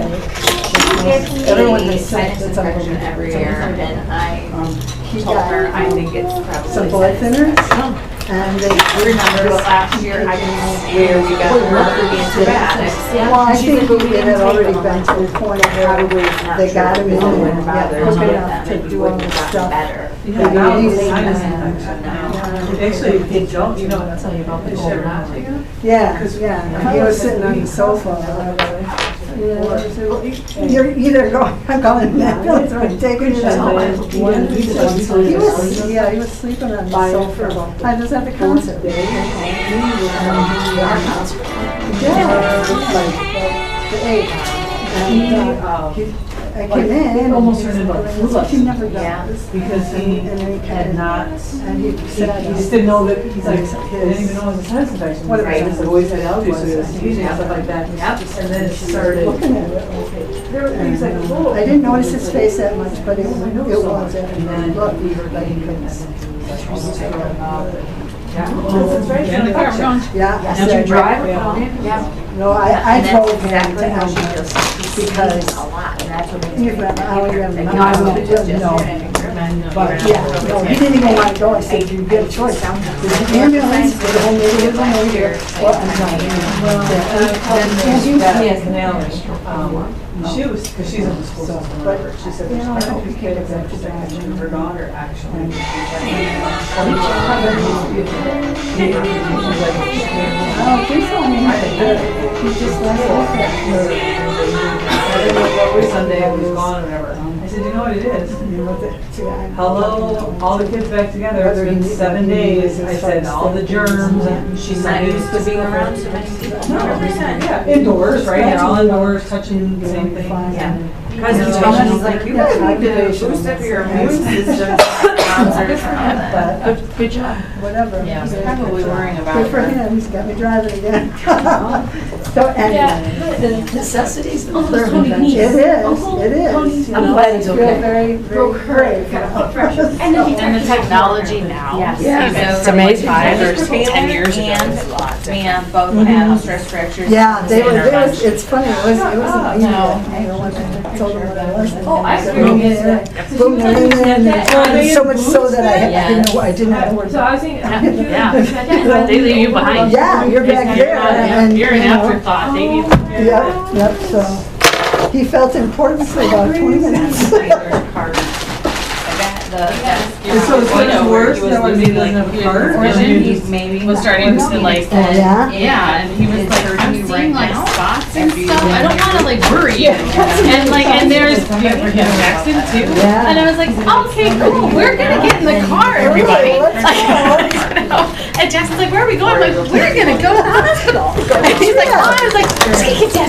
She Everyone gets has said sinus that's all infection over. every year, and I He told her I got think it's probably some blood thinners, and they. Remember last year, I didn't swear we got the antibiotics. Well, I She's think like, but we it didn't had already take them. been to the point of how they got him in there, and got quick enough to do all the stuff. Better. Yeah, now it's Yeah. sinus infection. Actually, they don't, you know, tell you about the shit not to. Yeah, yeah, he was sitting on the sofa. You're either going, I'm going to ambulance or I'm taking you home. He was, yeah, he was sleeping on the sofa. I was at the concert. Our concert. Yeah, like the 8th. And I came in and Almost turned into a flu he never Yeah. does. Because he And then he had came not, and he said, he just didn't know that, he's like, I didn't even know it was a sinus infection. What Right. about He's always had allergies, so he was teasing and stuff like that. Yep. And then it started. looking at it. There were things like, whoa. I didn't notice his face that much, but it was, And and then look, we heard that he couldn't. Yeah, I Did you said, drive? Yeah. No, I told him exactly to how she him, feels. because A lot, and that's what you've been, I would have, No, I wouldn't. no, but yeah, no, he didn't even want to go, I said, you get a choice. There's an ambulance, there's a whole neighborhood over here, well, I'm not. He has an allergy. She was, because she's in the school system, whatever. She said there's quite a few kids that her daughter actually. Oh, please tell me, he just left I didn't know what was Sunday, I was gone or whatever. I said, you know what it is? Hello, all the kids back together, it's been 7 days. I said, all the germs, and She's not used to being around so many people. 100%, yeah, indoors, right? They're all indoors, touching the same thing. Yeah. Because He's like, you guys need to boost up your immune system. But Good job. whatever. Yeah, he's probably worrying about Good for her. him, he's got me driving again. So anyway, Necessities of it learning. is, it is. You I'm know, glad he's I feel okay. very, very brave. And the technology now. Yes. Yeah, So it's amazing. 5 or Taylor 10 years ago. and was a lot different. Mia both had stress fractures. Yeah, they were, Intervention. it's funny, it wasn't me, I told them what I was. Oh, I Boom, boom, and so much so that I didn't know where. So I was thinking, Yeah. They leave you behind. Yeah, you're back there, and, You're an you know, afterthought. They need. Yep, so, he felt important for about 20 minutes. I bet. And so it's kind of worse than when he doesn't have a cart? He was starting to like, Oh, yeah? yeah, and he was like, I'm seeing like spots and Every stuff. I don't day. want to like worry you. And like, and there's Jackson too. Yeah. And I was like, okay, cool. We're gonna get in the car, everybody. And Jackson's like, where are we going? I'm like, we're gonna go to the hospital. And he's like, oh, I was like, take it down,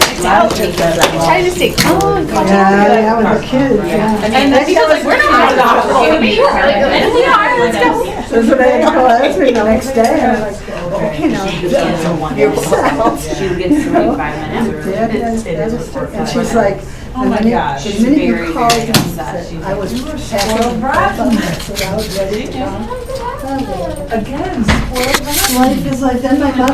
take it out. Trying to stay calm. Yeah, with the kids, yeah. And then he was like, we're not going to the hospital. And we are, let's go. That's what I had to call Esme the next day, and I'm like, okay, now. She gets 45 minutes. And she's like, Oh my gosh. the minute you Very, called very me, upset. said, I was packing up, so I was ready to go. Again, spoiled brat. Life is like, then my mother